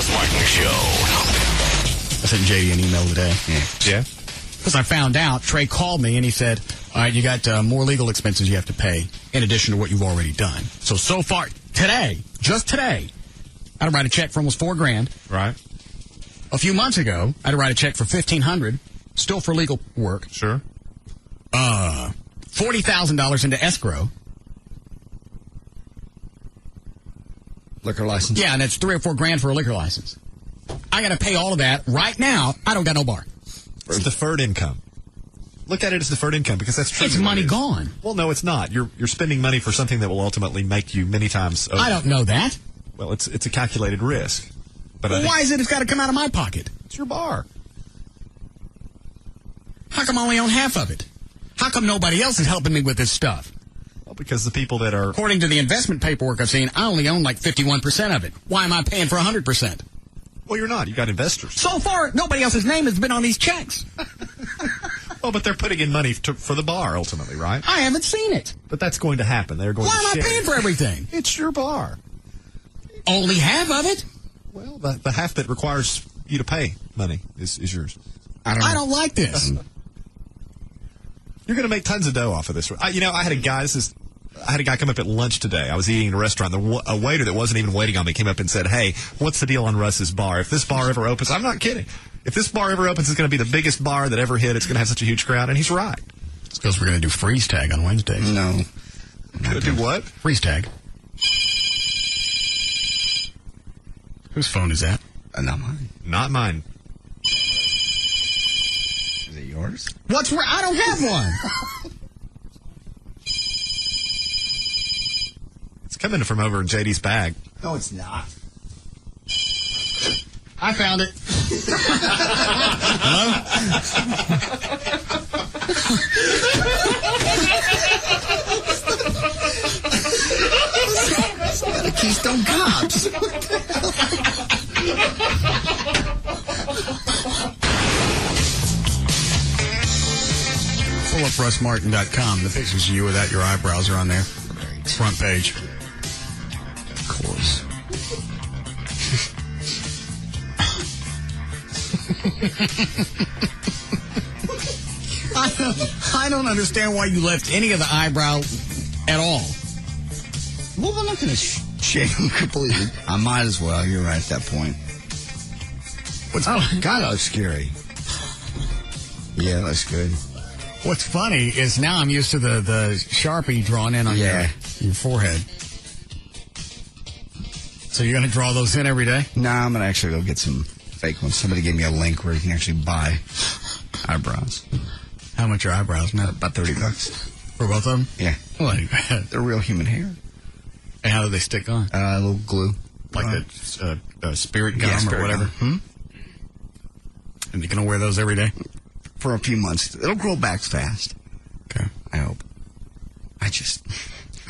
Russ Martin Show. I sent JD an email today. Yeah? Because I found out, Trey called me and he said, all right, you got more legal expenses you have to pay in addition to what you've already done. So far, today, just today, I had to write a check for almost $4,000. Right. A few months ago, I had to write a check for $1,500, still for legal work. Sure. $40,000 into escrow. Liquor license? Yeah, and that's $3,000 or $4,000 for a liquor license. I got to pay all of that right now. I don't got no bar. It's deferred income. Look at it as deferred income because that's true. It's money gone. Well, no, it's not. You're spending money for something that will ultimately make you many times over. I don't know that. Well, it's a calculated risk. But Well, why is it it's got to come out of my pocket? It's your bar. How come I only own half of it? How come nobody else is helping me with this stuff? Well, because the people that are... According to the investment paperwork I've seen, I only own like 51% of it. Why am I paying for 100%? Well, you're not. You got investors. So far, nobody else's name has been on these checks. Well, but they're putting in money for the bar, ultimately, right? I haven't seen it. But that's going to happen. They're going Why to am I share. paying for everything? It's your bar. Only half of it? Well, the half that requires you to pay money is yours. I don't like this. You're going to make tons of dough off of this. I had a guy come up at lunch today. I was eating in a restaurant. A waiter that wasn't even waiting on me came up and said, hey, what's the deal on Russ's bar? If this bar ever opens, I'm not kidding. If this bar ever opens, it's going to be the biggest bar that ever hit. It's going to have such a huge crowd. And he's right. It's because we're going to do freeze tag on Wednesday. No. Going to do what? Freeze tag. Whose phone is that? Not mine. Not mine. Is it yours? What's wrong? I don't have one. It's coming from over in JD's bag. No, it's not. I found it. Hello? The Keystone Cops. Pull up RussMartin.com. The pictures of you without your eyebrows are on there. Right. Front page. Of course. I don't understand why you left any of the eyebrow at all. Well, I'm not going to shave him completely. I might as well. You're right at that point. God, that looks scary. Yeah, that's good. What's funny is now I'm used to the Sharpie drawn in on your forehead. So you're going to draw those in every day? Nah, I'm going to actually go get some fake ones. Somebody gave me a link where you can actually buy eyebrows. How much are eyebrows now? About $30. For both of them? Yeah. Well, They're real human hair. and how do they stick on? A little glue. Like the spirit gum spirit or whatever? gum. And you're going to wear those every day? For a few months. It'll grow back fast. Okay. I hope. I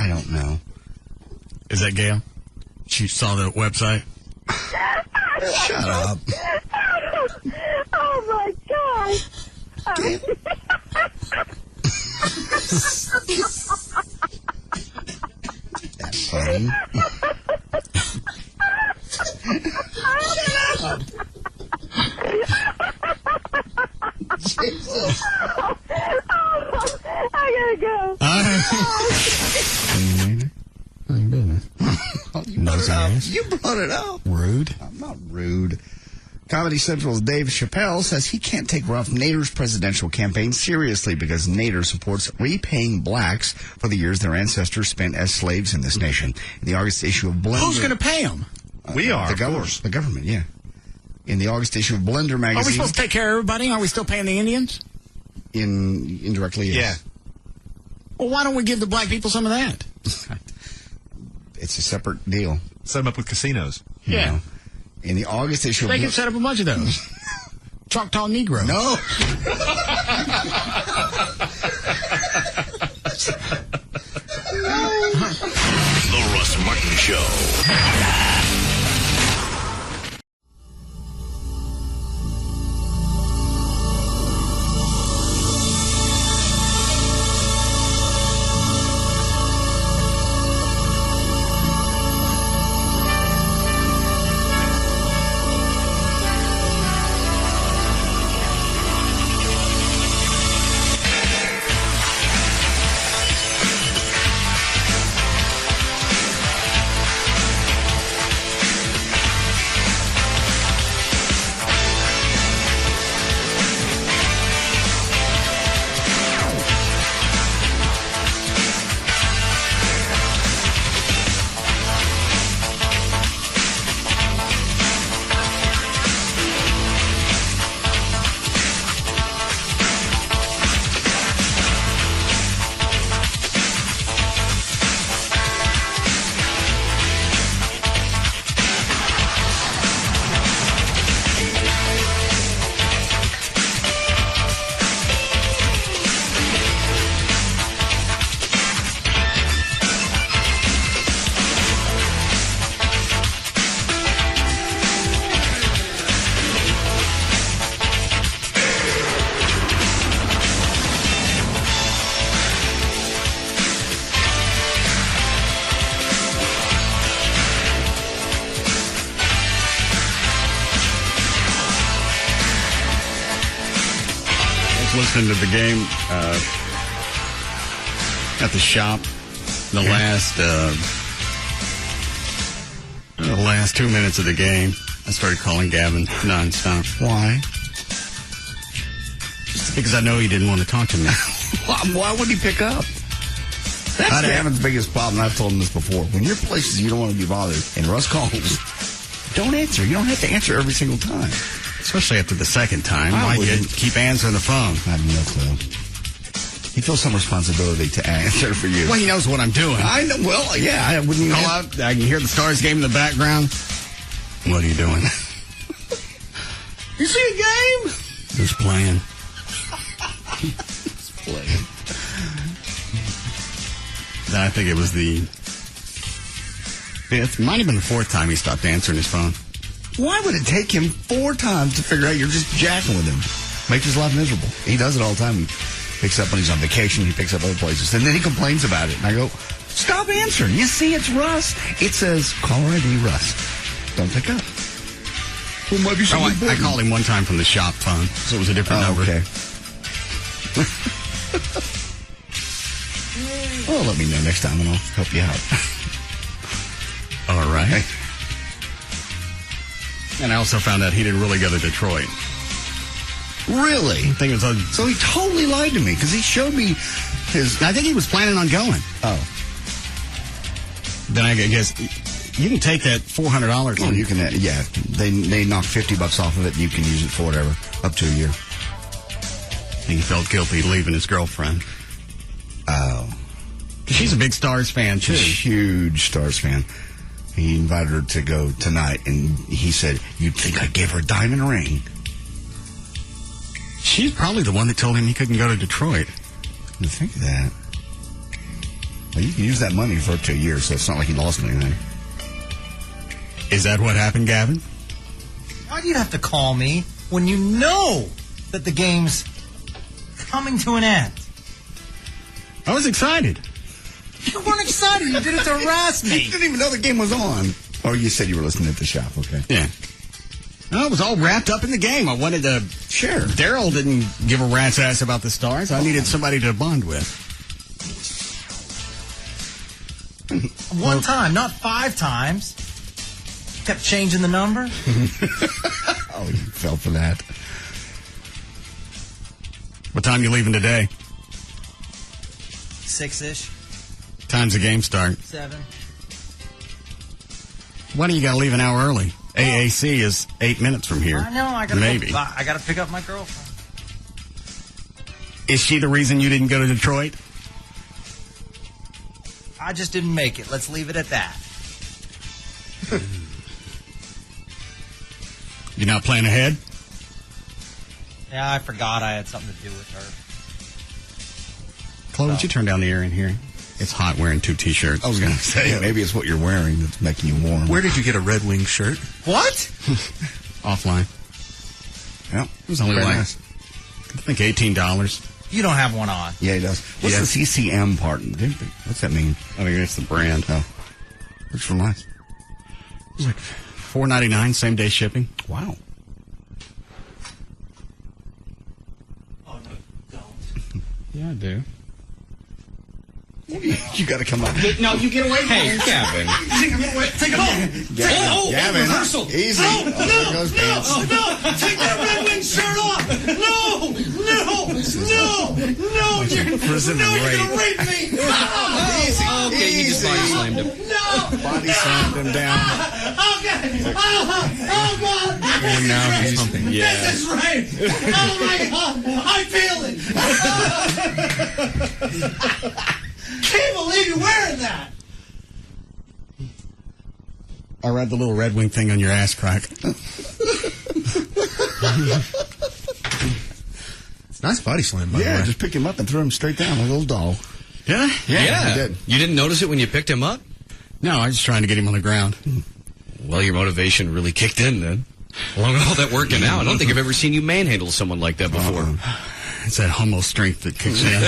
don't know. Is that Gail? She saw the website? Shut up. Oh, my God. That's funny. Jesus. I gotta go. You brought it up. Rude. I'm not rude. Comedy Central's Dave Chappelle says he can't take Ralph Nader's presidential campaign seriously because Nader supports repaying blacks for the years their ancestors spent as slaves in this nation. In the August issue of Blender... Who's going to pay them? We are, the of government. course. The government, yeah. In the August issue of Blender magazine... Are we supposed to take care of everybody? Are we still paying the Indians? Indirectly, yes. Well, why don't we give the black people some of that? It's a separate deal. Set them up with casinos. you Yeah. know. In the August issue They of... can set up a bunch of those. Choctaw Negro. No. The Russ Martin Show. was listening to the game at the shop. The last 2 minutes of the game, I started calling Gavin nonstop. Why? Just because I know he didn't want to talk to me. Why would he pick up? That's Gavin's biggest problem. I've told him this before. When you're places you don't want to be bothered, and Russ calls, don't answer. You don't have to answer every single time. Especially after the second time. Why you keep answering the phone? I have no clue. He feels some responsibility to answer for you. Well, he knows what I'm doing. I know. Well, yeah, I wouldn't call out. I can hear the Stars game in the background. What are you doing? You see a game? Just playing. Just playing. I think it was the fifth, might have been the fourth time he stopped answering his phone. Why would it take him 4 times to figure out you're just jacking with him? Makes his life miserable. He does it all the time. He picks up when he's on vacation. He picks up other places. And then he complains about it. And I go, stop answering. You see, it's Russ. It says, caller ID Russ. Don't pick up. Well, might be I called him one time from the shop phone, so it was a different number. Okay. Well, let me know next time and I'll help you out. All right. Okay. And I also found out he didn't really go to Detroit. Really? I think it was so he totally lied to me because he showed me his... I think he was planning on going. Oh. Then I guess you can take that $400. Oh, you can, yeah. They knock $50 off of it and you can use it for whatever, up to a year. And he felt guilty leaving his girlfriend. Oh. She's a big Stars fan, too. Huge Stars fan. He invited her to go tonight, and he said, you'd think I gave her a diamond ring. She's probably the one that told him he couldn't go to Detroit. You think of that. Well, you can use that money for up to a year, so it's not like he lost anything. Is that what happened, Gavin? Why do you have to call me when you know that the game's coming to an end? I was excited. You weren't excited. You did it to harass me. You didn't even know the game was on. Oh, you said you were listening at the shop. Okay. Yeah. I was all wrapped up in the game. I wanted to... Sure. Daryl didn't give a rat's ass about the Stars. I needed somebody to bond with. One time, not 5 times. Kept changing the number. Oh, you fell for that. What time you leaving today? 6-ish. Time's the game start? 7. Why do you got to leave an hour early? AAC is 8 minutes from here. I know. I got to pick up my girlfriend. Is she the reason you didn't go to Detroit? I just didn't make it. Let's leave it at that. You're not planning ahead? Yeah, I forgot I had something to do with her. Chloe, would you turn down the air in here? It's hot wearing 2 T-shirts. I was going to say, maybe it's what you're wearing that's making you warm. Where did you get a Red Wing shirt? What? Offline. Yeah. It was only like, nice. I think $18. You don't have one on. Yeah, he does. What's the CCM part? What's that mean? I think it's the brand. Oh. Looks real nice. It was like $4.99, same day shipping. Wow. Oh, no, don't. Yeah, I do. You got to come up. No, you get away from me. Gavin. Take it off. Gavin. Rehearsal. Easy. There goes pants. No. Take that Red Wing shirt off. No. You're going to rape me. Easy. Okay, you just body slammed him. No. Body slammed him down. Okay. Oh, God. And now he's something. Yeah. This is rape. Oh, my God. I feel it. Can't believe you're wearing that. I read the little Red Wing thing on your ass crack. It's a nice body slam, by the Yeah, way. just pick him up and throw him straight down like a little doll. Did I? Yeah, I did. You didn't notice it when you picked him up? No, I was just trying to get him on the ground. Well, your motivation really kicked in then. Along with all that working out, I don't think I've ever seen you manhandle someone like that before. It's that homo strength that kicks in.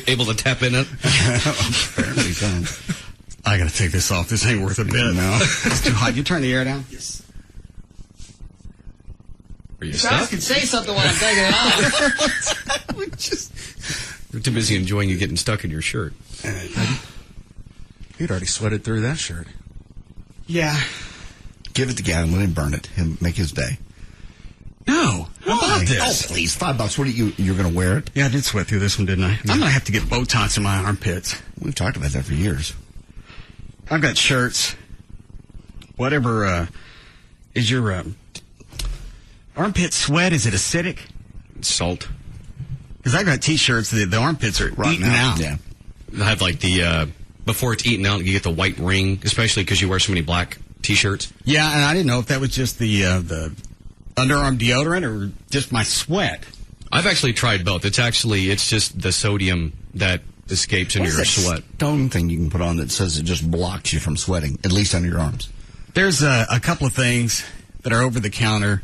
Able to tap in it? Apparently so. I got to take this off. This ain't worth a bit. No. It's too hot. You turn the air down? Yes. Are you You guys stuck? can say something while I'm taking it off. You're too busy enjoying you getting stuck in your shirt. He'd already sweated through that shirt. Yeah. Give it to Gavin. Let him burn it. He'll make his day. No. How about Why? this? Oh, please. $5. What are you're going to wear it? Yeah, I did sweat through this one, didn't I? I'm going to have to get Botox in my armpits. We've talked about that for years. I've got shirts. Whatever, is your, armpit sweat, is it acidic? Salt. Because I got T-shirts, the armpits are eaten out. Yeah. They'll have like the, before it's eaten out, you get the white ring, especially because you wear so many black T-shirts. Yeah, and I didn't know if that was just the underarm deodorant or just my sweat. I've actually tried both. It's just the sodium that escapes in What's your that sweat. stone thing you can put on that says it just blocks you from sweating, at least under your arms? There's a couple of things that are over the counter.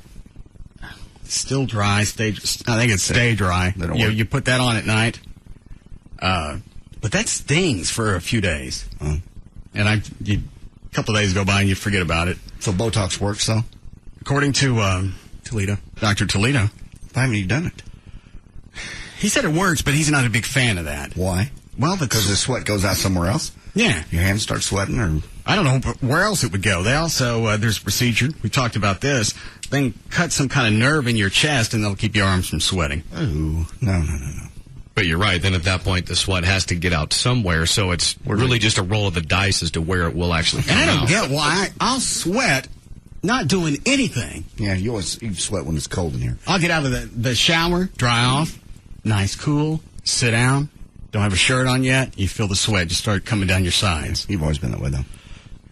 Still dry, I think it's stay dry. They don't work. You put that on at night. But that stings for a few days. Oh. And a couple of days go by and you forget about it. So Botox works, though? According to Toledo. Dr. Toledo, Why haven't you done it? he said it works, but he's not a big fan of that. Why? Well, Because the sweat goes out somewhere else? yeah. Your hands start sweating, or... I don't know where else it would go. They also, there's a procedure. We talked about this. They cut some kind of nerve in your chest, and they'll keep your arms from sweating. Ooh, no. But you're right. Then at that point, the sweat has to get out somewhere. So it's really just a roll of the dice as to where it will actually come And I don't out. get why I'll sweat not doing anything. Yeah, you sweat when it's cold in here. I'll get out of the shower, dry off, nice, cool, sit down. Don't have a shirt on yet. You feel the sweat just start coming down your sides. You've always been that way, though.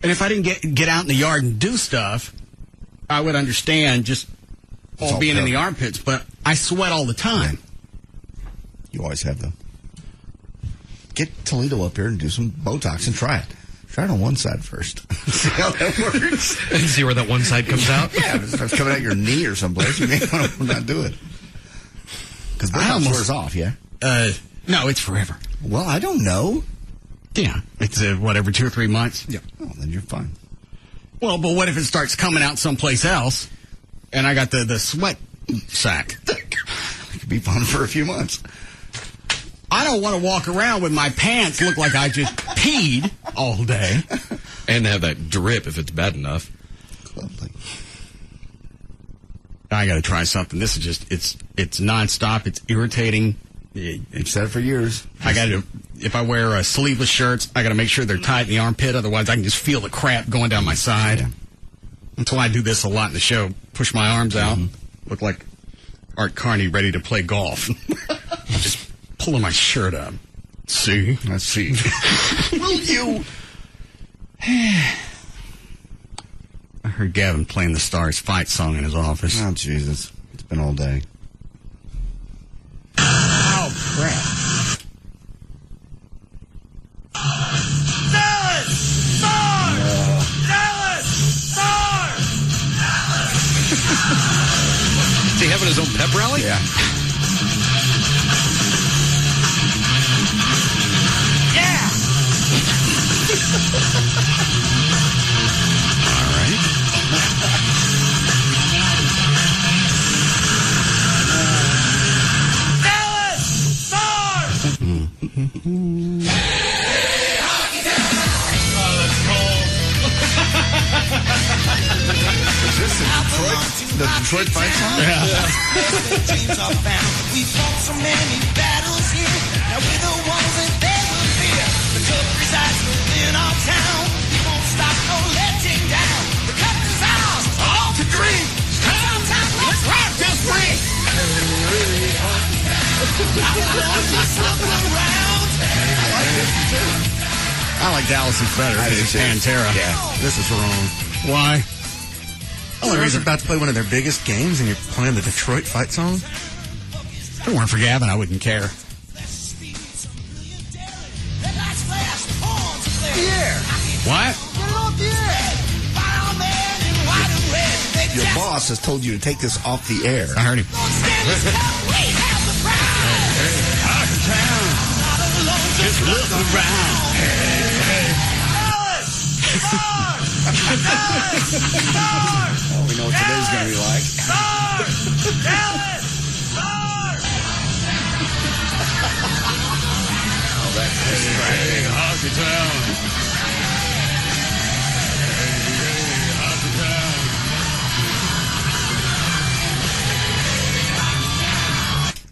And if I didn't get out in the yard and do stuff, I would understand just all being in the armpits. But I sweat all the time. You always have, though. Get Toledo up here and do some Botox and try it. Try it on one side first. See how that works. And see where that one side comes out? Yeah, if it starts coming out your knee or someplace, you may want to not do it. Because Botox wears off, yeah? No, it's forever. Well, I don't know. Yeah, it's every 2 or 3 months. Yeah. Oh, then you're fine. Well, but what if it starts coming out someplace else, and I got the sweat sack? It could be fun for a few months. I don't want to walk around with my pants look like I just peed all day. And have that drip if it's bad enough. Lovely. I got to try something. This is just, it's nonstop. It's irritating. You've said it for years. I got to, if I wear sleeveless shirts, I got to make sure they're tight in the armpit. Otherwise, I can just feel the crap going down my side. Yeah. That's why I do this a lot in the show. Push my arms out. Look like Art Carney ready to play golf. Just pulling my shirt up. See? Let's see. Will you? I heard Gavin playing the Stars fight song in his office. Oh, Jesus. It's been all day. Oh, crap. Is he having his own pep rally? Yeah. All right. Is this the Detroit fight song? Dreams are found. We fought so many battles here. Now we're the ones that they will fear. The cup resides within our town. We won't stop no letting down. The cup is ours, all to drink. Sometimes let's rock this ring. I like Dallas's better. I do It's too. Pantera. Yeah. This is wrong. Why? Only reason about to play one of their biggest games and you're playing the Detroit fight song? If it weren't for Gavin, I wouldn't care. What? Your boss has told you to take this off the air. I heard him. Just look around. Oh, we know what today's going to be like. Oh, that's right. Hockey town.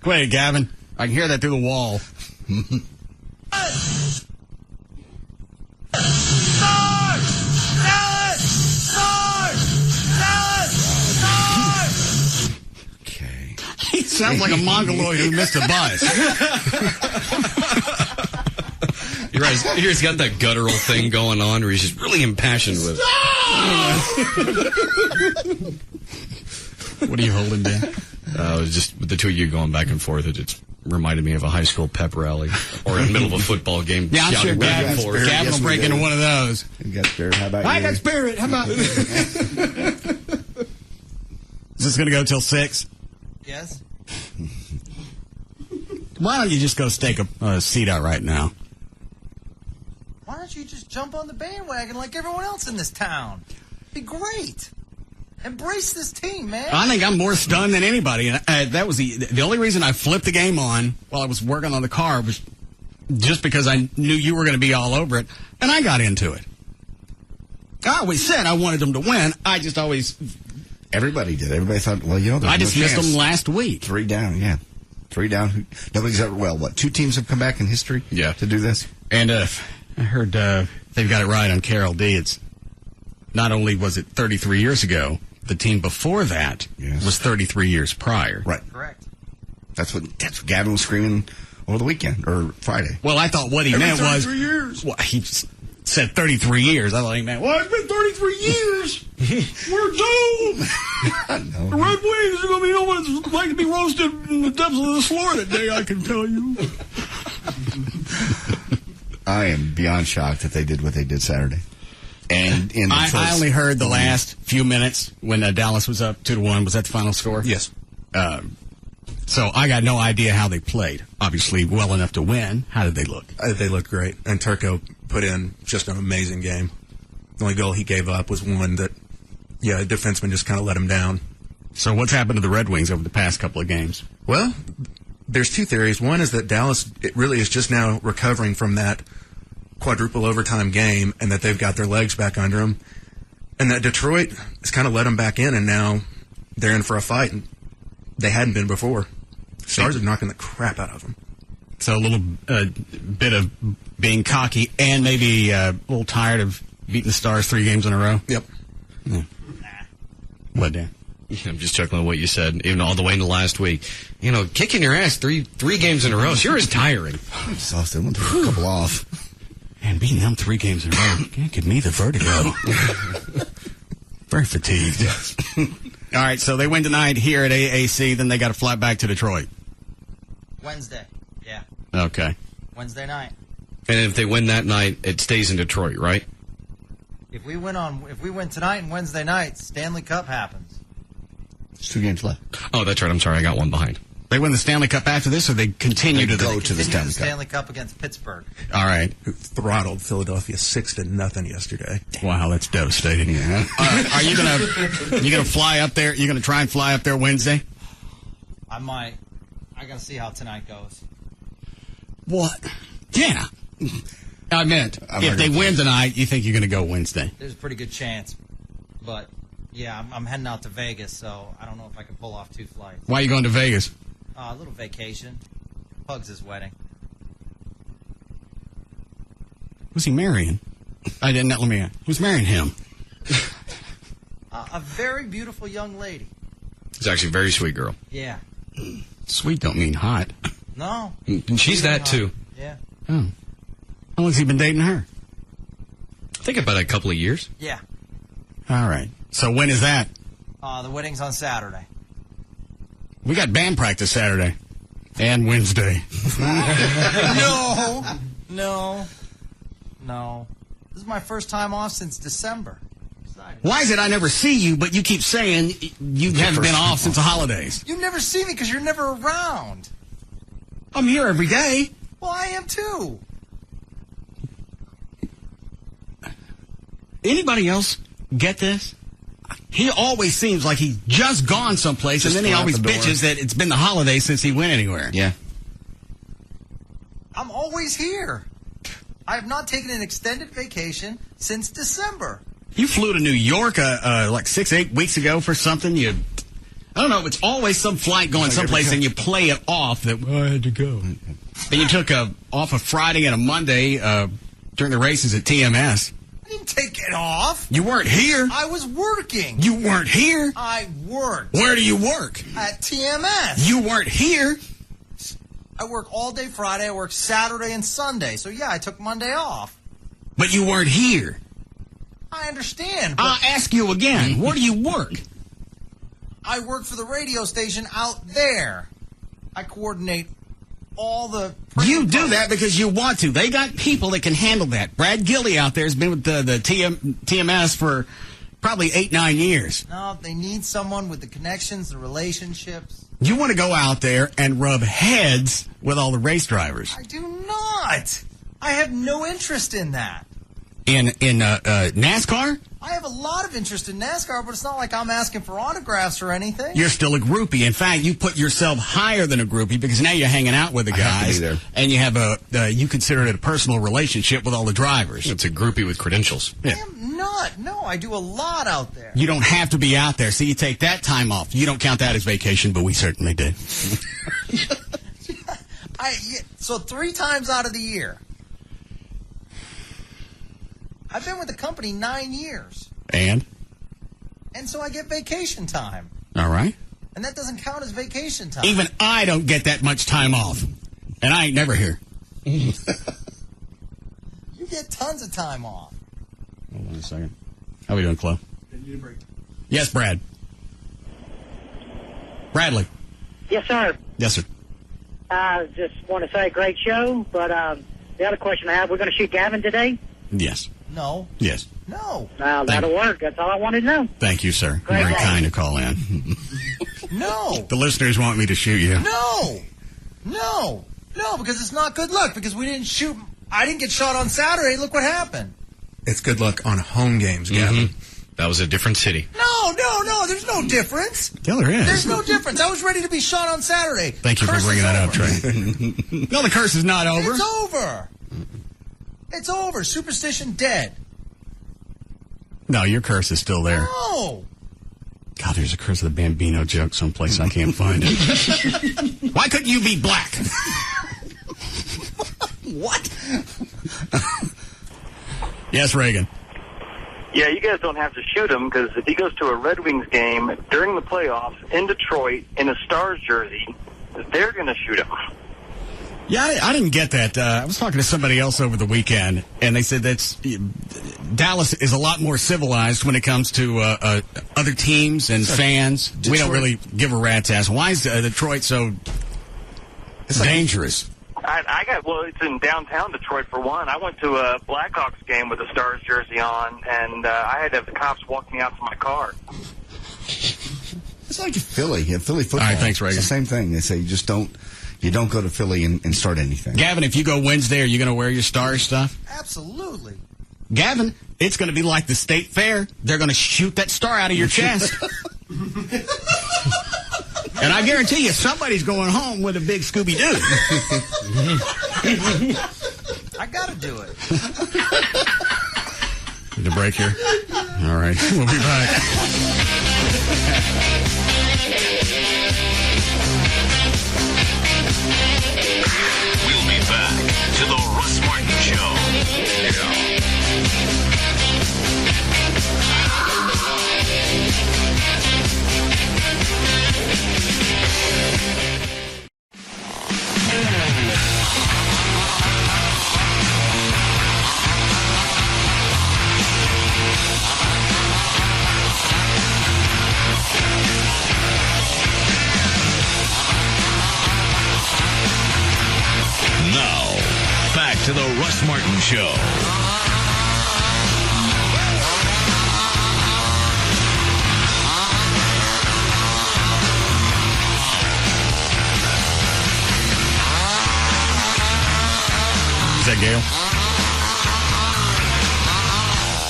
Wait, Gavin. I can hear that through the wall. Okay. He sounds like a mongoloid who missed a bus. You're right. He's got that guttural thing going on where he's just really impassioned with it. What are you holding, Dan? Just with the two of you going back and forth, it just reminded me of a high school pep rally or in the middle of a football game. Yeah, I'm sure shouting back and Gavin forth. will break into one of those. You got spirit. How about you? I got spirit. How about Is this going to go till 6? Yes. Why don't you just go stake a seat out right now? Why don't you just jump on the bandwagon like everyone else in this town? Be great. Embrace this team, man. I think I'm more stunned than anybody. And that was the only reason I flipped the game on while I was working on the car was just because I knew you were going to be all over it, and I got into it. I always said I wanted them to win. I just always... Everybody did. Everybody thought, well, you know, there's I just no missed chance. them last week. 3 down, yeah. 3 down. Nobody's ever, well, what, 2 teams have come back in history to do this? And I heard they've got it right on KLLI. It's not only was it 33 years ago, the team before that was 33 years prior. Right. Correct. That's what Gavin was screaming over the weekend, or Friday. Well, I thought what he meant was... 33 years. Well, he just said 33 years. I thought he meant, well, it's been 33 years. We're doomed. The Red Wings are going to be know what it's like to be roasted in the depths of this floor that day, I can tell you. I am beyond shocked that they did what they did Saturday. And in the I only heard the last few minutes when Dallas was up 2-1. Was that the final score? Yes. So I got no idea how they played. Obviously, well enough to win. How did they look? They looked great. And Turco put in just an amazing game. The only goal he gave up was one that, a defenseman just kind of let him down. So what's happened to the Red Wings over the past couple of games? Well, there's 2 theories. One is that Dallas really is just now recovering from that quadruple overtime game and that they've got their legs back under them. And that Detroit has kind of let them back in, and now they're in for a fight. And they hadn't been before. Stars are knocking the crap out of them. So a little bit of being cocky and maybe a little tired of beating the Stars 3 games in a row? Yep. Yeah. What, Dan? I'm just chuckling at what you said, even all the way into last week. Kicking your ass three games in a row sure is tiring. Exhausted. Went through a couple off. And beating them 3 games in a row can't give me the vertigo. Very fatigued. All right, so they win tonight here at AAC, then they got to fly back to Detroit. Wednesday. Yeah. Okay. Wednesday night. And if they win that night, it stays in Detroit, right? If we win tonight and Wednesday night, Stanley Cup happens. There's 2 games left. Oh, that's right. I'm sorry. I got one behind. They win the Stanley Cup after this, or they continue to go to the Stanley Cup against Pittsburgh. All right. Who throttled Philadelphia 6-0 yesterday. Wow, that's devastating. Yeah. Are you gonna fly up there? You gonna try and fly up there Wednesday? I might. I gotta see how tonight goes. What? Yeah. I meant if they win tonight, you think you're gonna go Wednesday? There's a pretty good chance, but yeah, I'm heading out to Vegas, so I don't know if I can pull off 2 flights. Why are you going to Vegas? A little vacation. Pugs' wedding. Who's he marrying? I didn't. Let me. Who's marrying him? A very beautiful young lady. It's actually a very sweet girl. Yeah. Sweet don't mean hot. No. And she's that, too. Yeah. Oh. How long's he been dating her? I think about a couple of years. Yeah. All right. So when is that? The wedding's on Saturday. We got band practice Saturday and Wednesday. No. This is my first time off since December. Why is it I never see you, but you keep saying you haven't been off since the holidays? You never see me because you're never around. I'm here every day. Well, I am too. Anybody else get this? He always seems like he's just gone someplace, Just and then he out always the door. bitches that it's been the holidays since he went anywhere. Yeah. I'm always here. I have not taken an extended vacation since December. You flew to New York like 6-8 weeks ago for something. I don't know. It's always some flight going someplace, and you play it off that I had to go. And you took off a Friday and a Monday during the races at TMS. I didn't take it off. You weren't here. I was working. You weren't here. I worked. Where do you work? At TMS. You weren't here. I work all day Friday. I work Saturday and Sunday. So, yeah, I took Monday off. But you weren't here. I understand. But I'll ask you again. Where do you work? I work for the radio station out there. I coordinate all the... You do that because you want to. They got people that can handle that. Brad Gilly out there has been with the TMS for probably 8-9 years. No, they need someone with the connections, the relationships. You want to go out there and rub heads with all the race drivers. I do not. I have no interest in that. In NASCAR? I have a lot of interest in NASCAR, but it's not like I'm asking for autographs or anything. You're still a groupie. In fact, you put yourself higher than a groupie because now you're hanging out with the guys, and you have you consider it a personal relationship with all the drivers. It's a groupie with credentials. I am not. No, I do a lot out there. You don't have to be out there. See, you take that time off. You don't count that as vacation, but we certainly did. So 3 times out of the year. I've been with the company 9 years. And so I get vacation time. All right. And that doesn't count as vacation time. Even I don't get that much time off. And I ain't never here. You get tons of time off. Hold on a second. How we doing, Chloe? Yes, Brad. Bradley. Yes, sir. Yes, sir. Just want to say great show, but the other question I have, we're going to shoot Gavin today? Yes. No. Yes. No. That'll work. That's all I wanted to know. Thank you, sir. Great Very day. kind to call in. No. The listeners want me to shoot you. No. No, because it's not good luck, because we didn't shoot. I didn't get shot on Saturday. Look what happened. It's good luck on home games, Gavin. That was a different city. No. There's no difference. Yeah, there is. There's no difference. I was ready to be shot on Saturday. Thank you for Curse bringing is that up, over. Trey. No, the curse is not over. It's over. It's over. Superstition dead. No, your curse is still there. No. God, there's a Curse of the Bambino joke someplace. I can't find it. Why couldn't you be black? What? Yes, Reagan. Yeah, you guys don't have to shoot him, because if he goes to a Red Wings game during the playoffs in Detroit in a Stars jersey, they're going to shoot him. Yeah, I didn't get that. I was talking to somebody else over the weekend, and they said Dallas is a lot more civilized when it comes to other teams and fans. Detroit. We don't really give a rat's ass. Why is Detroit so dangerous? It's in downtown Detroit for one. I went to a Blackhawks game with a Stars jersey on, and I had to have the cops walk me out to my car. It's like Philly football. All right, thanks, Reagan. It's the same thing. They say you don't go to Philly and start anything. Gavin, if you go Wednesday, are you going to wear your Stars stuff? Absolutely. Gavin, it's going to be like the state fair. They're going to shoot that star out of your chest. And I guarantee you, somebody's going home with a big Scooby-Doo. I got to do it. Need a break here? All right. We'll be back. We'll be back to the Russ Martin Show. Now, back to the Russ Martin Show. Is that Gail?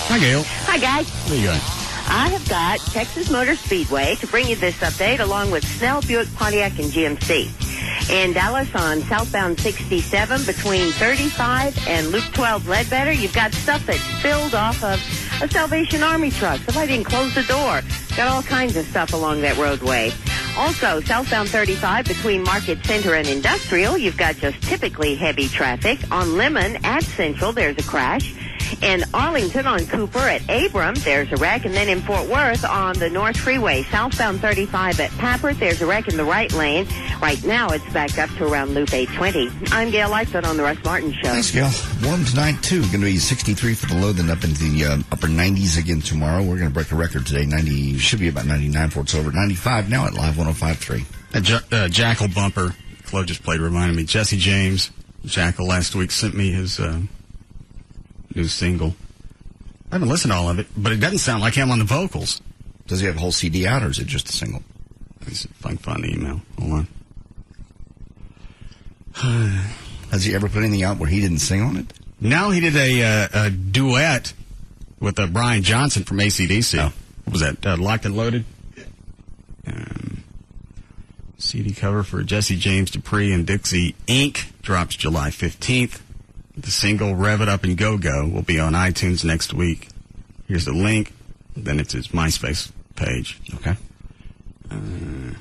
Hi, Gail. Hi, Hi, guys. What are you got? I have got Texas Motor Speedway to bring you this update, along with Snell, Buick, Pontiac, and GMC. In Dallas on southbound 67 between 35 and Loop 12 Ledbetter, you've got stuff that's spilled off of a Salvation Army truck. Somebody didn't close the door. Got all kinds of stuff along that roadway. Also, southbound 35 between Market Center and Industrial, you've got just typically heavy traffic. On Lemon at Central, there's a crash. In Arlington on Cooper at Abram, there's a wreck. And then in Fort Worth on the North Freeway, southbound 35 at Pappert, there's a wreck in the right lane. Right now, it's backed up to around Loop 820. I'm Gail Lightfoot on the Russ Martin Show. Thanks, Gail. Warm tonight, too. Going to be 63 for the low, then up into the upper 90s again tomorrow. We're going to break a record today. 90 should be about 99 before it's over. 95 now at Live 105.3. That Jackal bumper Chloe just played reminded me. Jesse James, Jackal, last week sent me his new single. I haven't listened to all of it, but it doesn't sound like him on the vocals. Does he have a whole CD out, or is it just a single? Let me see if I can find the email. Hold on. Has he ever put anything out where he didn't sing on it? No, he did a duet with Brian Johnson from AC/DC. Oh. What was that? Locked and Loaded? CD cover for Jesse James Dupree and Dixie Inc. drops July 15th. The single Rev It Up and Go Go will be on iTunes next week. Here's the link. Then it's his MySpace page. Okay. And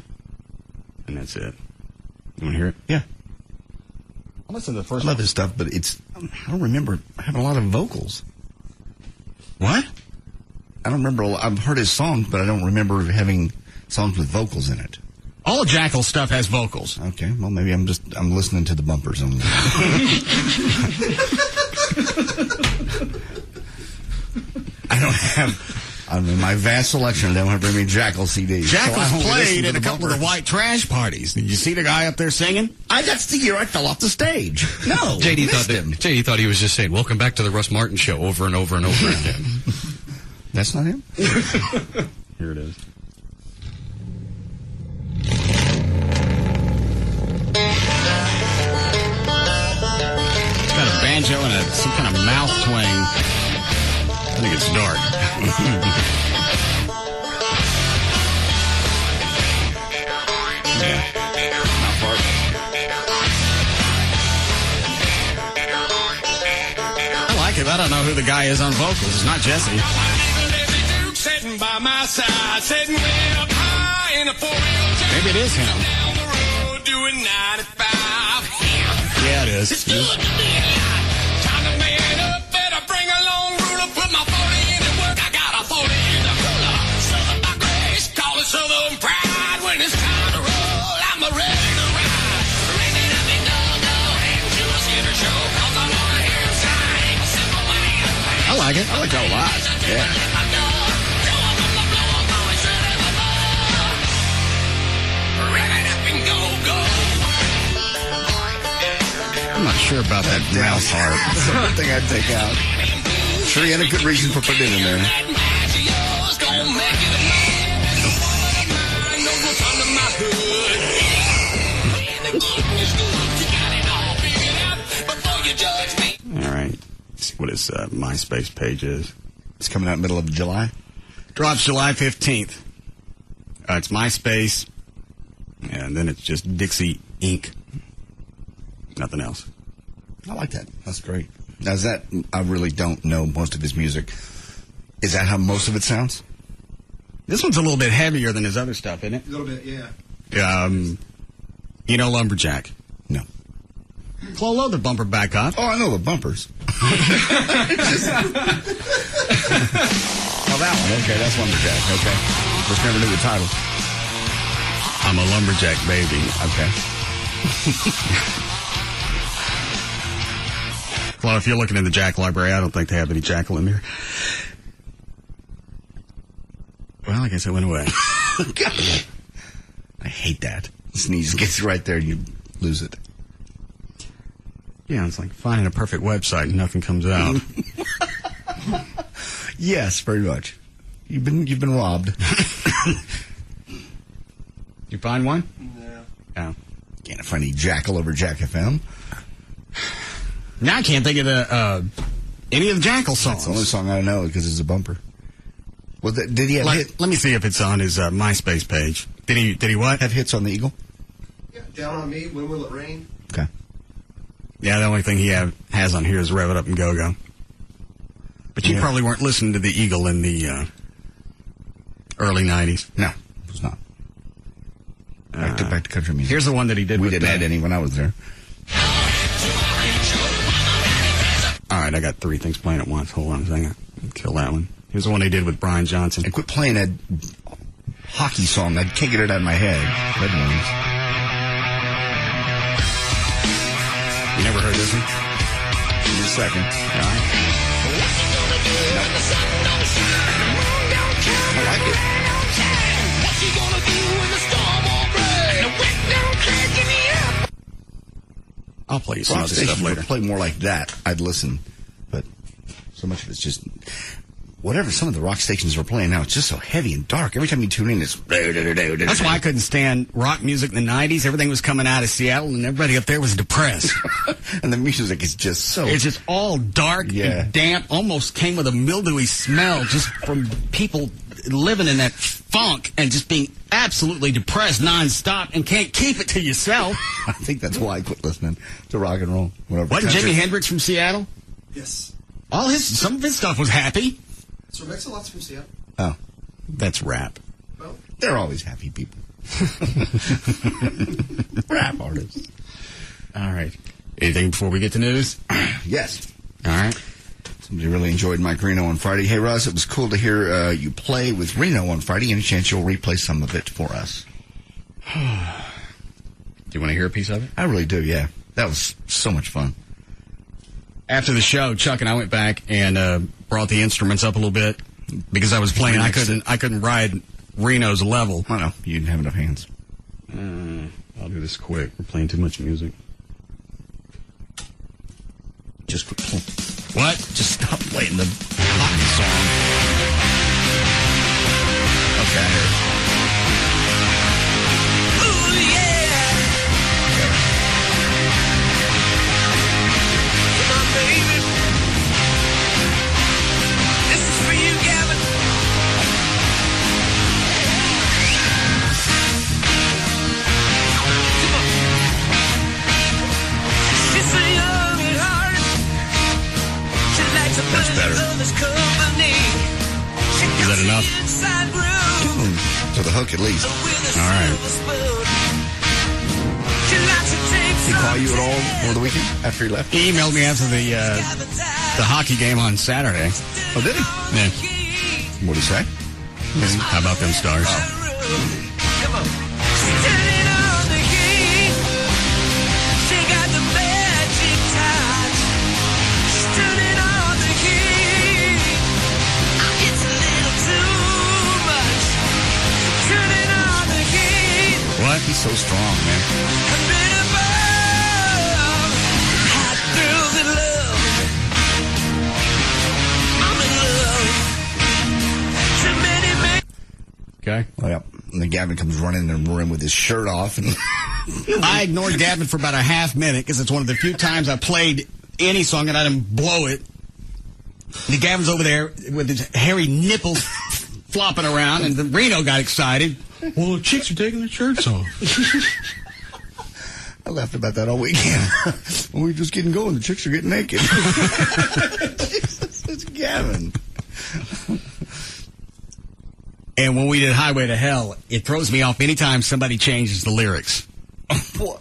that's it. You want to hear it? Yeah. I'll listen to the first I love his stuff, but I don't remember having a lot of vocals. What? I don't remember. I've heard his songs, but I don't remember having songs with vocals in it. All of Jackal's stuff has vocals. Okay, well, maybe I'm listening to the bumpers only. I mean, my vast selection, I don't have very many Jackal CDs. Jackal's so played at a couple of the white trash parties. Did you see the guy up there singing? That's the year I fell off the stage. No, JD thought he was just saying, "Welcome back to the Russ Martin Show," over and over and over again. That's not him? Here it is. It's got a banjo and some kind of mouth twang. I think it's dark. Yeah. Not far. I like it. I don't know who the guy is on vocals. It's not Jesse. Sitting by my side, sitting way up high in a four-wheel drive. Maybe it is him. Down the road doing 95. Yeah, it is. It's good to be alive. Time to man up, better bring a long ruler, put my 40 in the work. I got a 40 in the cooler. Southern by grace, call it Southern pride. When it's time to roll, I'm ready to ride. Ring it up and go, and do a skitter show. 'Cause I wanna hear him sing a simple man. I like it. I like that a lot. Yeah. I'm not sure about that mouth part. That's the one thing I'd take out. Sure, he had a good reason for putting it in there. All right. Let's see what his MySpace page is. It's coming out middle of July. Drops July 15th. It's MySpace. And then it's just Dixie Inc. Nothing else. I like that. That's great. Now, is that, I really don't know most of his music. Is that how most of it sounds? This one's a little bit heavier than his other stuff, isn't it? A little bit, yeah. You know Lumberjack? No. Chloe, load the bumper back up. Oh, I know the bumpers. Oh, that one. Okay, that's Lumberjack. Okay. Just never knew the title. I'm a lumberjack baby. Okay. Well, if you're looking in the Jack library, I don't think they have any Jackal in there. Well, I guess it went away. I hate that. Sneeze gets right there and you lose it. Yeah, it's like finding a perfect website and nothing comes out. Yes, very much. You've been robbed. You find one? No. Oh. Can't find any Jackal over Jack FM. Now I can't think of any of the Jackal songs. It's the only song I know because it's a bumper. Was that, did he have Let me see if it's on his MySpace page. Did he what? Have hits on the Eagle? Yeah, Down on Me, When Will It Rain? Okay. Yeah, the only thing he has on here is Rev It Up and Go Go. But you probably weren't listening to the Eagle in the early 90s. No, it was not. Back to country music. Here's the one that he did We with didn't add any when I was there. All right, I got 3 things playing at once. Hold on a second. Kill that one. Here's the one he did with Brian Johnson. And quit playing that hockey song. I can't get it out of my head. Red Wings. You never heard this one? Give me a second. All right. I like it. I'll play you some Rock of this stuff stations later. would play more like that, I'd listen. But so much of it's just whatever some of the rock stations are playing now. It's just so heavy and dark. Every time you tune in, it's That's why I couldn't stand rock music in the 90s. Everything was coming out of Seattle, and everybody up there was depressed. And the music is just so... It's just all dark and damp, almost came with a mildewy smell just from people living in that funk and just being absolutely depressed nonstop and can't keep it to yourself. I think that's why I quit listening to rock and roll. Wasn't Jimi Hendrix from Seattle? Yes. Some of his stuff was happy. Sir Mix-a-Lot's from Seattle. Oh. That's rap. Well, they're always happy people. Rap artists. All right. Anything before we get to news? Yes. All right. Somebody really enjoyed Mike Reno on Friday. Hey, Russ, it was cool to hear you play with Reno on Friday. Any chance you'll replay some of it for us? Do you want to hear a piece of it? I really do, yeah. That was so much fun. After the show, Chuck and I went back and brought the instruments up a little bit because I was playing. I couldn't ride Reno's level. I know. You didn't have enough hands. I'll do this quick. We're playing too much music. Just quit. What? Just stop playing the hockey song. Okay, I heard it. Ooh, yeah. Come on, baby. This is for you, Gavin. Come on. She's so young at heart. She likes a That's better. other's company. Is that enough? To the hook, at least. All right. Did he call you at all over the weekend after he left? He emailed me after the hockey game on Saturday. Oh, did he? Yeah. What'd he say? How about them stars? Come on. She's turning on the heat. She got the magic touch. She's turning on the heat. It's a little too much. Turning on the heat. What? He's so strong, man. A bit above. Hot girls in love. I'm in love. Too many men. Okay. Oh, yeah. And then Gavin comes running in the room with his shirt off. And I ignored Gavin for about a half minute because it's one of the few times I played any song and I didn't blow it. And Gavin's over there with his hairy nipples flopping around, and the Reno got excited. Well, the chicks are taking their shirts off. I laughed about that all weekend. When we're just getting going, the chicks are getting naked. It's Gavin. And when we did Highway to Hell, it throws me off anytime somebody changes the lyrics. Boy,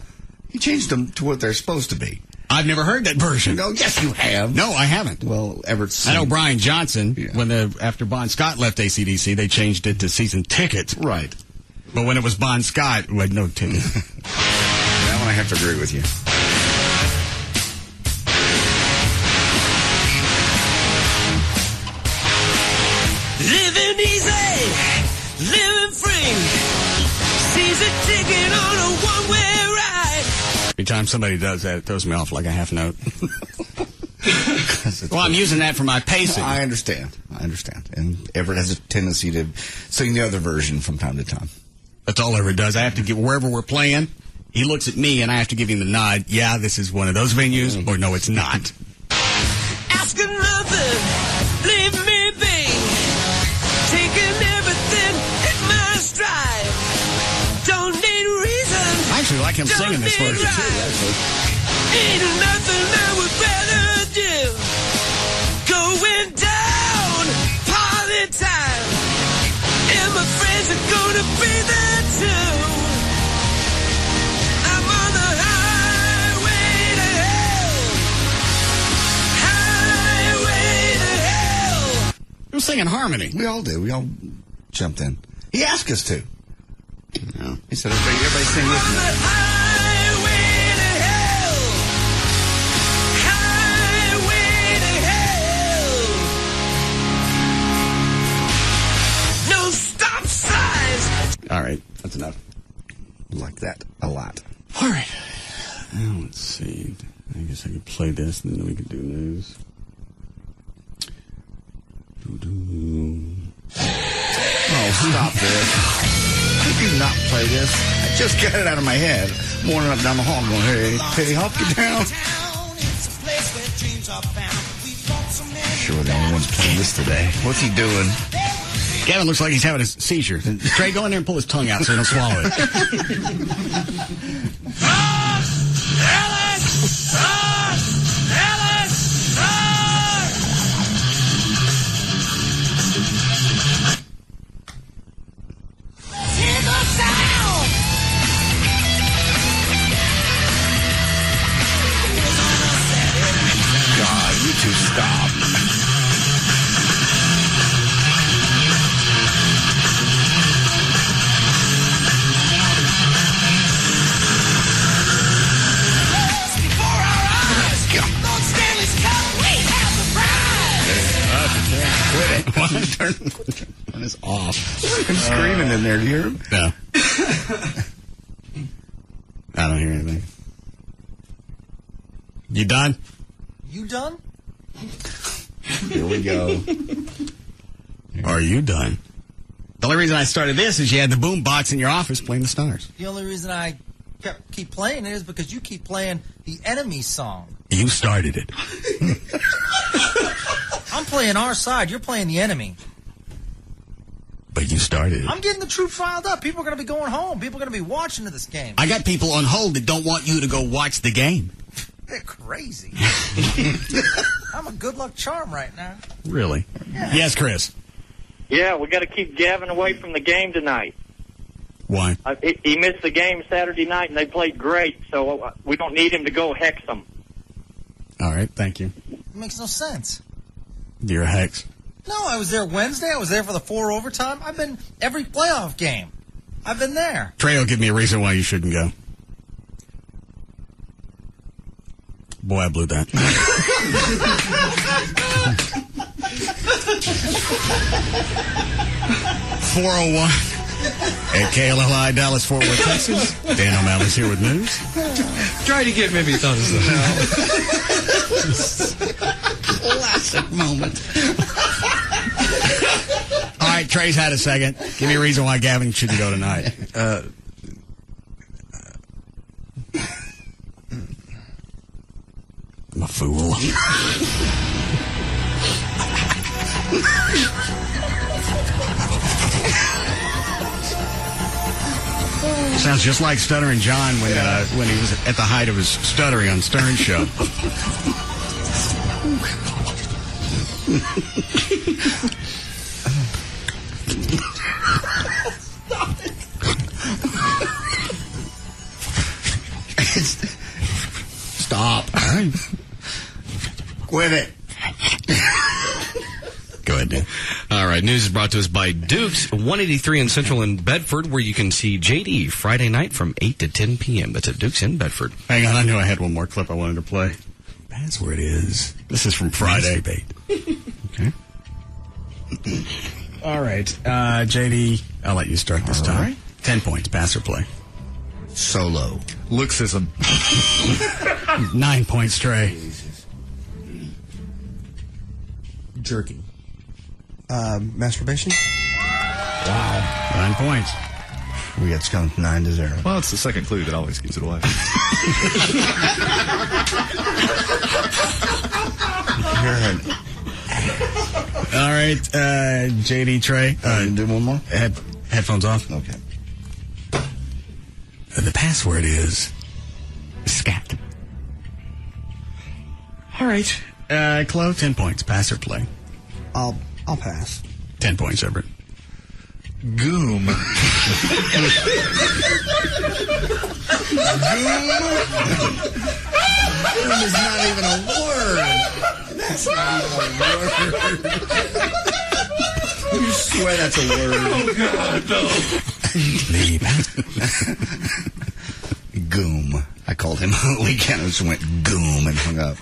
he changed them to what they're supposed to be. I've never heard that version. No, yes, you have. No, I haven't. Well, Everett's... I know Brian Johnson, after Bon Scott left AC/DC, they changed it to Season Ticket. Right. But when it was Bon Scott, we had no ticket. That one I have to agree with you. Living easy, living free. Season ticket on a one-way ride. Every time somebody does that, it throws me off like a half note. Well, I'm using that for my pacing. I understand. And Everett has a tendency to sing the other version from time to time. That's all Everett does. I have to give, wherever we're playing, he looks at me and I have to give him the nod. Yeah, this is one of those venues, or no, it's not. Asking nothing, leave me be. Take like him singing this version, too, actually. Ain't nothing I would rather do. Going down, party time. And my friends are gonna be there too. I'm on the highway to hell. Highway to hell. He was singing harmony. We all did. We all jumped in. He asked us to. No. He said, everybody sing with me. Highway to hell. Highway to hell. No stop signs. All right, that's enough. Like that a lot. All right. Now, let's see. I guess I could play this, and then we could do news. Oh, stop this. Do not play this. I just got it out of my head. I'm wandering up down the hall going, hey, Petty Hop, get down. Sure, the only one's playing this today. What's he doing? Gavin looks like he's having a seizure. Trey, go in there and pull his tongue out so he don't swallow it. God, you two stop. Turn this off. I'm screaming in there. Do you hear him? No. I don't hear anything. You done? You done? Here we go. Are you done? The only reason I started this is you had the boom box in your office playing the Stars. The only reason I keep playing it is because you keep playing the Enemy song. You started it. I'm playing our side. You're playing the Enemy. But you started it. I'm getting the troops riled up. People are going to be going home. People are going to be watching this game. I got people on hold that don't want you to go watch the game. They're crazy. I'm a good luck charm right now. Really? Yeah. Yes, Chris. Yeah, we got to keep Gavin away from the game tonight. Why? He missed the game Saturday night, and they played great, so we don't need him to go hex them. All right, thank you. It makes no sense. You're a hex. No, I was there Wednesday. I was there for the 4 overtime. I've been every playoff game. I've been there. Trey will give me a reason why you shouldn't go. Boy, I blew that. 401 at KLLI, Dallas, Fort Worth, Texas. Dan O'Malley's here with news. Try to get maybe thought of Classic moment. All right, Trey's had a second. Give me a reason why Gavin shouldn't go tonight. I'm a fool. Sounds just like Stuttering John when he was at the height of his stuttering on Stern Show. Stop. All right. Quit it. Go ahead, Dan. All right, news is brought to us by Duke's 183 in Central in Bedford, where you can see JD Friday night from 8 to 10 p.m. That's at Duke's in Bedford. Hang on, I knew I had one more clip I wanted to play. That's where it is. This is from Friday. Okay. All right, JD, I'll let you start this time. Right. 10 points, pass or play. Solo. Looksism. 9 points, Trey. Jerky. Masturbation? Wow. 9 points. We got skunked 9-0. Well, it's the second clue that always gives it away. All right, JD, Trey. Do one more? Headphones off. Okay. The password is scat. All right. Chloe, 10 points. Pass or play? I'll pass. 10 points, Everett. Goom. Goom is not even a word. That's not even a word. You swear that's a word. Oh, God, no. Goom. I called him on the weekend and just went goom and hung up.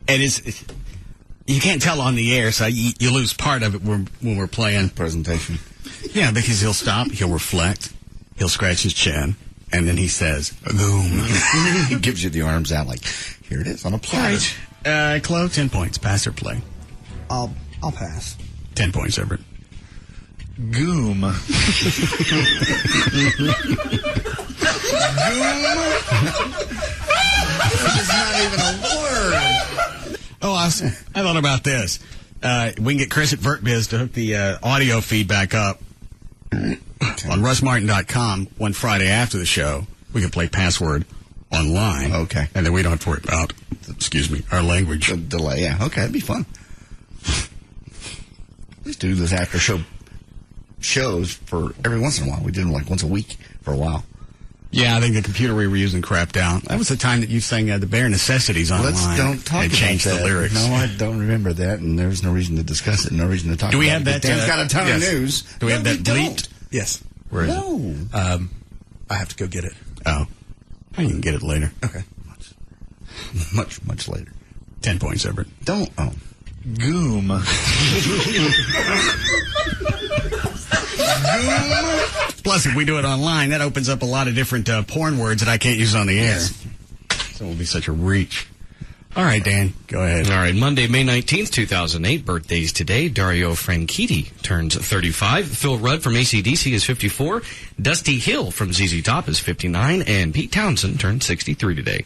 And you can't tell on the air, so you lose part of it when we're playing. Presentation. Yeah, because he'll stop, he'll reflect, he'll scratch his chin, and then he says, boom. He gives you the arms out like, here it is on a platter. All right. Chloe, 10 points. Pass or play? I'll pass. 10 points, Everett. Goom. Goom is not even a word. Oh, I thought about this. We can get Chris at VertBiz to hook the audio feed back up on RussMartin.com one Friday after the show. We can play Password online. Okay. And then we don't have to worry about, our language. The delay, yeah. Okay, that'd be fun. Let's do this after shows for every once in a while. We did them like once a week for a while. Yeah, I think the computer we were using crapped out. That was the time that you sang the Bare Necessities online. Don't talk and about changed that. the lyrics. No, I don't remember that, and there's no reason to discuss it, no reason to talk Do we about have it. that? Dan's got a ton of news. Do we have that bleeped? Yes. Where is it? No. I have to go get it. Oh. You can get it later. Okay. Much later. 10 points, Everett. Don't. Oh. Goom. Plus, if we do it online, that opens up a lot of different porn words that I can't use on the air. So it will be such a reach. All right, Dan, go ahead. All right, Monday, May 19th, 2008, birthdays today. Dario Franchitti turns 35. Phil Rudd from AC/DC is 54. Dusty Hill from ZZ Top is 59. And Pete Townsend turned 63 today.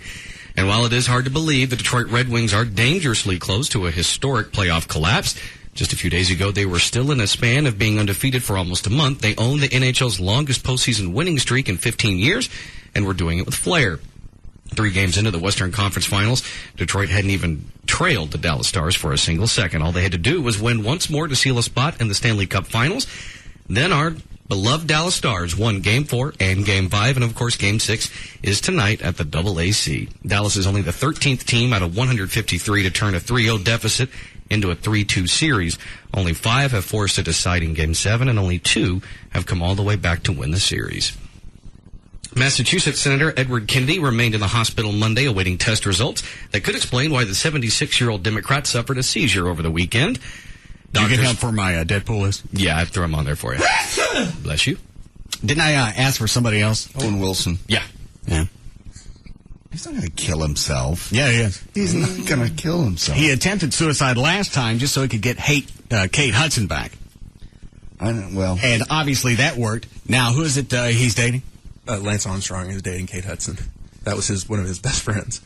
And while it is hard to believe, the Detroit Red Wings are dangerously close to a historic playoff collapse. Just a few days ago, they were still in a span of being undefeated for almost a month. They own the NHL's longest postseason winning streak in 15 years, and we're doing it with flair. 3 games into the Western Conference Finals, Detroit hadn't even trailed the Dallas Stars for a single second. All they had to do was win once more to seal a spot in the Stanley Cup Finals. Then our beloved Dallas Stars won Game 4 and Game 5, and of course Game 6 is tonight at the AAC. Dallas is only the 13th team out of 153 to turn a 3-0 deficit into a 3-2 series. Only 5 have forced a deciding Game 7, and only 2 have come all the way back to win the series. Massachusetts Senator Edward Kennedy remained in the hospital Monday awaiting test results that could explain why the 76-year-old Democrat suffered a seizure over the weekend. You get help for my Deadpool list? Yeah, I threw him on there for you. Bless you. Didn't I ask for somebody else? Owen Wilson. Yeah. He's not going to kill himself. Yeah, he is. He's not going to kill himself. He attempted suicide last time just so he could get Kate Hudson back. Well, and obviously that worked. Now, who is it he's dating? Lance Armstrong is dating Kate Hudson. That was one of his best friends.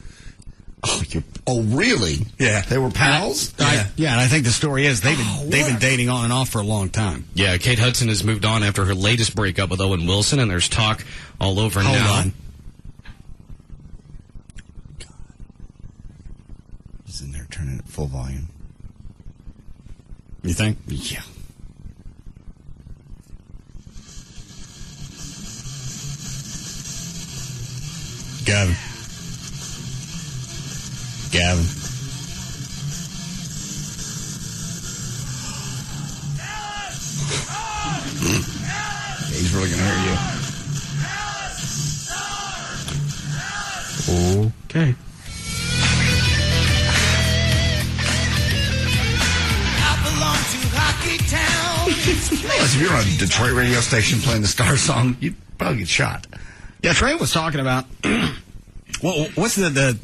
Oh, really? Yeah. They were pals? Yeah, and I think the story is they've been dating on and off for a long time. Yeah, Kate Hudson has moved on after her latest breakup with Owen Wilson, and there's talk all over now. Hold on. God. He's in there turning it full volume. You think? Yeah. Gavin. Yeah, he's really going to hear you. Okay. If you're on a Detroit radio station playing the Star song, you'd probably get shot. Yeah, Trey was talking about, well, what's the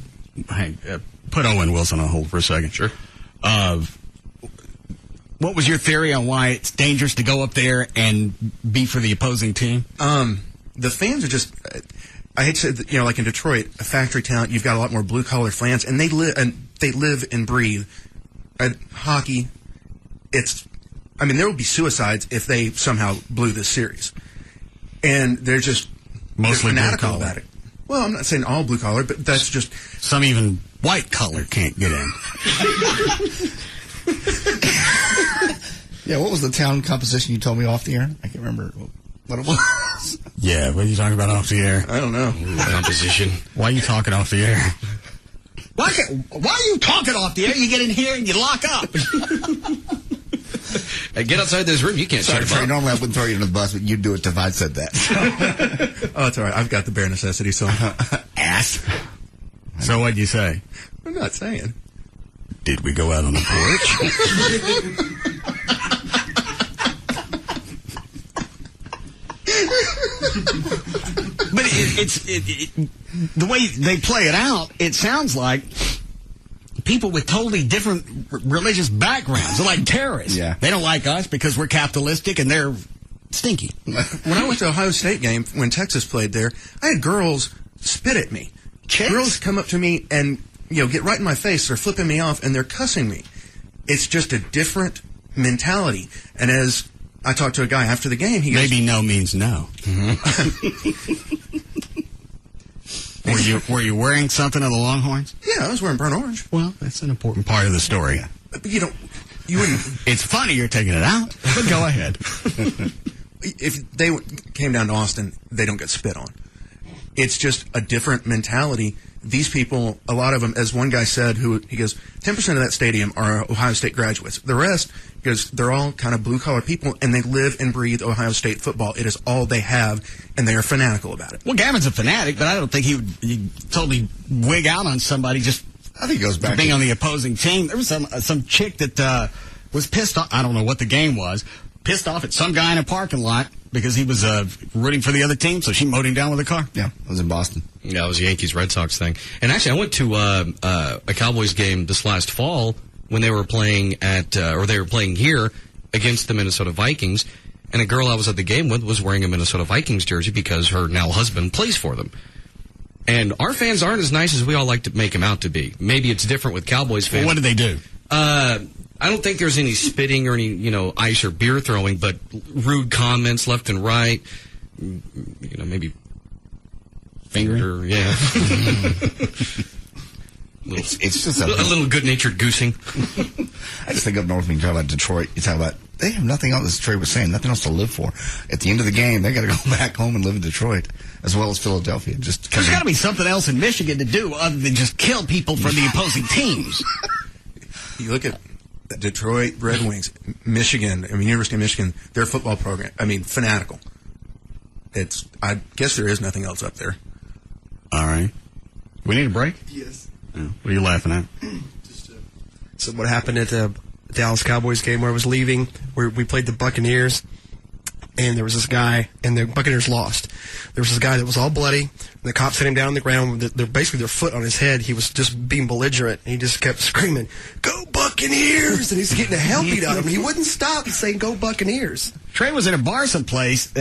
hey, put Owen Wilson on hold for a second. Sure. What was your theory on why it's dangerous to go up there and be for the opposing team? The fans are just, I hate to say, like in Detroit, a factory town, you've got a lot more blue-collar fans, and they live and breathe hockey. There would be suicides if they somehow blew this series. And they're just Mostly they're fanatical blue-collar. about it. Well, I'm not saying all blue collar, but that's just some even white collar can't get in. Yeah, what was the town composition you told me off the air? I can't remember what it was. Yeah, what are you talking about off the air? I don't know. Composition. Why are you talking off the air? Why are you talking off the air? You get in here and you lock up. Hey, get outside this room. You can't Sorry, shut Trey, him up. normally I wouldn't throw you under the bus, but you'd do it if I said that. Oh, it's all right. I've got the bare necessity, so Ass. So what'd you say? I'm not saying. Did we go out on the porch? But it's the way they play it out, it sounds like people with totally different religious backgrounds. They're like terrorists. Yeah. They don't like us because we're capitalistic and they're stinky. When I went to Ohio State game, when Texas played there, I had girls spit at me. Chicks? Girls come up to me and, get right in my face. They're flipping me off and they're cussing me. It's just a different mentality. And as I talked to a guy after the game, he goes, Maybe no means no. Were you wearing something of the Longhorns? yeah, I was wearing burnt orange. Well, that's an important part of the story. But you wouldn't. It's funny you're taking it out, but go ahead. If they came down to Austin, they don't get spit on. It's just a different mentality. These people, a lot of them, as one guy said, he goes, 10% of that stadium are Ohio State graduates. The rest, because they're all kind of blue-collar people, and they live and breathe Ohio State football. It is all they have, and they are fanatical about it. Well, Gavin's a fanatic, but I don't think he'd totally wig out on somebody just I think it goes back for being to on the opposing team. There was some chick that was pissed off. I don't know what the game was. Pissed off at some guy in a parking lot because he was rooting for the other team, so she mowed him down with a car. Yeah, it was in Boston. Yeah, it was a Yankees-Red Sox thing. And actually, I went to a Cowboys game this last fall when they were playing they were playing here against the Minnesota Vikings, and a girl I was at the game with was wearing a Minnesota Vikings jersey because her now husband plays for them. And our fans aren't as nice as we all like to make them out to be. Maybe it's different with Cowboys fans. Well, what did they do? I don't think there's any spitting or any, ice or beer throwing, but rude comments left and right. Maybe Finger? Yeah. It's just a little good-natured goosing. I just think up north when you talk about Detroit, you talk about they have nothing else, as Trey was saying, nothing else to live for. At the end of the game, they got to go back home and live in Detroit, as well as Philadelphia. There's got to be something else in Michigan to do other than just kill people from the opposing teams. You look at Detroit Red Wings, Michigan, University of Michigan, their football program, fanatical. I guess there is nothing else up there. All right. We need a break? Yes. Oh, what are you laughing at? So what happened at the Dallas Cowboys game where I was leaving, where we played the Buccaneers, and there was this guy, and the Buccaneers lost. There was this guy that was all bloody, and the cops set him down on the ground with basically their foot on his head. He was just being belligerent, and he just kept screaming, "Go Buccaneers!" And he's getting the hell beat out of him. He wouldn't stop saying, "Go Buccaneers!" Trey was in a bar someplace.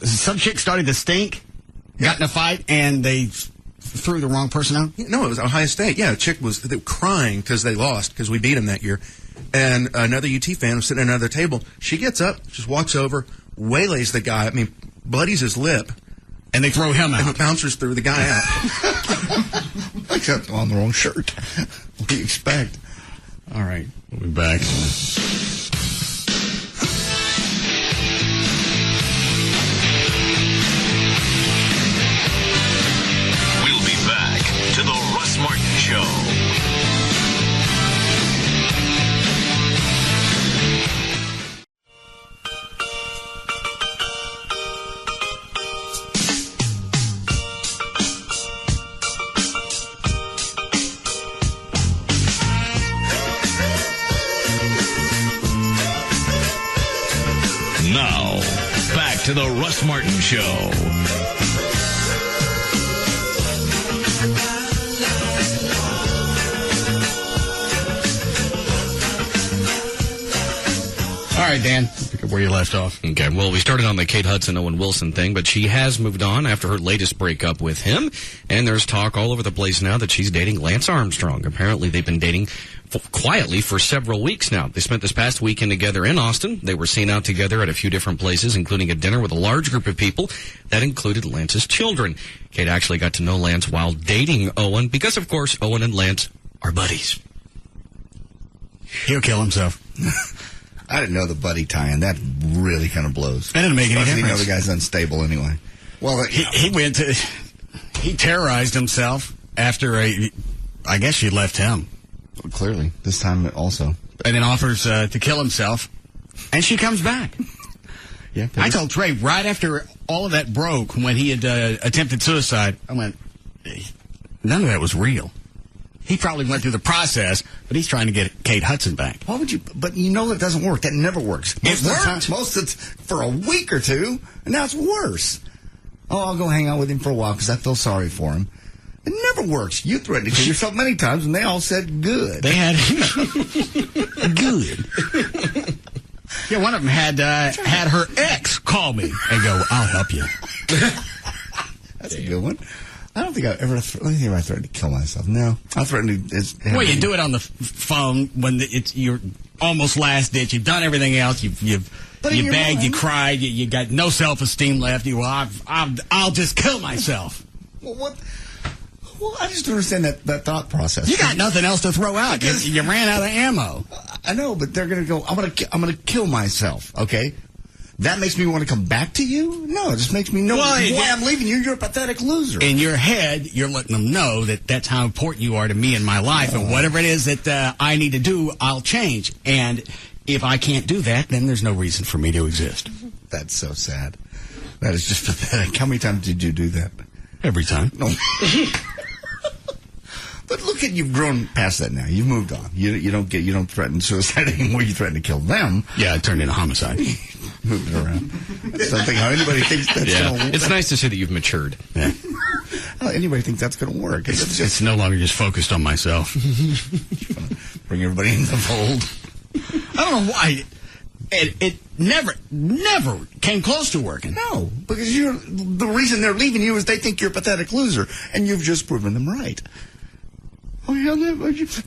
Some chick started to stink, got in a fight, and they threw the wrong person out? No, it was Ohio State. Yeah, a chick was crying because they lost, because we beat them that year. And another UT fan was sitting at another table. She gets up, just walks over, waylays the guy. Bloodies his lip. And they throw him out. And the bouncers threw the guy out. Except on the wrong shirt. What do you expect? All right. We'll be back. We'll be back to the Russ Martin Show. Now, back to the Russ Martin Show. right, Dan, pick up where you left off. Okay, well, we started on the Kate Hudson, Owen Wilson thing, but she has moved on after her latest breakup with him, and there's talk all over the place now that she's dating Lance Armstrong. Apparently, they've been dating quietly for several weeks now. They spent this past weekend together in Austin. They were seen out together at a few different places, including a dinner with a large group of people that included Lance's children. Kate actually got to know Lance while dating Owen because, of course, Owen and Lance are buddies. He'll kill himself. I didn't know the buddy tie-in. That really kind of blows. That didn't make any difference. You know difference. the guy's unstable anyway. Well, he terrorized himself after I guess she left him. Clearly, this time also. And then offers to kill himself, and she comes back. Yeah, I told Trey right after all of that broke, when he had attempted suicide, I went, none of that was real. He probably went through the process, but he's trying to get Kate Hudson back. Why would you? But you know that doesn't work. That never works. Most of it's for a week or two, and now it's worse. Oh, I'll go hang out with him for a while because I feel sorry for him. It never works. You threatened to kill yourself many times, and they all said good. They had good. Yeah, one of them had her ex call me and go, "I'll help you." That's a good one. I don't think I've ever. Let me think if I threatened to kill myself. No, I threatened to. Well, you do it on the phone when you're almost last ditch. You've done everything else. You begged, you cried, you got no self-esteem left. I'll just kill myself. Well, what? Well, I just don't understand that thought process. You got nothing else to throw out. You ran out of ammo. I know, but they're going to go, I'm going to kill myself, okay? That makes me want to come back to you? No, it just makes me know why I'm leaving you. You're a pathetic loser. In your head, you're letting them know that that's how important you are to me in my life, and whatever it is that I need to do, I'll change. And if I can't do that, then there's no reason for me to exist. That's so sad. That is just pathetic. How many times did you do that? Every time. No. But look you've grown past that now. You've moved on. You don't threaten suicide anymore. You threaten to kill them. Yeah, it turned into homicide. Moved it around. So I think how anybody thinks that's going to work. It's nice to see that you've matured. Yeah. How anybody thinks that's going to work. It's no longer just focused on myself. Bring everybody in the fold. I don't know why. It never came close to working. No, because the reason they're leaving you is they think you're a pathetic loser, and you've just proven them right. Oh, yeah,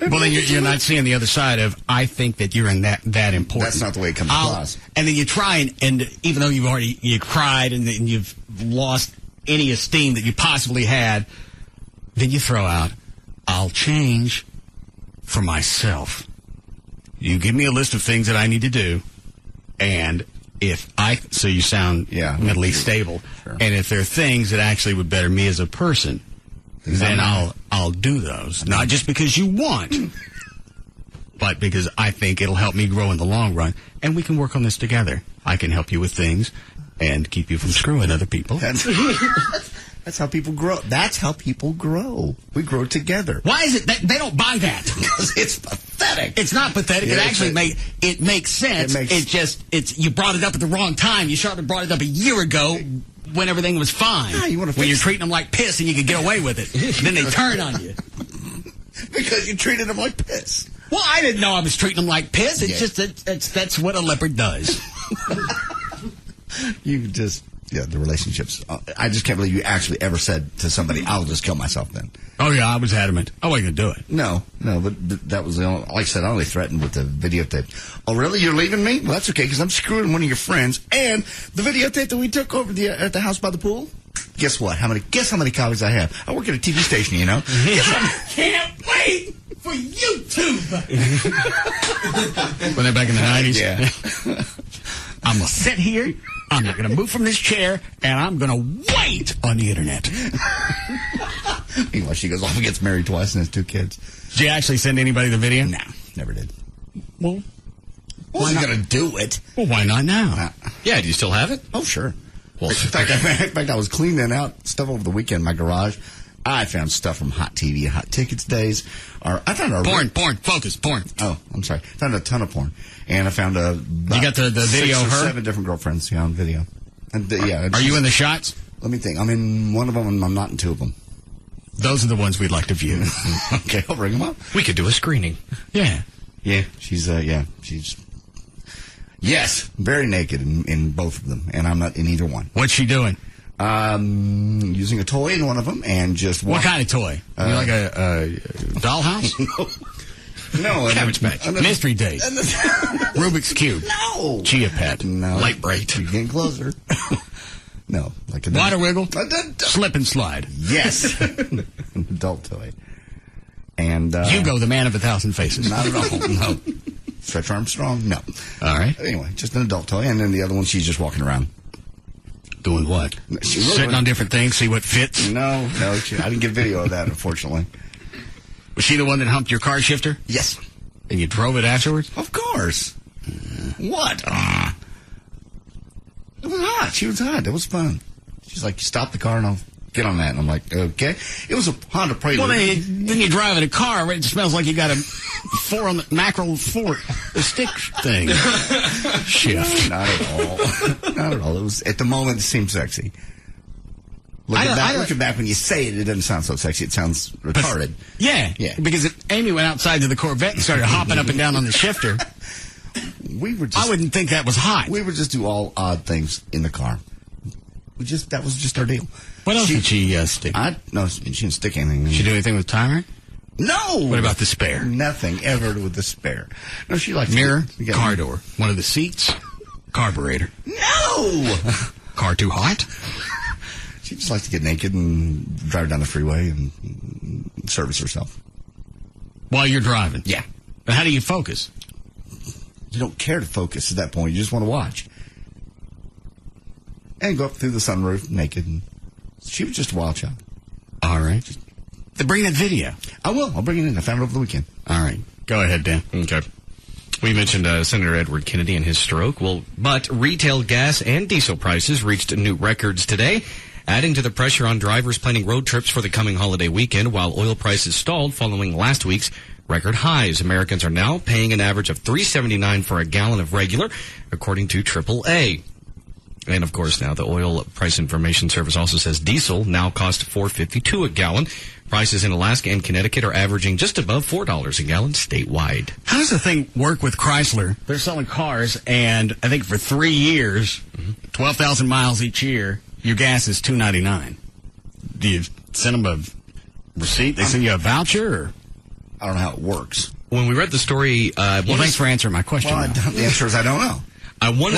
well, then you're not seeing the other side of, I think that you're in that important. That's not the way it comes across. And then you try, and even though you cried and you've lost any esteem that you possibly had, then you throw out, I'll change for myself. You give me a list of things that I need to do, and so you sound mentally stable, sure. And if there are things that actually would better me as a person, then I'll do those. Not just because you want, but because I think it'll help me grow in the long run. And we can work on this together. I can help you with things and keep you from screwing other people. That's how people grow. That's how people grow. We grow together. Why is it that they don't buy that? Because it's pathetic. It's not pathetic. Yeah, it actually makes sense. It's you brought it up at the wrong time. You should have brought it up a year ago when everything was fine. Yeah, when you're treating them like piss and you can get away with it. Then they turn on you. Because you treated them like piss. Well, I didn't know I was treating them like piss. It's just that's what a leopard does. The relationships. I just can't believe you actually ever said to somebody, I'll just kill myself then. Oh, yeah, I was adamant. I wasn't going to do it. No, but that was the only, like I said, I only threatened with the videotape. Oh, really? You're leaving me? Well, that's okay, because I'm screwing one of your friends. And the videotape that we took over at the house by the pool, guess what? Guess how many copies I have? I work at a TV station, you know? Can't wait for YouTube! When they're back in the 90s? Yeah. I'm going to sit here, I'm not going to move from this chair, and I'm going to wait on the internet. Meanwhile, she goes off and gets married twice and has 2 kids. Did you actually send anybody the video? No, never did. Well, why not going to do it? Well, why not now? Yeah, do you still have it? Oh, sure. Well, in fact, I was cleaning out stuff over the weekend in my garage. I found stuff from Hot TV, Hot Tickets days. I found porn, focus, porn. Oh, I'm sorry. I found a ton of porn. And I found you got the video of her? 7 different girlfriends on video. And, Are you in the shots? Let me think. I'm in one of them and I'm not in 2 of them. Those are the ones we'd like to view. Okay, I'll bring them up. We could do a screening. Yeah. Yeah, she's Yes, very naked in both of them, and I'm not in either one. What's she doing? Using a toy in one of them, and just what kind of toy? You like a dollhouse? No, Cabbage Patch. Mystery Date. Rubik's Cube. No. Chia Pet. No. Light Bright. You're getting closer. No, like a Water Wiggle. Slip and Slide. Yes, an adult toy. And Hugo, the man of 1,000 faces. Not at all. No. Stretch Armstrong. No. All right. Anyway, just an adult toy, and then the other one, she's just walking around. Doing what? Sitting on different things, see what fits? No. I didn't get video of that, unfortunately. Was she the one that humped your car shifter? Yes. And you drove it afterwards? Of course. What? It was hot. She was hot. It was fun. She's like, stop the car and I'll get on that. And I'm like, okay. It was a Honda Prelude. Well, then you drive in a car, it smells like you got a mackerel fork stick thing. Shift. Not at all. Not at all. It was, at the moment, it seemed sexy. Looking back when you say it, it doesn't sound so sexy. It sounds retarded. Yeah. Because Amy went outside to the Corvette and started hopping up and down on the shifter. I wouldn't think that was hot. We would just do all odd things in the car. That was just our deal. What else did she stick? No, she didn't stick anything. Did she do anything with timer? No. What about the spare? Nothing ever with the spare. No, she liked mirror, car door, one of the seats, carburetor. No. Car too hot? She just likes to get naked and drive down the freeway and service herself. While you're driving? Yeah. But how do you focus? You don't care to focus at that point. You just want to watch. And go up through the sunroof naked. And she was just a wild child. All right. Bring that video. I will. I'll bring it in. I found it over the weekend. All right. Go ahead, Dan. Okay. We mentioned Senator Edward Kennedy and his stroke. But retail gas and diesel prices reached new records today, adding to the pressure on drivers planning road trips for the coming holiday weekend, while oil prices stalled following last week's record highs. Americans are now paying an average of $3.79 for a gallon of regular, according to AAA. And, of course, now the Oil Price Information Service also says diesel now costs $4.52 a gallon. Prices in Alaska and Connecticut are averaging just above $4 a gallon statewide. How does the thing work with Chrysler? They're selling cars, and I think for 3 years, 12,000 miles each year, your gas is $2.99. Do you send them a receipt? They send you a voucher? Or? I don't know how it works. When we read the story... thanks for answering my question. Well, the answer is I don't know.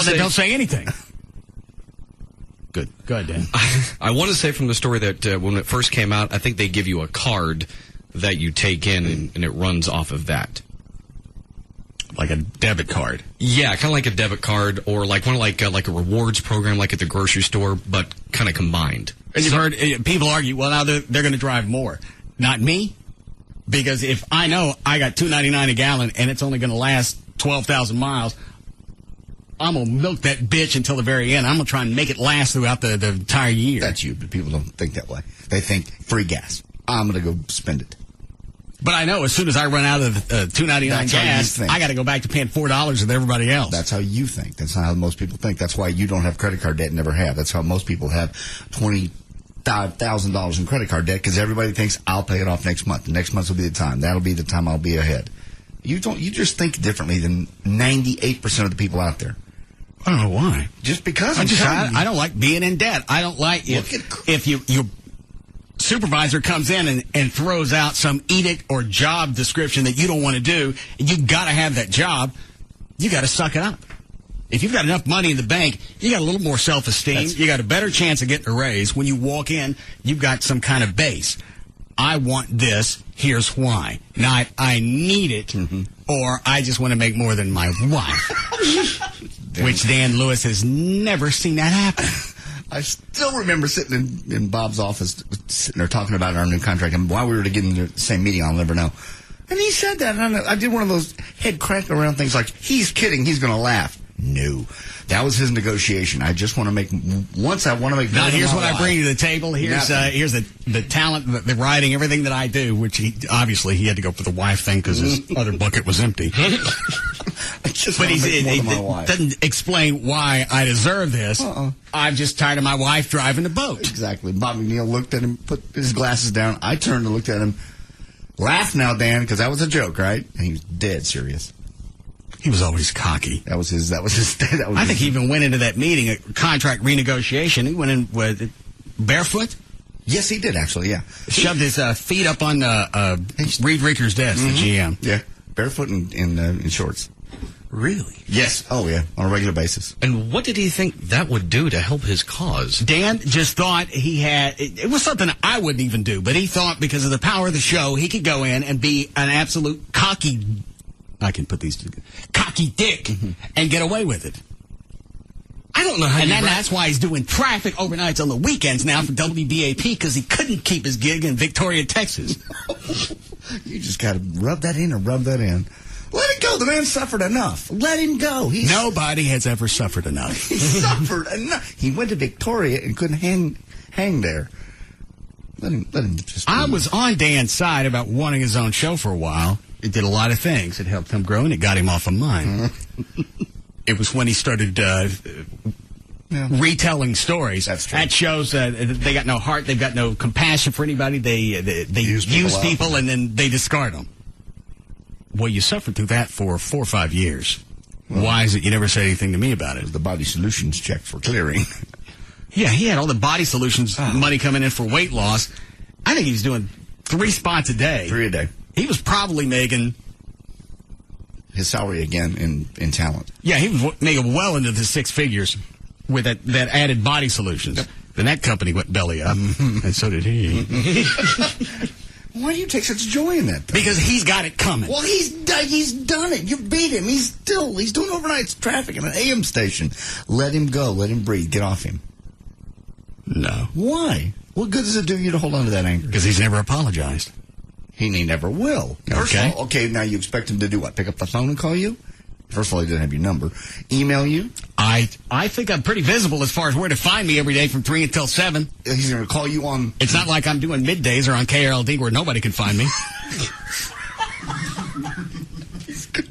They don't say anything. Good. Go ahead, Dan. I want to say from the story that when it first came out, I think they give you a card that you take in, and it runs off of that. Like a debit card. Yeah, kind of like a debit card, or like a rewards program, like at the grocery store, but kind of combined. And you've heard people argue, well, now they're going to drive more. Not me, because if I know I got $2.99 a gallon and it's only going to last 12,000 miles, I'm going to milk that bitch until the very end. I'm going to try and make it last throughout the entire year. That's you, but people don't think that way. They think free gas. I'm going to go spend it. But I know as soon as I run out of $2.99 gas, I got to go back to paying $4 with everybody else. That's how you think. That's not how most people think. That's why you don't have credit card debt and never have. That's how most people have $25,000 in credit card debt, because everybody thinks I'll pay it off next month. The next month will be the time. That'll be the time I'll be ahead. You just think differently than 98% of the people out there. I don't know why. Just because I don't like being in debt. I don't like if your supervisor comes in and throws out some edict or job description that you don't want to do, and you got to have that job. You got to suck it up. If you've got enough money in the bank, you got a little more self-esteem. You got a better chance of getting a raise. When you walk in, you've got some kind of base. I want this. Here's why. Not I need it, or I just want to make more than my wife. Which Dan Lewis has never seen that happen. I still remember sitting in Bob's office, sitting there talking about our new contract, and while we were getting the same meeting, I'll never know. And he said that, and I did one of those head crank around things like, he's kidding, he's going to laugh. No. That was his negotiation. I just want to make, once I want to make more now, here's what I bring to the table. Here's the talent, the writing, everything that I do, which he had to go for the wife thing because his other bucket was empty. But he doesn't explain why I deserve this. I'm just tired of my wife driving the boat. Exactly. Bob McNeil looked at him, put his glasses down. I turned and looked at him. Laugh now, Dan, because that was a joke, right? And he was dead serious. He was always cocky. That was his. I think he even went into that meeting, a contract renegotiation. He went in with barefoot. Yes, he did actually. Yeah, shoved his feet up on Reed Ricker's desk, the GM. Yeah, barefoot and in shorts. Really? Yes. Oh, yeah, on a regular basis. And what did he think that would do to help his cause? Dan just thought he had, it was something I wouldn't even do, but he thought because of the power of the show, he could go in and be an absolute cocky dick and get away with it. I don't know how and then that's why he's doing traffic overnights on the weekends now for WBAP, because he couldn't keep his gig in Victoria, Texas. You just got to rub that in or rub that in. Let it go. The man suffered enough. Let him go. Nobody has ever suffered enough. He suffered enough. He went to Victoria and couldn't hang there. Let him just. I was on Dan's side about wanting his own show for a while. It did a lot of things. It helped him grow, and it got him off of mine. It was when he started retelling stories. That's true. That shows they got no heart. They've got no compassion for anybody. They use people and then they discard them. Well, you suffered through that for 4 or 5 years. Well, why is it you never said anything to me about it? The Body Solutions check for clearing. Yeah, he had all the Body Solutions money coming in for weight loss. I think he was doing 3 spots a day. 3 a day. He was probably making his salary again in talent. Yeah, he was making well into the 6 figures with that added Body Solutions. Yep. Then that company went belly up, and so did he. Why do you take such joy in that, though? Because he's got it coming. Well, he's done it. You beat him. He's doing overnight traffic in an AM station. Let him go. Let him breathe. Get off him. No. Why? What good does it do you to hold on to that anger? Because he's never apologized. He never will. Okay. Okay, now you expect him to do what? Pick up the phone and call you? First of all, he doesn't have your number. Email you? I think I'm pretty visible as far as where to find me every day from 3 until 7. He's going to call you on... It's not like I'm doing middays or on KLLI where nobody can find me. That's good.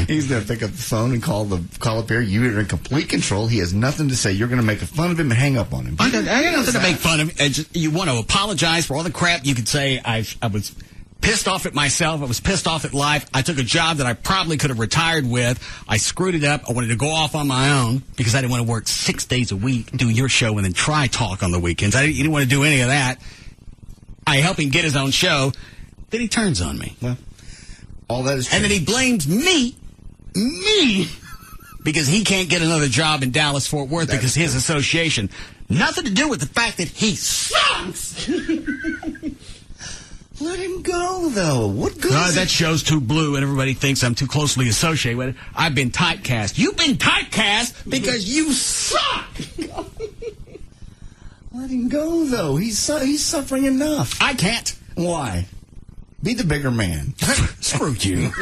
He's going to pick up the phone and call up here. You're in complete control. He has nothing to say. You're going to make fun of him and hang up on him. I got nothing to make fun of him. You want to apologize for all the crap you could say. I was pissed off at myself. I was pissed off at life. I took a job that I probably could have retired with. I screwed it up. I wanted to go off on my own because I didn't want to work 6 days a week, do your show, and then try talk on the weekends. You didn't want to do any of that. I help him get his own show. Then he turns on me. Well, all that is true. And then he blames me, because he can't get another job in Dallas-Fort Worth because his association. Nothing to do with the fact that he sucks. Let him go, though. What good is that show's too blue, and everybody thinks I'm too closely associated with it. I've been typecast. You've been typecast because you suck. Let him go, though. He's suffering enough. I can't. Why? Be the bigger man. Screw you.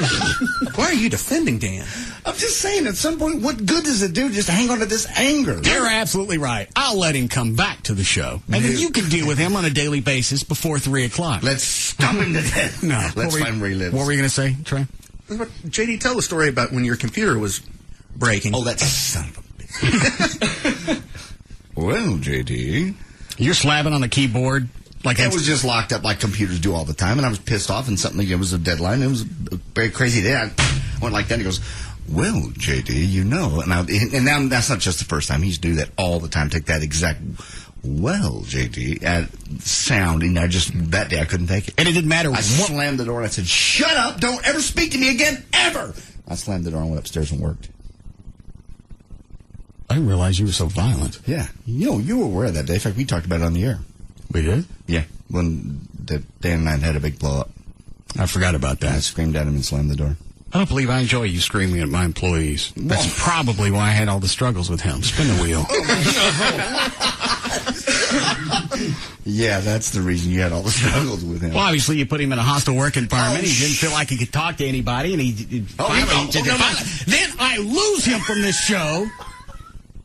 Why are you defending Dan? I'm just saying, at some point, what good does it do just to hang on to this anger? You're absolutely right. I'll let him come back to the show. And then you can deal with him on a daily basis before 3 o'clock. Let's stop him to death. No. Let's find where he lives. What were you going to say, Trey? JD, tell the story about when your computer was breaking. Oh, that's son of a bitch. Well, JD. You're slapping on the keyboard. Like it was just locked up like computers do all the time, and I was pissed off, and it was a deadline. It was a very crazy day. I went like that, and he goes, well, JD, you know. And now that's not just the first time. He's do that all the time. Take that exact, well, JD, sound, and that day I couldn't take it. And it didn't matter. I slammed the door, and I said, shut up, don't ever speak to me again, ever. I slammed the door and went upstairs and worked. I didn't realize you were so violent. Yeah. You were aware of that day. In fact, we talked about it on the air. We did? Yeah, when Dan and I had a big blow-up. I forgot about that. I screamed at him and slammed the door. I don't believe I enjoy you screaming at my employees. That's probably why I had all the struggles with him. Spin the wheel. Yeah, that's the reason you had all the struggles with him. Well, obviously you put him in a hostile work environment. He didn't feel like he could talk to anybody, and then I lose him from this show.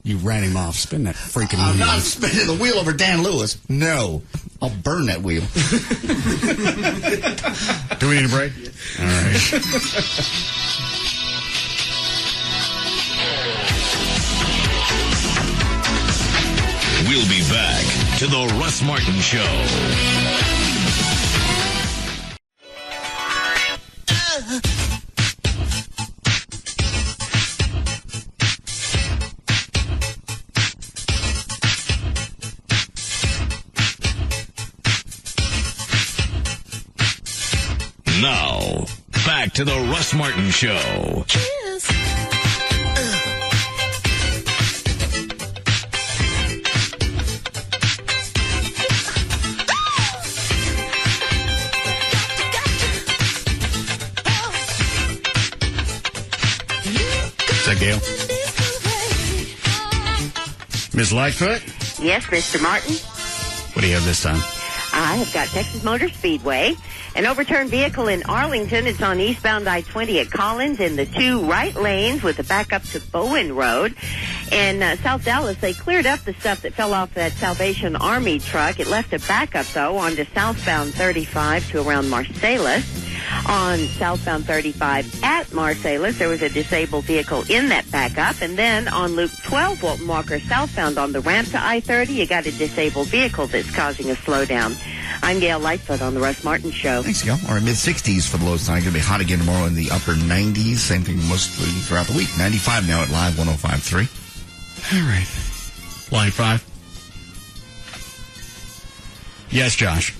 You ran him off. Spin that freaking wheel. I'm not spinning the wheel over Dan Lewis. No. I'll burn that wheel. Do we need a break? All right. We'll be back to the Russ Martin Show. back to the Russ Martin Show. Is that Gail? Ms. Lightfoot? Yes, Mr. Martin. What do you have this time? I have got Texas Motor Speedway. An overturned vehicle in Arlington. It's on eastbound I-20 at Collins in the 2 right lanes with a backup to Bowen Road. In South Dallas, they cleared up the stuff that fell off that Salvation Army truck. It left a backup, though, onto southbound 35 to around Marsalis. On southbound 35 at Marsalis, there was a disabled vehicle in that backup. And then on Loop 12, Walton Walker southbound on the ramp to I-30, you got a disabled vehicle that's causing a slowdown. I'm Gail Lightfoot on the Russ Martin Show. Thanks, Gail. All right, mid-60s for the lows tonight. Going to be hot again tomorrow in the upper 90s. Same thing mostly throughout the week. 95 now at Live 105.3. All right. Line 5. Yes, Josh.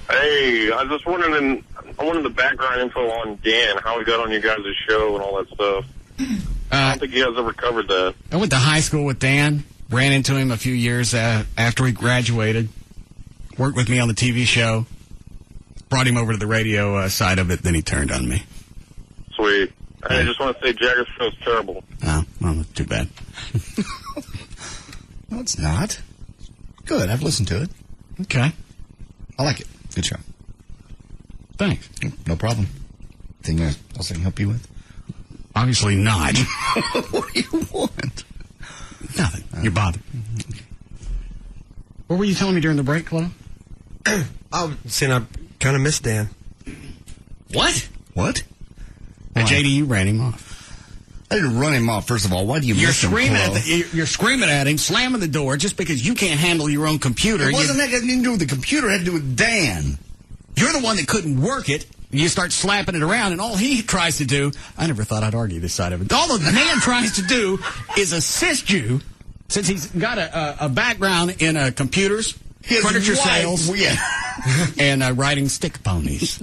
Hey, I was just wondering, I wanted the background info on Dan, how he got on you guys' show and all that stuff. I don't think you guys ever covered that. I went to high school with Dan. Ran into him a few years after he graduated. Worked with me on the TV show. Brought him over to the radio side of it. Then he turned on me. Sweet. I just want to say Jagger's show's terrible. Oh, well, that's too bad. No, it's not. Good. I've listened to it. Okay. I like it. Good show. Thanks. No problem. Anything else I can help you with? Obviously not. What do you want? Nothing. You're bothered. What were you telling me during the break, Chloe? I was saying I kind of miss Dan. What? What? And JD, you ran him off. I didn't run him off. First of all, why do you miss him, Chloe? You're screaming at him, slamming the door, just because you can't handle your own computer. It wasn't that had anything to do with the computer. It had to do with Dan. You're the one that couldn't work it. You start slapping it around, and all he tries to do, I never thought I'd argue this side of it. All the man tries to do is assist you, since he's got a background in computers, furniture sales, and riding stick ponies.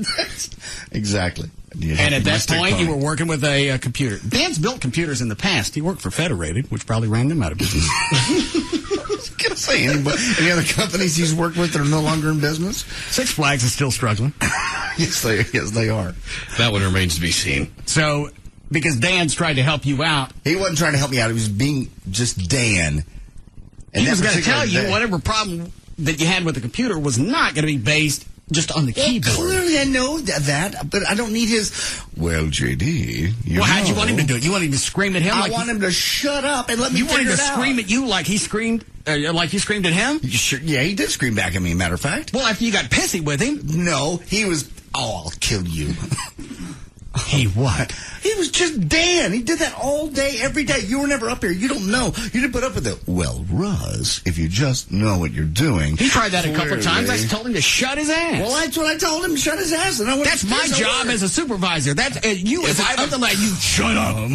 Exactly. And at that point, you were working with a computer. Dan's built computers in the past. He worked for Federated, which probably ran them out of business. I was going to say, any other companies he's worked with that are no longer in business? Six Flags is still struggling. Yes, they are. That one remains to be seen. So, because Dan's tried to help you out. He wasn't trying to help me out. He was being just Dan. And he was going to tell you whatever problem that you had with the computer was not going to be based just on the keyboard. Clearly, I know that, but I don't need his. Well, JD, how'd you want him to do it? You want him to scream at him? I want him to shut up and let me. You want him to figure it out. scream at you like he screamed, like you screamed at him? Sure, yeah, he did scream back at me. Matter of fact. Well, after you got pissy with him, no, he was. Oh, I'll kill you. He what? He was just Dan. He did that all day, every day. You were never up here. You don't know. You didn't put up with it. Well, Russ, if you just know what you're doing. He tried that a couple of times. I told him to shut his ass. Well, that's what I told him. Shut his ass. And that's my job as a supervisor. That's you as an underling. You shut up.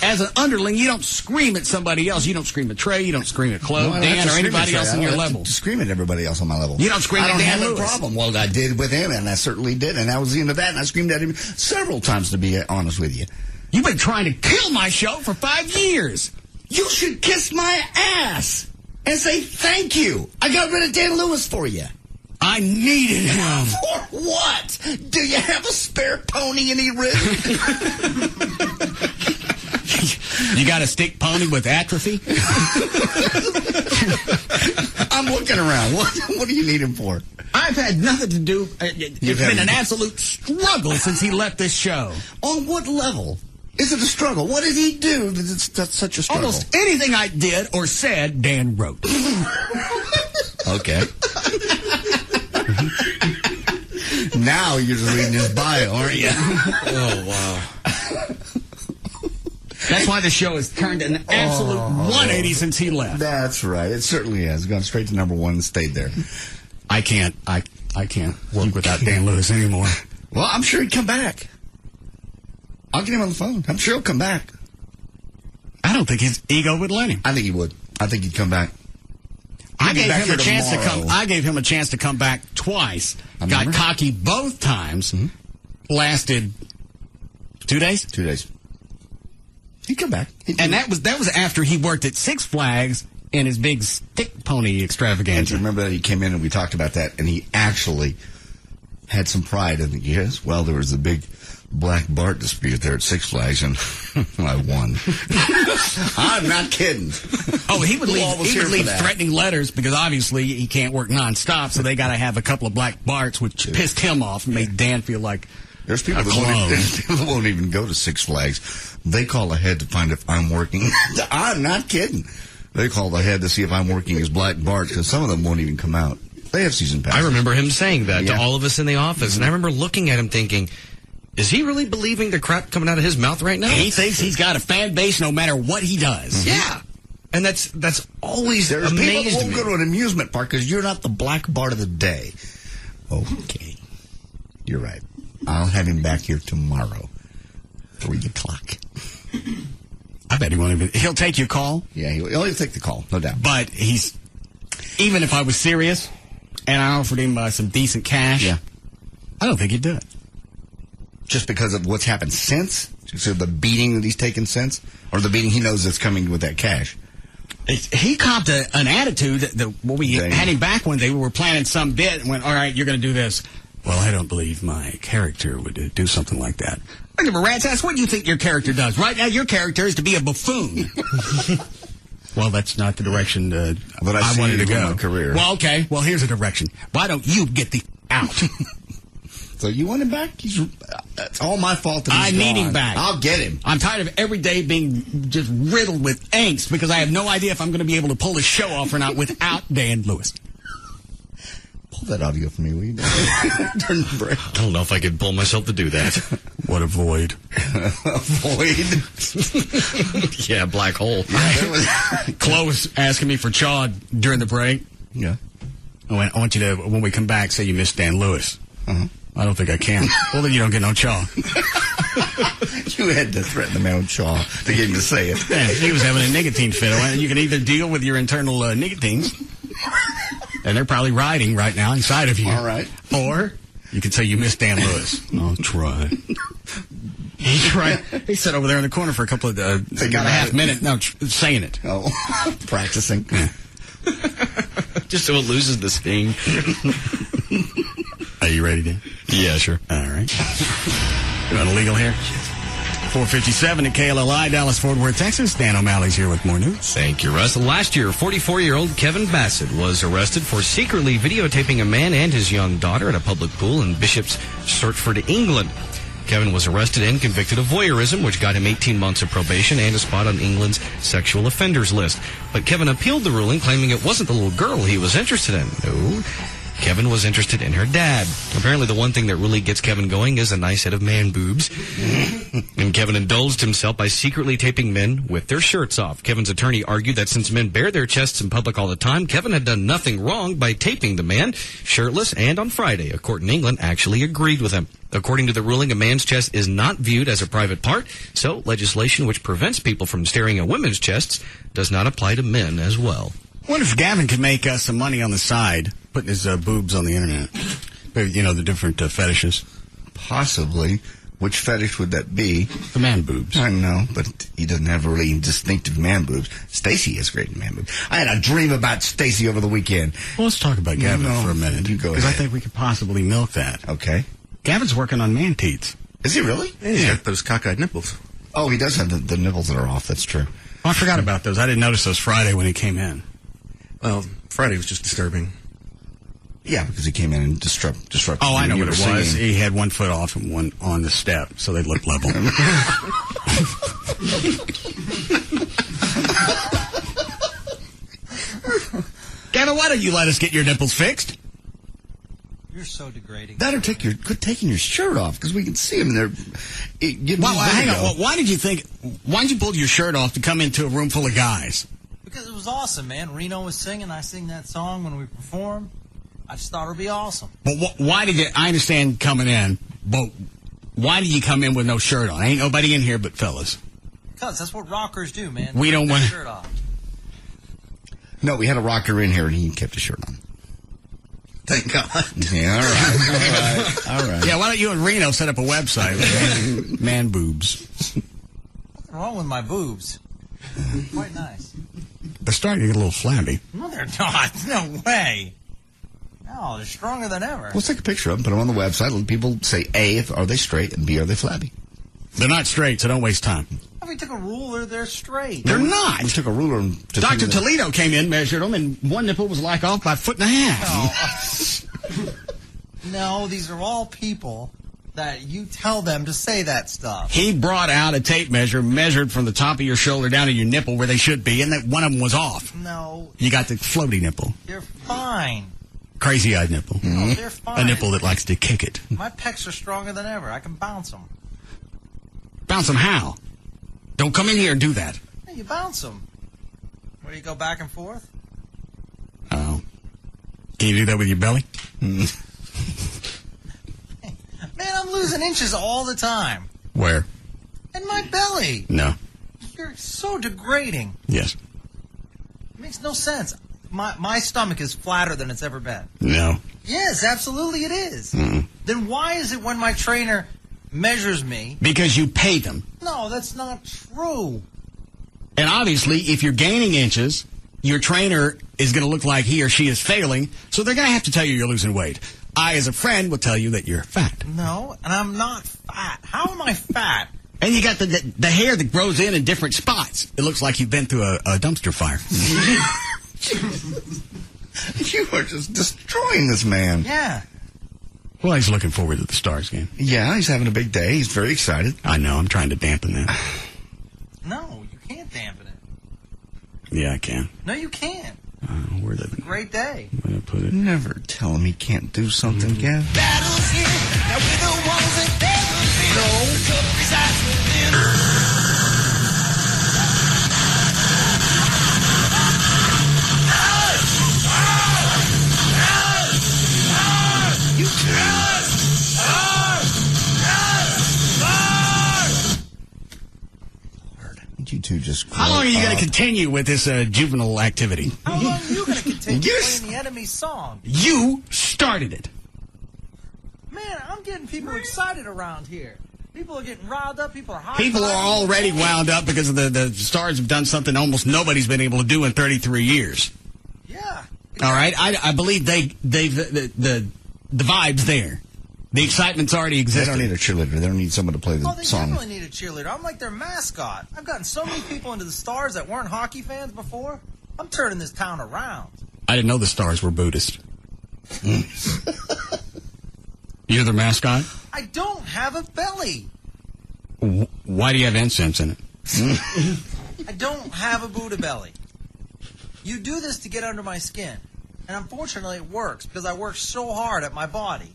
As an underling, you don't scream at somebody else. You don't scream at Trey. You don't scream at Chloe, Dan, or anybody else on your level. Scream at everybody else on my level. You don't scream at Dan I don't have Lewis. a problem. Well, I did with him, and I certainly did, and that was the end of that. And I screamed at him several times, to be honest with you. You've been trying to kill my show for 5 years. You should kiss my ass and say thank you. I got rid of Dan Lewis for you. I needed him. For what? Do you have a spare pony in Erin? You got a stick pony with atrophy? I'm looking around. What do you need him for? I've had nothing to do. It's been an absolute struggle since he left this show. On what level? Is it a struggle? What did he do that's such a struggle? Almost anything I did or said, Dan wrote. Okay. Now you're just reading his bio, aren't you? Oh, wow. That's why the show has turned an absolute 180 since he left. That's right. It certainly has. Gone straight to number one and stayed there. I can't work without Dan Lewis anymore. Well, I'm sure he'd come back. I'll get him on the phone. I'm sure he'll come back. I don't think his ego would let him. I think he would. I think he'd come back. I gave him a chance to come. I gave him a chance to come back twice. Got cocky both times. Mm-hmm. lasted 2 days? 2 days. He'd come back. And that was after he worked at Six Flags in his big stick pony extravaganza. And remember that he came in and we talked about that, and he actually had some pride in it. Yes, well, there was a big Black Bart dispute there at Six Flags, and I won. I'm not kidding. Oh, he would leave threatening letters because obviously he can't work nonstop, so they got to have a couple of Black Barts, which pissed him off and made Dan feel like there's people that won't even go to Six Flags. They call ahead to find if I'm working. I'm not kidding. They call ahead to see if I'm working as Black Bart because some of them won't even come out. They have season passes. I remember him saying that to all of us in the office, and I remember looking at him thinking, is he really believing the crap coming out of his mouth right now? He thinks he's got a fan base no matter what he does. Yeah. And that's always There's amazed people that me. won't go to an amusement park because you're not the Black Bart of the day. Okay. You're right. I'll have him back here tomorrow. 3 o'clock. I bet he won't even... He'll take your call. Yeah, he'll take the call, no doubt. But even if I was serious and I offered him some decent cash, I don't think he'd do it. Just because of what's happened since? So the beating that he's taken since? Or the beating he knows that's coming with that cash? He copped an attitude that when we had him back one day, we were planning some bit and went, all right, you're going to do this. Well, I don't believe my character would do something like that. I give a rat's ass. What do you think your character does? Right now, your character is to be a buffoon. Well, that's not the direction but I wanted to go. My career. Well, okay. Well, here's a direction. Why don't you get the out? So you want him back? It's all my fault that he's I need gone. him back. I'll get him. I'm tired of every day being just riddled with angst because I have no idea if I'm going to be able to pull the show off or not without Dan Lewis. Pull that audio for me, will you? During the break. I don't know if I could pull myself to do that. What a void. A void? Yeah, black hole. Chloe was asking me for Chaw during the break. Yeah. I want you to, when we come back, say you miss Dan Lewis. Uh-huh. I don't think I can. Well, then you don't get no Chaw. You had to threaten the man with Chaw to get him to say it. Yeah, he was having a nicotine fit. You can either deal with your internal nicotines, and they're probably riding right now inside of you. All right. Or you can say you miss Dan Lewis. I'll try. He tried. He sat over there in the corner for a couple of a half minute. No, saying it. Oh, practicing. Yeah. Just so it loses the sting. Are you ready, Dan? Yeah, sure. All right. You want illegal here? 4:57 at KLLI, Dallas, Fort Worth, Texas. Dan O'Malley's here with more news. Thank you, Russ. Last year, 44-year-old Kevin Bassett was arrested for secretly videotaping a man and his young daughter at a public pool in Bishop's Stortford, England. Kevin was arrested and convicted of voyeurism, which got him 18 months of probation and a spot on England's sexual offenders list. But Kevin appealed the ruling, claiming it wasn't the little girl he was interested in. No. Kevin was interested in her dad. Apparently the one thing that really gets Kevin going is a nice set of man boobs. And Kevin indulged himself by secretly taping men with their shirts off. Kevin's attorney argued that since men bare their chests in public all the time, Kevin had done nothing wrong by taping the man shirtless, and on Friday, a court in England actually agreed with him. According to the ruling, a man's chest is not viewed as a private part, so legislation which prevents people from staring at women's chests does not apply to men as well. I wonder if Gavin could make some money on the side, putting his boobs on the internet. You know, the different fetishes. Possibly. Which fetish would that be? The man boobs. I know, but he doesn't have really distinctive man boobs. Stacy has great man boobs. I had a dream about Stacy over the weekend. Well, let's talk about Gavin for a minute. You go because I ahead. think we could possibly milk that. Okay. Gavin's working on man teats. Is he really? Yeah, he's got those cockeyed nipples. Oh, he does have the nipples that are off. That's true. Oh, I forgot about those. I didn't notice those Friday when he came in. Well, Friday was just disturbing. Yeah, because he came in and disrupted. Oh, I know you what it were was. singing. He had one foot off and one on the step, so they looked level. Gavin, why don't you let us get your nipples fixed? You're so degrading. That'll quit taking your shirt off because we can see them. Hang on. Why did you pull your shirt off to come into a room full of guys? Because it was awesome, man. Reno was singing. I sing that song when we perform. I just thought it would be awesome. But why did you? I understand coming in, but why did you come in with no shirt on? Ain't nobody in here but fellas. Because that's what rockers do, man. We don't want shirt off. No, we had a rocker in here and he kept his shirt on. Thank God. Yeah, all right. Yeah, why don't you and Reno set up a website? Man boobs. What's wrong with my boobs? Quite nice. They're starting to get a little flabby. No, they're not. No way. No, they're stronger than ever. Let's take a picture of them, put them on the website, let people say, A, are they straight, and B, are they flabby? They're not straight, so don't waste time. If we took a ruler, they're straight. They're not. We took a ruler and... Dr. Toledo came in, measured them, and one nipple was like off by 1.5 feet. No, these are all people that you tell them to say that stuff. He brought out a tape measure, measured from the top of your shoulder down to your nipple where they should be, and that one of them was off. No. You got the floaty nipple. They're fine. Crazy-eyed nipple. No, they're fine. A nipple that likes to kick it. My pecs are stronger than ever. I can bounce them. Bounce them how? Don't come in here and do that. Hey, you bounce them. Where do you go back and forth? Oh. Can you do that with your belly? Man, I'm losing inches all the time. Where? In my belly. No. You're so degrading. Yes. It makes no sense. My stomach is flatter than it's ever been. No. Yes, absolutely it is. Mm-mm. Then why is it when my trainer measures me? Because you pay them. No, that's not true. And obviously, if you're gaining inches, your trainer is going to look like he or she is failing, so they're going to have to tell you you're losing weight. I, as a friend, will tell you that you're fat. No, and I'm not fat. How am I fat? And you got the hair that grows in different spots. It looks like you've been through a dumpster fire. You are just destroying this man. Yeah. Well, he's looking forward to the Stars game. Yeah, he's having a big day. He's very excited. I know. I'm trying to dampen that. No, you can't dampen it. Yeah, I can. No, you can't. Where did It's a great day. I put it? Never tell him he can't do something, Gav. Battles here, now we're the ones that never fear. No. The cup resides within. You two just... How long are you going to continue with this juvenile activity? How long are you going to continue playing the enemy's song? You started it. Man, I'm getting people excited around here. People are getting riled up. People are hot. People are already wound up because of the Stars have done something almost nobody's been able to do in 33 years. Yeah. All right? I believe the vibe's there. The excitement's already They existed. don't need a cheerleader. They don't need someone to play the Oh, they song. definitely need a cheerleader. I'm like their mascot. I've gotten so many people into the Stars that weren't hockey fans before. I'm turning this town around. I didn't know the Stars were Buddhist. You're the mascot? I don't have a belly. Why do you have incense in it? I don't have a Buddha belly. You do this to get under my skin. And unfortunately it works because I work so hard at my body.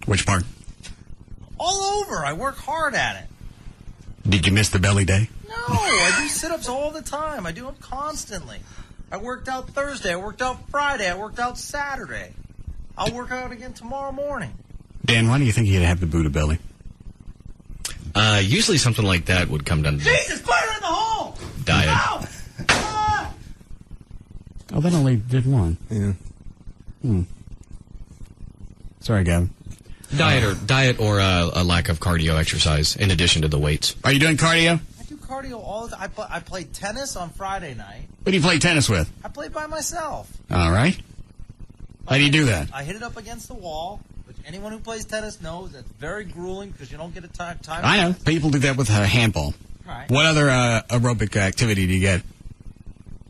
Which part? All over. I work hard at it. Did you miss the belly day? No, I do sit-ups all the time. I do them constantly. I worked out Thursday. I worked out Friday. I worked out Saturday. I'll work out again tomorrow morning. Dan, why do you think you'd have the Buddha belly? Usually something like that would come down to Jesus, put her in the hole! diet. Ow! Ah! Oh, that only did one. Yeah. Sorry, Gavin. Diet or a lack of cardio exercise in addition to the weights. Are you doing cardio? I do cardio all the time. I played tennis on Friday night. Who do you play tennis with? I played by myself. All right. How do you do that? I hit it up against the wall, which anyone who plays tennis knows that's very grueling because you don't get a time. I know. People do that with handball. Right. What other aerobic activity do you get?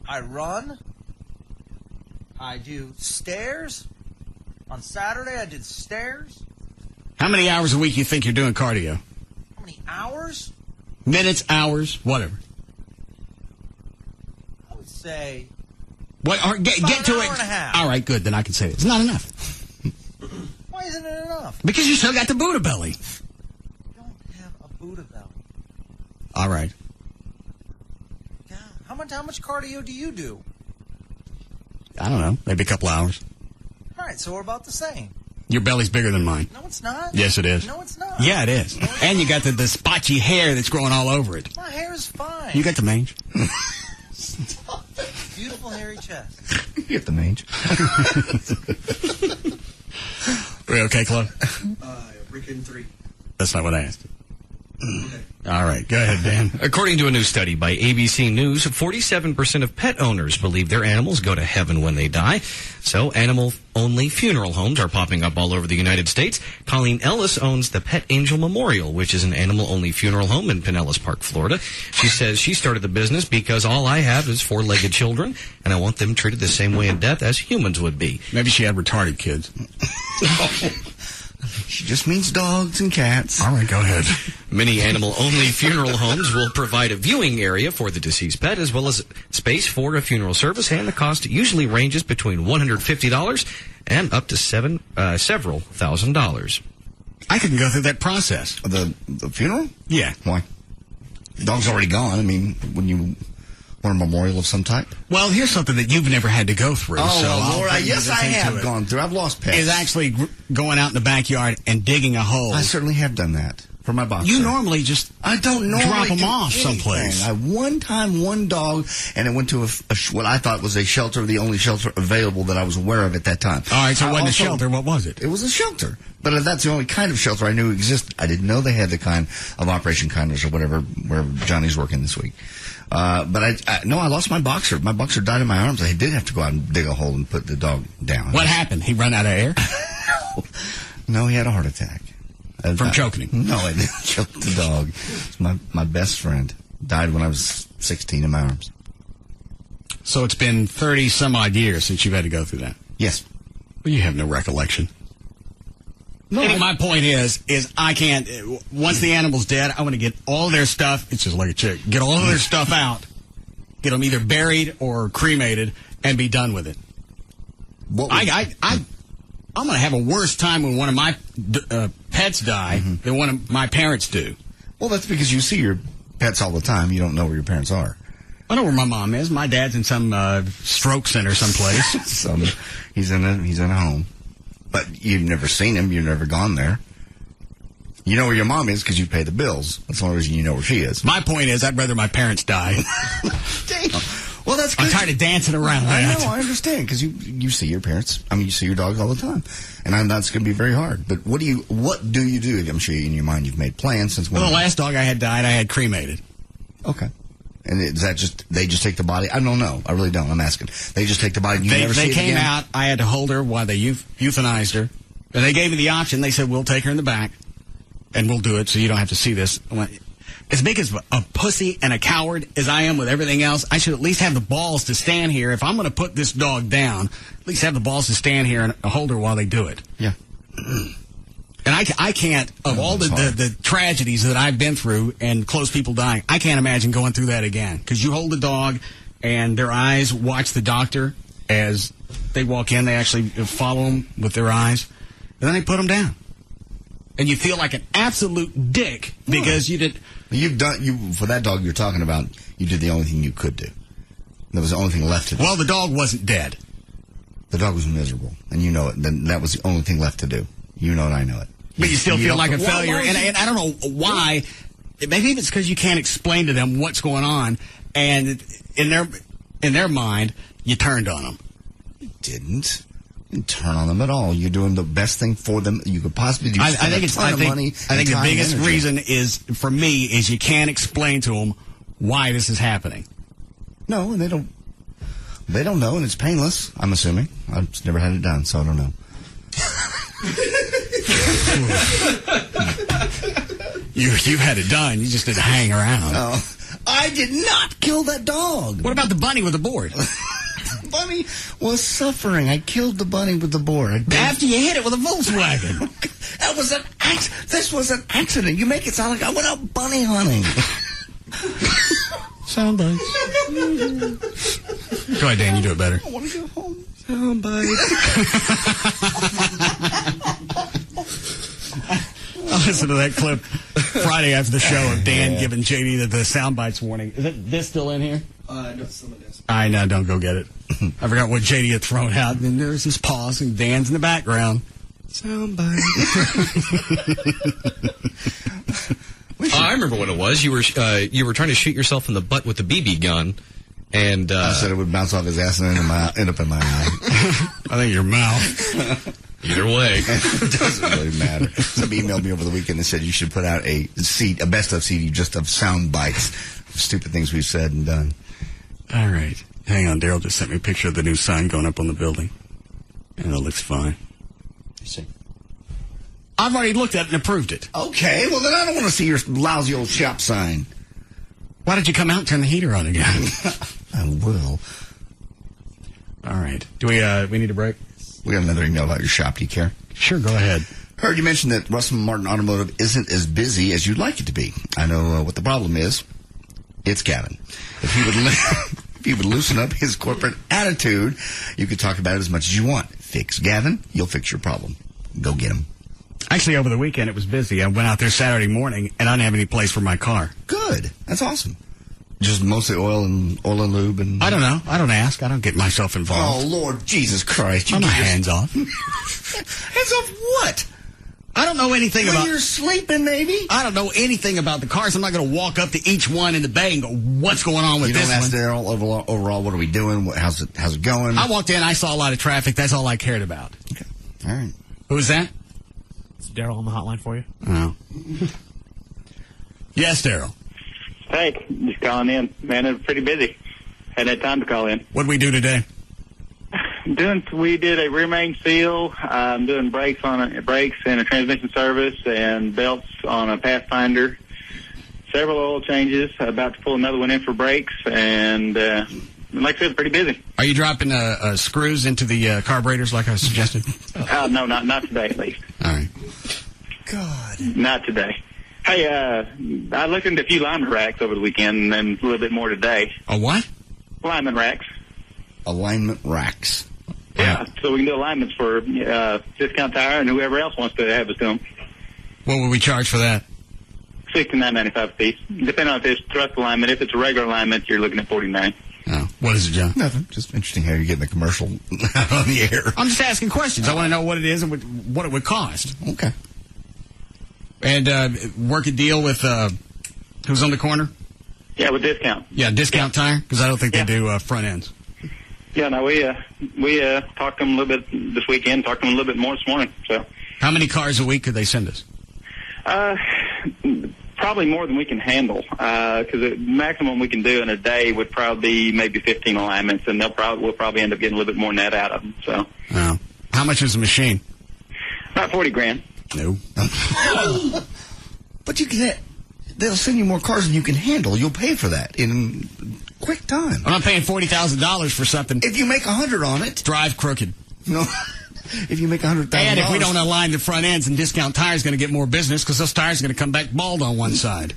I run. I do stairs. On Saturday, I did stairs. How many hours a week you think you're doing cardio? How many hours? Minutes, hours, whatever. I would say What? Get about to an it. hour and a half. All right, good. Then I can say it. It's not enough. Why isn't it enough? Because you still got the Buddha belly. I don't have a Buddha belly. All right. God, how much cardio do you do? I don't know. Maybe a couple hours. All right, so we're about the same. Your belly's bigger than mine. No, it's not. Yes, it is. No, it's not. Yeah, it is. And you got the spotchy hair that's growing all over it. My hair is fine. You got the mange. Stop it. Beautiful hairy chest. You get the mange. We okay, Chloe? Rick 3. That's not what I asked. All right, go ahead, Dan. According to a new study by ABC News, 47% of pet owners believe their animals go to heaven when they die. So animal-only funeral homes are popping up all over the United States. Colleen Ellis owns the Pet Angel Memorial, which is an animal-only funeral home in Pinellas Park, Florida. She says she started the business because all I have is 4-legged children, and I want them treated the same way in death as humans would be. Maybe she had retarded kids. She just means dogs and cats. All right, go ahead. Many animal-only funeral homes will provide a viewing area for the deceased pet as well as space for a funeral service, and the cost usually ranges between $150 and up to several $1,000s. I couldn't go through that process. The funeral? Yeah. Why? The dog's already gone. I mean, when you want a memorial of some type? Well, here's something that you've never had to go through. Oh, so well, Laura, I'll yes, I have gone through. I've lost pets. Is actually going out in the backyard and digging a hole. I certainly have done that for my boxer. You normally just I don't normally drop them do off anything. someplace. One dog, and it went to what I thought was a shelter, the only shelter available that I was aware of at that time. All right, so it wasn't also, a shelter. What was it? It was a shelter. But that's the only kind of shelter I knew existed. I didn't know they had the kind of Operation Kindness or whatever, where Johnny's working this week. But I lost my boxer. My boxer died in my arms. I did have to go out and dig a hole and put the dog down. What happened? He ran out of air? No, he had a heart attack. From choking him? No, I didn't choke the dog. It's my best friend. Died when I was 16 in my arms. So it's been 30-some-odd years since you've had to go through that? Yes. Well, you have no recollection. No, anyway, my point is I can't, once the animal's dead, I want to get all their stuff, it's just like a chick, get all of their stuff out, get them either buried or cremated, and be done with it. I'm going to have a worse time when one of my pets die than one of my parents do. Well, that's because you see your pets all the time. You don't know where your parents are. I know where my mom is. My dad's in some stroke center someplace. He's in a home. But you've never seen him. You've never gone there. You know where your mom is because you pay the bills. That's the only reason you know where she is. My point is, I'd rather my parents die. Damn. Well, that's good. I'm tired of dancing around that. I know, I understand, because you see your parents. I mean, you see your dogs all the time, and that's going to be very hard. But what do you do? I'm sure in your mind you've made plans since. Well, the last dog I had died, I had cremated. Okay. And is that they just take the body? I don't know. I really don't. I'm asking. They just take the body and you never see it again? They came out. I had to hold her while they euthanized her. And they gave me the option. They said, we'll take her in the back, and we'll do it so you don't have to see this. I went, as big as a pussy and a coward as I am with everything else, I should at least have the balls to stand here. If I'm going to put this dog down, at least have the balls to stand here and hold her while they do it. Yeah. And I can't, of all the tragedies that I've been through and close people dying, I can't imagine going through that again. Because you hold the dog and their eyes watch the doctor as they walk in. They actually follow them with their eyes. And then they put them down. And you feel like an absolute dick because you did. For that dog you're talking about, you did the only thing you could do. That was the only thing left to do. Well, the dog wasn't dead. The dog was miserable. And you know it. Then that was the only thing left to do. You know it, I know it. But you still feel like a failure. And I don't know why. Maybe it's because you can't explain to them what's going on. And in their mind, you turned on them. You didn't. You didn't turn on them at all. You're doing the best thing for them you could possibly do. I think the biggest reason is, for me, is you can't explain to them why this is happening. No, and they don't know, and it's painless, I'm assuming. I've never had it done, so I don't know. You had it done. You just didn't hang around. No, I did not kill that dog. What about the bunny with the board? The bunny was suffering. I killed the bunny with the board. After you hit it with a Volkswagen. That was this was an accident. You make it sound like I went out bunny hunting. Sound bites. Go ahead, Dan. You do it better. I want to go home. Sound bites. I listened to that clip Friday after the show of Dan giving JD the sound bites warning. Is this still in here? No, some of this. I know. Don't go get it. I forgot what JD had thrown out. And there's his pause, and Dan's in the background. Sound bites. I remember when it was. You were trying to shoot yourself in the butt with the BB gun, And I said it would bounce off his ass and end up in my eye. I think your mouth. Either way. It doesn't really matter. Somebody emailed me over the weekend and said you should put out a best of CD just of sound bites of stupid things we've said and done. All right. Hang on. Daryl just sent me a picture of the new sign going up on the building. And it looks fine. You see? I've already looked at it and approved it. Okay, well then I don't want to see your lousy old shop sign. Why did you come out and turn the heater on again? I will. All right. Do we need a break? We got another email about your shop. Do you care? Sure, go ahead. Heard you mention that Russ Martin Automotive isn't as busy as you'd like it to be. I know what the problem is. It's Gavin. If he would loosen up his corporate attitude, you could talk about it as much as you want. Fix Gavin, you'll fix your problem. Go get him. Actually, over the weekend, it was busy. I went out there Saturday morning, and I didn't have any place for my car. Good. That's awesome. Just mostly oil and lube and... I don't know. I don't ask. I don't get myself involved. Oh, Lord Jesus Christ. I'm hands off. Hands off what? I don't know anything about... When you're sleeping, maybe? I don't know anything about the cars. I'm not going to walk up to each one in the bay and go, what's going on with this one? You don't ask Daryl overall, what are we doing? How's it going? I walked in, I saw a lot of traffic. That's all I cared about. Okay. All right. Who's that? It's Daryl on the hotline for you. Oh. Yes, Daryl. Hey, just calling in. Man, it's pretty busy. Hadn't had time to call in. What'd we do today? We did a rear main seal, doing brakes and a transmission service, and belts on a Pathfinder. Several oil changes. About to pull another one in for brakes, and like I said, pretty busy. Are you dropping screws into the carburetors like I suggested? No, not today, at least. All right. God. Not today. Hey, I looked into a few lineman racks over the weekend, and a little bit more today. A what? Lineman racks. Alignment racks. Yeah, so we can do alignments for Discount Tire and whoever else wants to have us do them. What would we charge for that? $69.95 a piece, depending on if it's thrust alignment. If it's a regular alignment, you're looking at $49. Oh, what is it, John? Nothing. Just interesting how you're getting the commercial out on the air. I'm just asking questions. I want to know what it is and what it would cost. Okay. And work a deal with who's on the corner? Yeah, with Discount. Yeah, Discount Tire, because I don't think they do front ends. Yeah, no, we talked to them a little bit this weekend. Talked to them a little bit more this morning. So, how many cars a week could they send us? Probably more than we can handle. Because the maximum we can do in a day would probably be maybe 15 alignments, and we'll probably end up getting a little bit more net out of them. So, how much is the machine? About $40,000. No. But you can. They'll send you more cars than you can handle. You'll pay for that in quick time. I'm not paying $40,000 for something. If you make 100 on it, drive crooked. No. If you make $100,000, and if we don't align the front ends, and Discount Tire is going to get more business because those tires are going to come back bald on one side.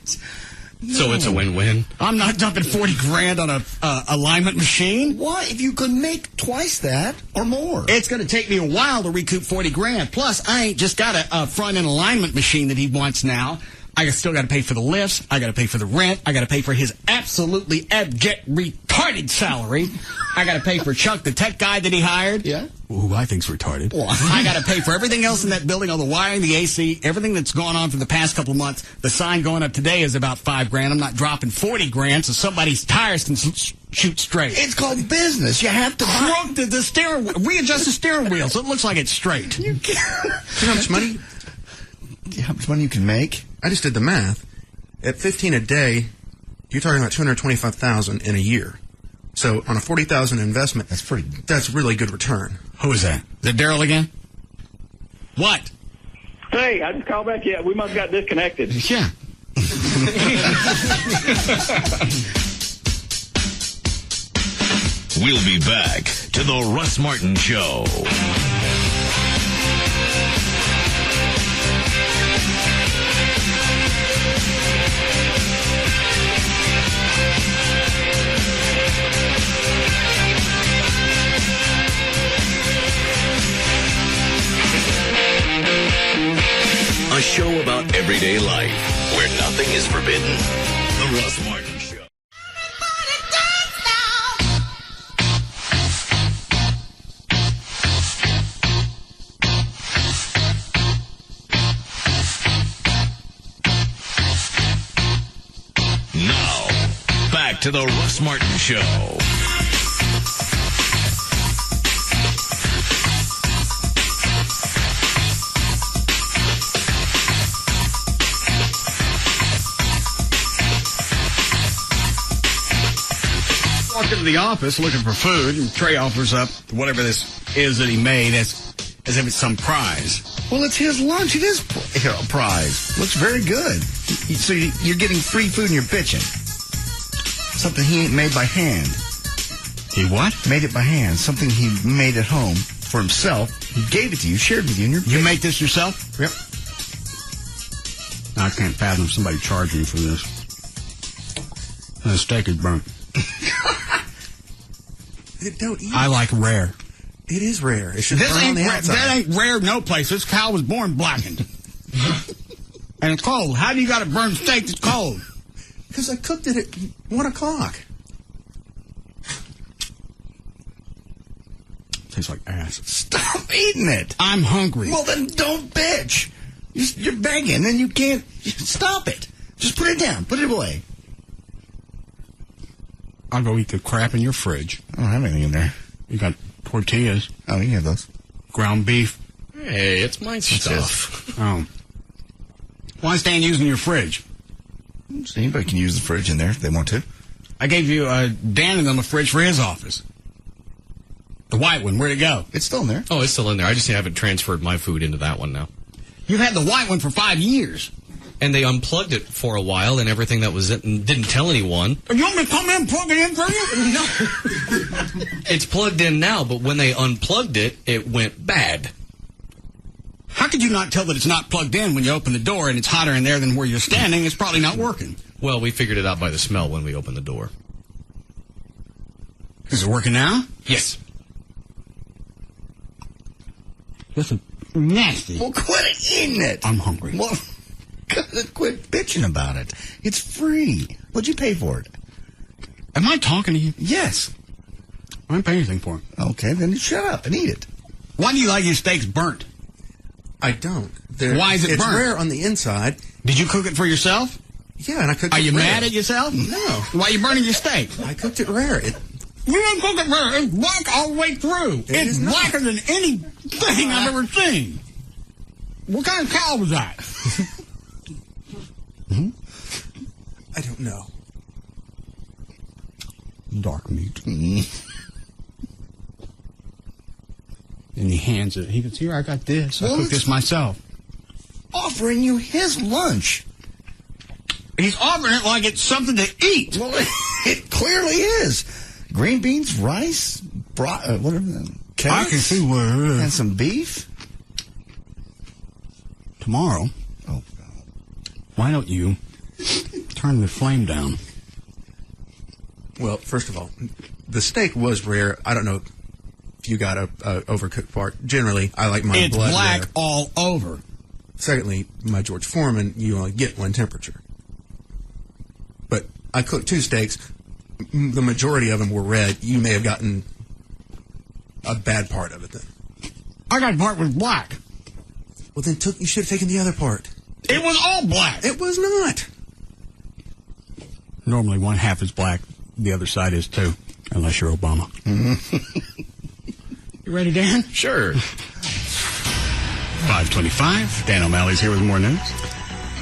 No. So it's a win-win. I'm not dumping $40,000 on a alignment machine. Why? If you could make twice that or more, it's going to take me a while to recoup $40,000. Plus, I ain't just got a front end alignment machine that he wants now. I still got to pay for the lifts. I got to pay for the rent. I got to pay for his absolutely abject, retarded salary. I got to pay for Chuck, the tech guy that he hired. Yeah. Who I think's retarded. I got to pay for everything else in that building, all the wiring, the AC, everything that's gone on for the past couple of months. The sign going up today is about $5,000. I'm not dropping $40,000 so somebody's tires can shoot straight. It's called business. You have to crook the steering wheel, readjust the steering wheel so it looks like it's straight. You know how much money? How much money you can make? I just did the math. At 15 a day, you're talking about $225,000 in a year. So on a $40,000 investment, that's really good return. Who is that? Is that Daryl again? What? Hey, I just called back. Yeah, we must have got disconnected. Yeah. We'll be back to the Russ Martin Show. A show about everyday life where nothing is forbidden. The Russ Martin Show. Now, back to to the Russ Martin Show. Walked into the office looking for food, and Trey offers up whatever this is that he made as if it's some prize. Well, it's his lunch. It is a prize. Looks very good. So you're getting free food and you're bitching. Something he ain't made by hand. He what? Made it by hand. Something he made at home for himself. He gave it to you, shared with you, and You make this yourself? Yep. I can't fathom somebody charging for this. And the steak is burnt. Don't eat. I like rare. It is rare. It should This burn on ain't the rare. outside. That ain't rare no place. This cow was born blackened. And it's cold. How do you got a burnt steak that's cold? Because I cooked it at 1 o'clock. Tastes like ass. Stop eating it. I'm hungry. Well, then don't bitch. You're begging, and you can't. Stop it. Just put it down. Put it away. I'll go eat the crap in your fridge. I don't have anything in there. You got tortillas. Oh, you can have those. Ground beef. Hey, it's my stuff. Oh. Why stand using your fridge? So anybody can use the fridge in there if they want to. I gave you Dan and them a fridge for his office. The white one. Where'd it go? It's still in there. Oh, it's still in there. I just haven't transferred my food into that one now. You've had the white one for 5 years. And they unplugged it for a while, and everything that was it, and didn't tell anyone. You want me to come in and plug it in for you? No. It's plugged in now, but when they unplugged it, it went bad. How could you not tell that it's not plugged in when you open the door and it's hotter in there than where you're standing? It's probably not working. Well, we figured it out by the smell when we opened the door. Is it working now? Yes. This is nasty. Well, quit eating it. I'm hungry. Well, quit bitching about it. It's free. What'd you pay for it? Am I talking to you? Yes. I didn't pay anything for it. Okay, then shut up and eat it. Why do you like your steaks burnt? I don't. Why is it it's burnt? It's rare on the inside. Did you cook it for yourself? Yeah, and I cooked Are it you rare. mad at yourself? No. Why are you burning your steak? I cooked it rare. You didn't cook it rare. It's black all the way through. It's blacker than anything I've ever seen. What kind of cow was that? I don't know. Dark meat. And he hands it. He goes, here, I got this. I cooked this myself. Offering you his lunch. He's offering it like it's something to eat. Well, it clearly is. Green beans, rice, whatever. I can see where it is. And some beef. Tomorrow. Oh, why don't you turn the flame down? Well, first of all, the steak was rare. I don't know if you got a overcooked part. Generally, I like mine it's blood black rare. all over. Secondly, my George Foreman, you only get one temperature. But I cooked 2 steaks. The majority of them were red. You may have gotten a bad part of it then. I got a part with black. Well, then you should have taken the other part. It was all black. It was not. Normally one half is black. The other side is too. Unless you're Obama. You ready, Dan? Sure. 5:25. Dan O'Malley's here with more news.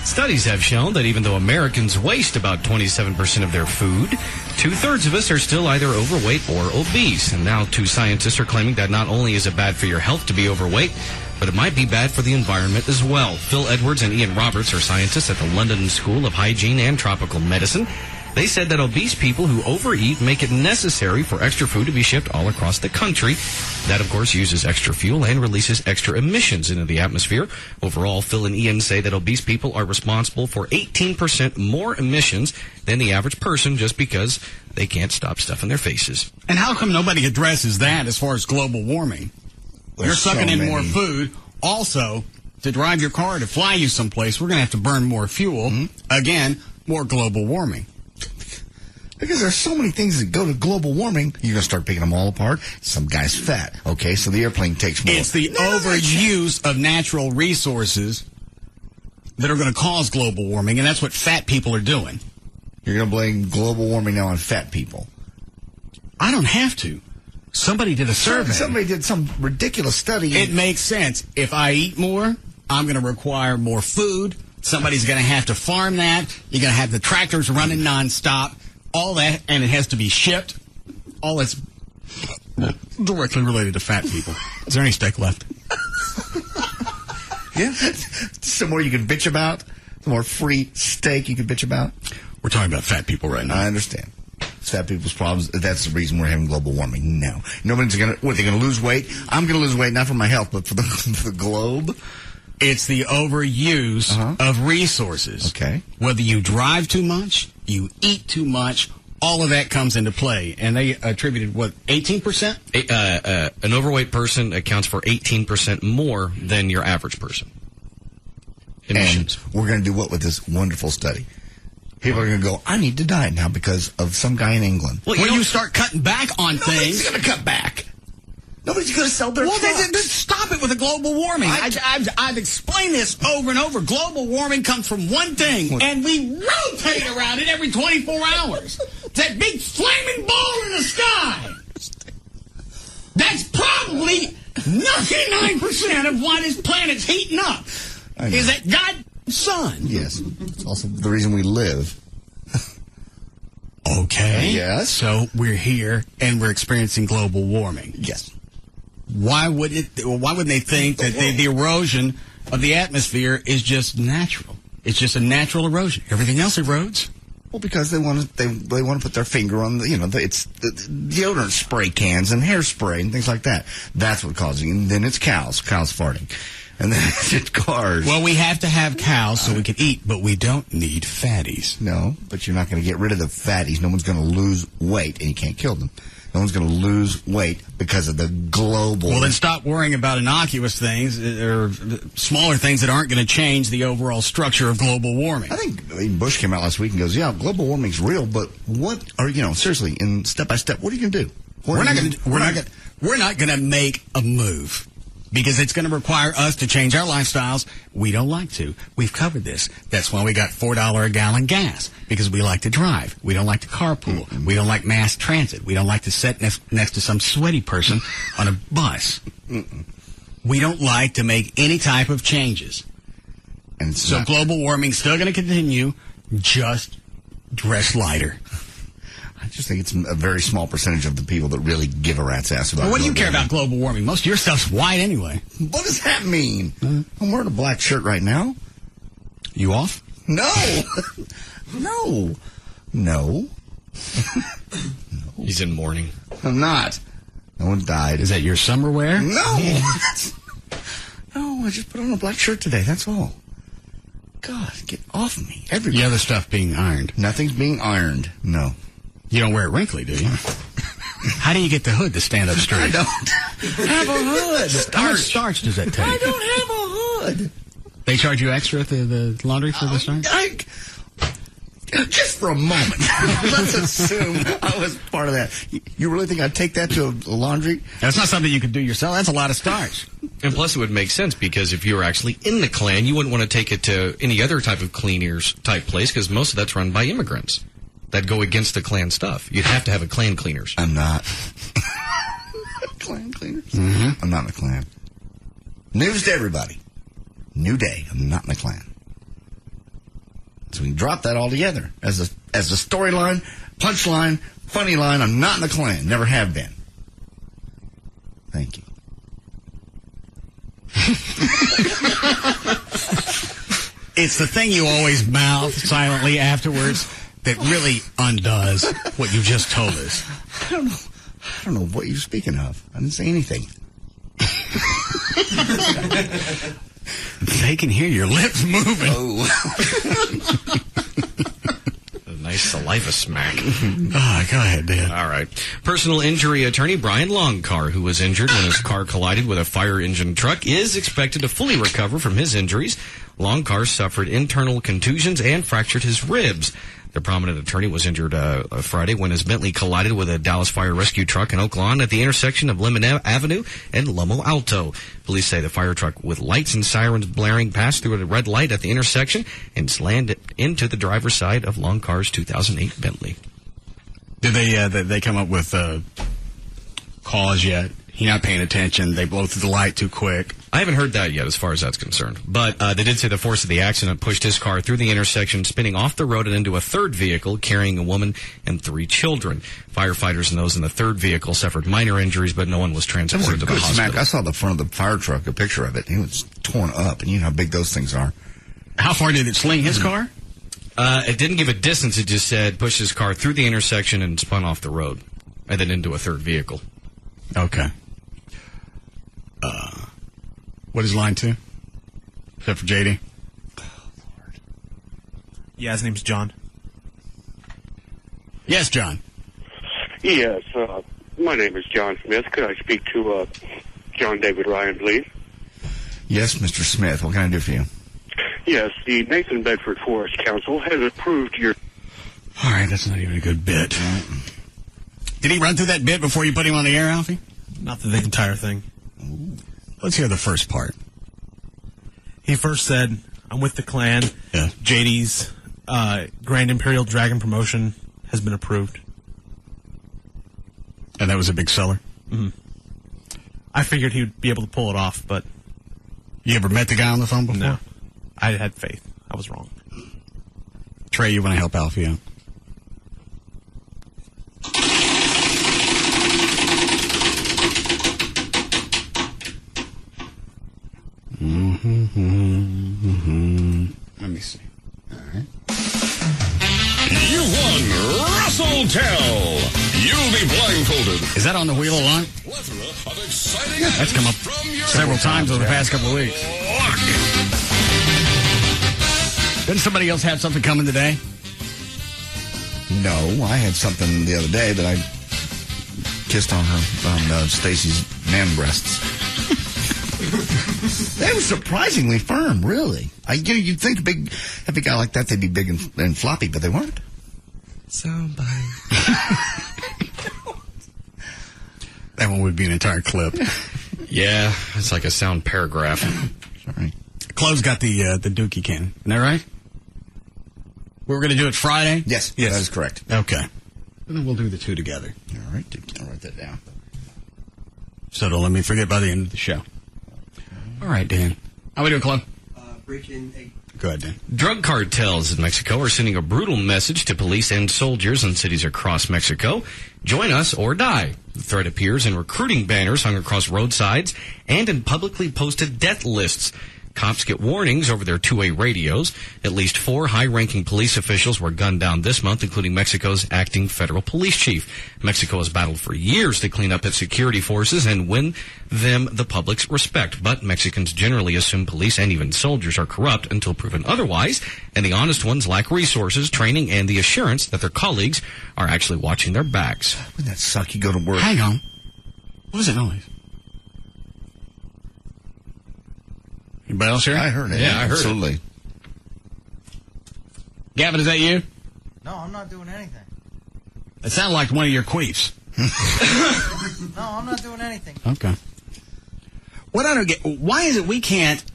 Studies have shown that even though Americans waste about 27% of their food, 2/3 of us are still either overweight or obese. And now 2 scientists are claiming that not only is it bad for your health to be overweight, but it might be bad for the environment as well. Phil Edwards and Ian Roberts are scientists at the London School of Hygiene and Tropical Medicine. They said that obese people who overeat make it necessary for extra food to be shipped all across the country. That, of course, uses extra fuel and releases extra emissions into the atmosphere. Overall, Phil and Ian say that obese people are responsible for 18% more emissions than the average person just because they can't stop stuffing their faces. And how come nobody addresses that as far as global warming? You're sucking in more food. Also, to drive your car, to fly you someplace, we're going to have to burn more fuel. Again, more global warming. Because there's so many things that go to global warming, you're going to start picking them all apart. Some guy's fat. Okay, so the airplane takes more. It's the overuse of natural resources that are going to cause global warming, and that's what fat people are doing. You're going to blame global warming now on fat people. I don't have to. Somebody did a survey. Somebody did some ridiculous study. It makes sense. If I eat more, I'm going to require more food. Somebody's going to have to farm that. You're going to have the tractors running nonstop. All that, and it has to be shipped. All that's directly related to fat people. Is there any steak left? Yeah. Some more you can bitch about? Some more free steak you can bitch about? We're talking about fat people right now. I understand. It's fat people's problems. That's the reason we're having global warming. No. Nobody's going to... What, they're going to lose weight? I'm going to lose weight, not for my health, but for the globe. It's the overuse of resources. Okay. Whether you drive too much, you eat too much, all of that comes into play. And they attributed, 18%? An overweight person accounts for 18% more than your average person. Emissions. And we're going to do what with this wonderful study? People are going to go, I need to diet now because of some guy in England. Well, when you start cutting back on things... Nobody's going to cut back. Nobody's going to sell their trucks. Then stop it with the global warming. I've explained this over and over. Global warming comes from one thing, and we rotate around it every 24 hours. That big flaming ball in the sky. That's probably 99% of why this planet's heating up. Is that God's sun. Yes. It's also the reason we live. Okay. Yes. So we're here, and we're experiencing global warming. Yes. Why wouldn't they think that the erosion of the atmosphere is just natural? It's just a natural erosion. Everything else erodes. Well, because they want to put their finger on it's the deodorant spray cans and hairspray and things like that. That's what causing. And then it's cows farting, and then it's cars. Well, we have to have cows so we can eat, but we don't need fatties. No, but you're not going to get rid of the fatties. No one's going to lose weight, and you can't kill them. No one's going to lose weight because of the global... Well, then stop worrying about innocuous things or smaller things that aren't going to change the overall structure of global warming. I think Bush came out last week and goes, yeah, global warming's real, but seriously, in step by step, what are you going to do? We're not going to make a move. Because it's going to require us to change our lifestyles. We don't like to. We've covered this. That's why we got $4 a gallon gas. Because we like to drive. We don't like to carpool. Mm-hmm. We don't like mass transit. We don't like to sit next to some sweaty person on a bus. Mm-mm. We don't like to make any type of changes. And so global warming's still going to continue. Just dress lighter. I just think it's a very small percentage of the people that really give a rat's ass about. Well, what do you care about global warming? Most of your stuff's white anyway. What does that mean? I'm wearing a black shirt right now. You off? No. No. He's in mourning. I'm not. No one died. Is that your summer wear? No. No, I just put on a black shirt today. That's all. God, get off me. Everybody. The other stuff being ironed. Nothing's being ironed. No. You don't wear it wrinkly, do you? How do you get the hood to stand up straight? I don't have a hood. How much starch does that take? I don't have a hood. They charge you extra at the laundry for the starch? Just for a moment. Let's assume I was part of that. You really think I'd take that to a laundry? That's not something you could do yourself. That's a lot of starch. And plus it would make sense because if you were actually in the Klan, you wouldn't want to take it to any other type of clean ears type place because most of that's run by immigrants. That go against the Klan stuff. You'd have to have a Klan cleaners. I'm not. Klan cleaners? Mm-hmm. I'm not in the Klan. News to everybody. New day. I'm not in the Klan. So we can drop that all together. As a storyline, punchline, funny line, I'm not in the Klan. Never have been. Thank you. It's the thing you always mouth silently afterwards that really undoes what you just told us. I don't know what you're speaking of. I didn't say anything. They can hear your lips moving. Oh. A nice saliva smack. Go ahead, Dan. All right. Personal injury attorney Brian Longcar, who was injured when his car collided with a fire engine truck, is expected to fully recover from his injuries. Longcar suffered internal contusions and fractured his ribs. The prominent attorney was injured Friday when his Bentley collided with a Dallas fire rescue truck in Oak Lawn at the intersection of Lemon Avenue and Lomo Alto. Police say the fire truck with lights and sirens blaring passed through a red light at the intersection and slammed into the driver's side of Long Car's 2008 Bentley. Did they come up with cause yet? He not paying attention. They blow through the light too quick. I haven't heard that yet as far as that's concerned. But they did say the force of the accident pushed his car through the intersection, spinning off the road and into a third vehicle carrying a woman and 3 children. Firefighters and those in the third vehicle suffered minor injuries, but no one was transported to the hospital. Smack. I saw the front of the fire truck, a picture of it. It was torn up, and you know how big those things are. How far did it sling his car? It didn't give a distance. It just said pushed his car through the intersection and spun off the road and then into a third vehicle. Okay. What is line 2? Except for JD? Oh, Lord. Yeah, his name's John. Yes, John. Yes, my name is John Smith. Could I speak to John David Ryan, please? Yes, Mr. Smith. What can I do for you? Yes, the Nathan Bedford Forest Council has approved your... All right, that's not even a good bit. Did he run through that bit before you put him on the air, Alfie? Not the entire thing. Ooh. Let's hear the first part. He first said, I'm with the Klan. Yeah. JD's Grand Imperial Dragon promotion has been approved. And that was a big seller? Mm-hmm. I figured he would be able to pull it off, but... You ever met the guy on the phone before? No. I had faith. I was wrong. Trey, you want to help Alfie out? Let me see. All right. You won Russell Tell. You'll be blindfolded. Is that on the wheel a lot? Plethora of exciting That's come up several times over the past couple of weeks. Didn't somebody else have something coming today? No, I had something the other day that I kissed on Stacy's man breasts. They were surprisingly firm, really. You'd think a big, heavy guy like that, they'd be big and floppy, but they weren't. Soundbite. That one would be an entire clip. Yeah, it's like a sound paragraph. Sorry. Chloe's got the Dookie cannon. Isn't that right? We were going to do it Friday? Yes, that is correct. Okay. And then we'll do the two together. All right, I'll write that down. So don't let me forget by the end of the show. All right, Dan. How we doing, Chloe? Breaking 8. Go ahead, Dan. Drug cartels in Mexico are sending a brutal message to police and soldiers in cities across Mexico. Join us or die. The threat appears in recruiting banners hung across roadsides and in publicly posted death lists. Cops get warnings over their two-way radios. At least 4 high-ranking police officials were gunned down this month, including Mexico's acting federal police chief. Mexico has battled for years to clean up its security forces and win them the public's respect. But Mexicans generally assume police and even soldiers are corrupt until proven otherwise, and the honest ones lack resources, training, and the assurance that their colleagues are actually watching their backs. Wouldn't that suck? You go to work. Hang on. What was that noise? Anybody else here? I heard it. Yeah, I heard Absolutely. it. Gavin, is that you? No, I'm not doing anything. It sounded like one of your queefs. No, I'm not doing anything. Okay. What I don't get, why is it we can't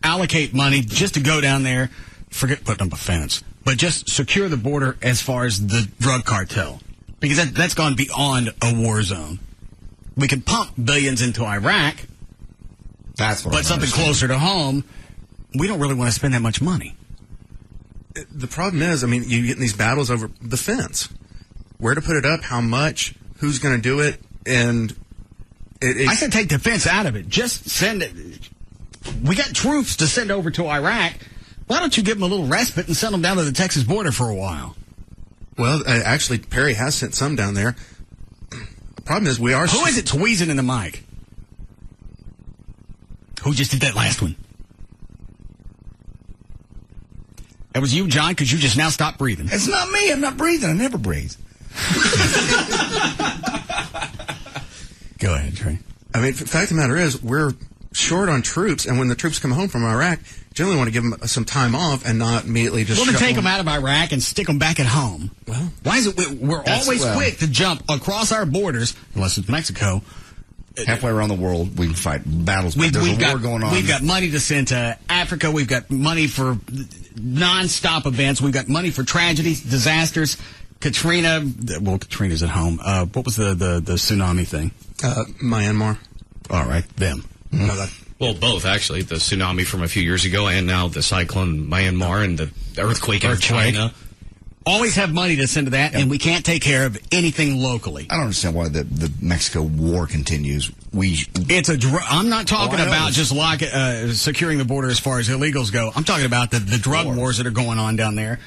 allocate money just to go down there, forget putting up a fence, but just secure the border as far as the drug cartel? Because that's gone beyond a war zone. We can pump billions into Iraq, That's what but something closer to home, we don't really want to spend that much money. The problem is, I mean, you get in these battles over the fence. Where to put it up, how much, who's going to do it, and I said take the fence out of it. Just send it. We got troops to send over to Iraq. Why don't you give them a little respite and send them down to the Texas border for a while? Well, actually, Perry has sent some down there. The problem is we are... Who is it wheezing in the mic? Who just did that last one? That was you, John, because you just now stopped breathing. It's not me. I'm not breathing. I never breathe. Go ahead, Trey. I mean, the fact of the matter is, we're short on troops, and when the troops come home from Iraq, generally want to give them some time off and not immediately just. Well, to take them out of Iraq and stick them back at home. Well, why is it we're always quick to jump across our borders, unless it's Mexico? Halfway around the world, we can fight battles. There's a war going on. We've got money to send to Africa. We've got money for non-stop events. We've got money for tragedies, disasters. Katrina. Well, Katrina's at home. What was the tsunami thing? Myanmar. All right, them. Well, both, actually. The tsunami from a few years ago and now the cyclone in Myanmar and the earthquake in China. Always have money to send to that, and we can't take care of anything locally. I don't understand why the Mexico war continues. I'm not talking about just securing the border as far as illegals go. I'm talking about the drug wars that are going on down there.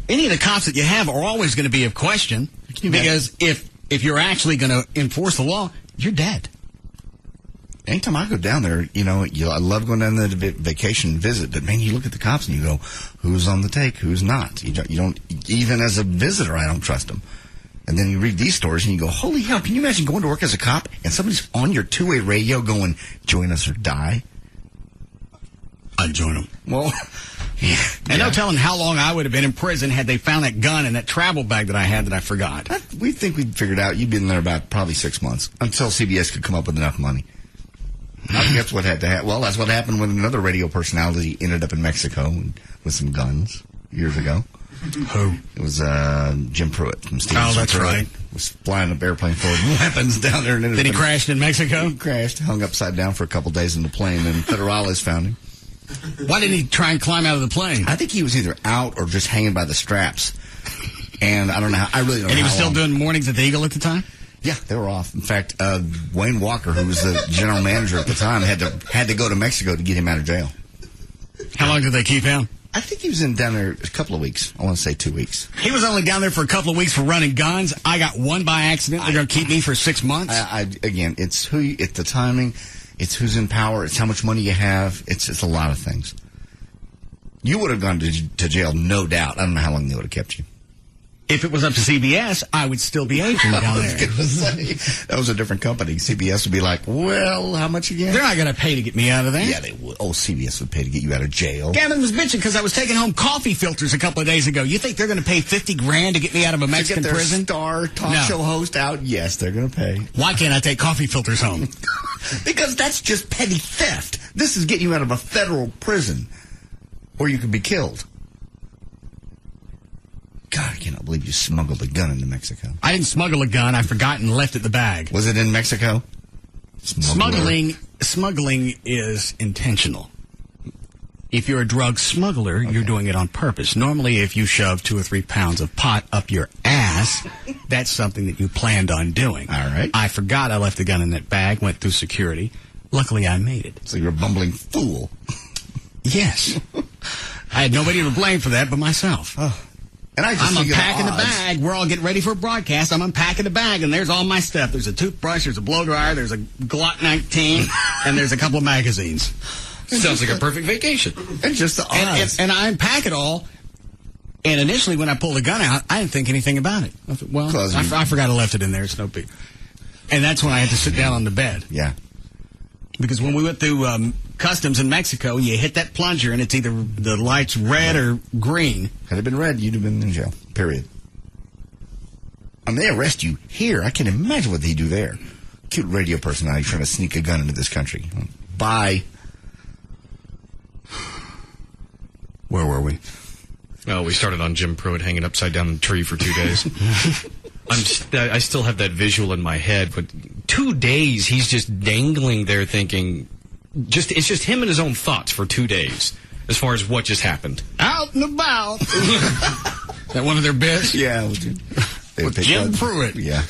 Any of the cops that you have are always going to be of question, because if you're actually going to enforce the law, you're dead. Anytime I go down there, I love going down there to vacation visit, but man, you look at the cops and you go, who's on the take, who's not? You don't, even as a visitor, I don't trust them. And then you read these stories and you go, holy hell, can you imagine going to work as a cop and somebody's on your two-way radio going, join us or die? I'd join them. Well, yeah. And no telling how long I would have been in prison had they found that gun in that travel bag that I had that I forgot. We think we'd figured out. You'd been there about probably 6 months until CBS could come up with enough money. I think that's what had to happen. Well, that's what happened when another radio personality ended up in Mexico with some guns years ago. Who? It was Jim Pruitt from Steve. Oh, that's right. Was flying an airplane full of weapons down there. And then he crashed in Mexico? He crashed, hung upside down for a couple days in the plane, and Federales found him. Why didn't he try and climb out of the plane? I think he was either out or just hanging by the straps. And I don't know how. I really don't know. And he was still doing mornings at the Eagle at the time? Yeah, they were off. In fact, Wayne Walker, who was the general manager at the time, had to go to Mexico to get him out of jail. How long did they keep him? I think he was down there a couple of weeks. I want to say 2 weeks. He was only down there for a couple of weeks for running guns. I got one by accident. They're going to keep me for 6 months. Again, it's it's the timing. It's who's in power. It's how much money you have. It's a lot of things. You would have gone to jail, no doubt. I don't know how long they would have kept you. If it was up to CBS, I would still be aging down there. That was a different company. CBS would be like, well, how much again? They're not going to pay to get me out of there. Yeah, they would. Oh, CBS would pay to get you out of jail. Gavin was bitching because I was taking home coffee filters a couple of days ago. You think they're going to pay $50,000 to get me out of a Mexican prison? Star talk show host out? Yes, they're going to pay. Why can't I take coffee filters home? Because that's just petty theft. This is getting you out of a federal prison where you could be killed. God, I cannot believe you smuggled a gun into Mexico. I didn't smuggle a gun. I forgot and left it in the bag. Was it in Mexico? Smuggling is intentional. If you're a drug smuggler, you're doing it on purpose. Normally, if you shove 2 or 3 pounds of pot up your ass, that's something that you planned on doing. All right. I forgot I left the gun in that bag, went through security. Luckily, I made it. So you're a bumbling fool. Yes. I had nobody to blame for that but myself. Oh. And I'm unpacking the bag. We're all getting ready for a broadcast. I'm unpacking the bag, and there's all my stuff. There's a toothbrush, there's a blow dryer, there's a Glock 19, and there's a couple of magazines. Sounds like a perfect vacation. And just the odds. And I unpack it all, and initially when I pulled the gun out, I didn't think anything about it. I thought, well, I forgot I left it in there. It's no big. And that's when I had to sit down on the bed. Yeah. Because when we went through customs in Mexico, you hit that plunger, and it's either the light's red or green. Had it been red, you'd have been in jail. Period. And they arrest you here. I can imagine what they do there. Cute radio personality trying to sneak a gun into this country. Bye. Where were we? Oh, we started on Jim Pruitt hanging upside down in a tree for 2 days. I still have that visual in my head, but 2 days he's just dangling there thinking, it's just him and his own thoughts for 2 days as far as what just happened. Out and about. That one of their bits? Yeah. With Jim Pruitt. Yeah.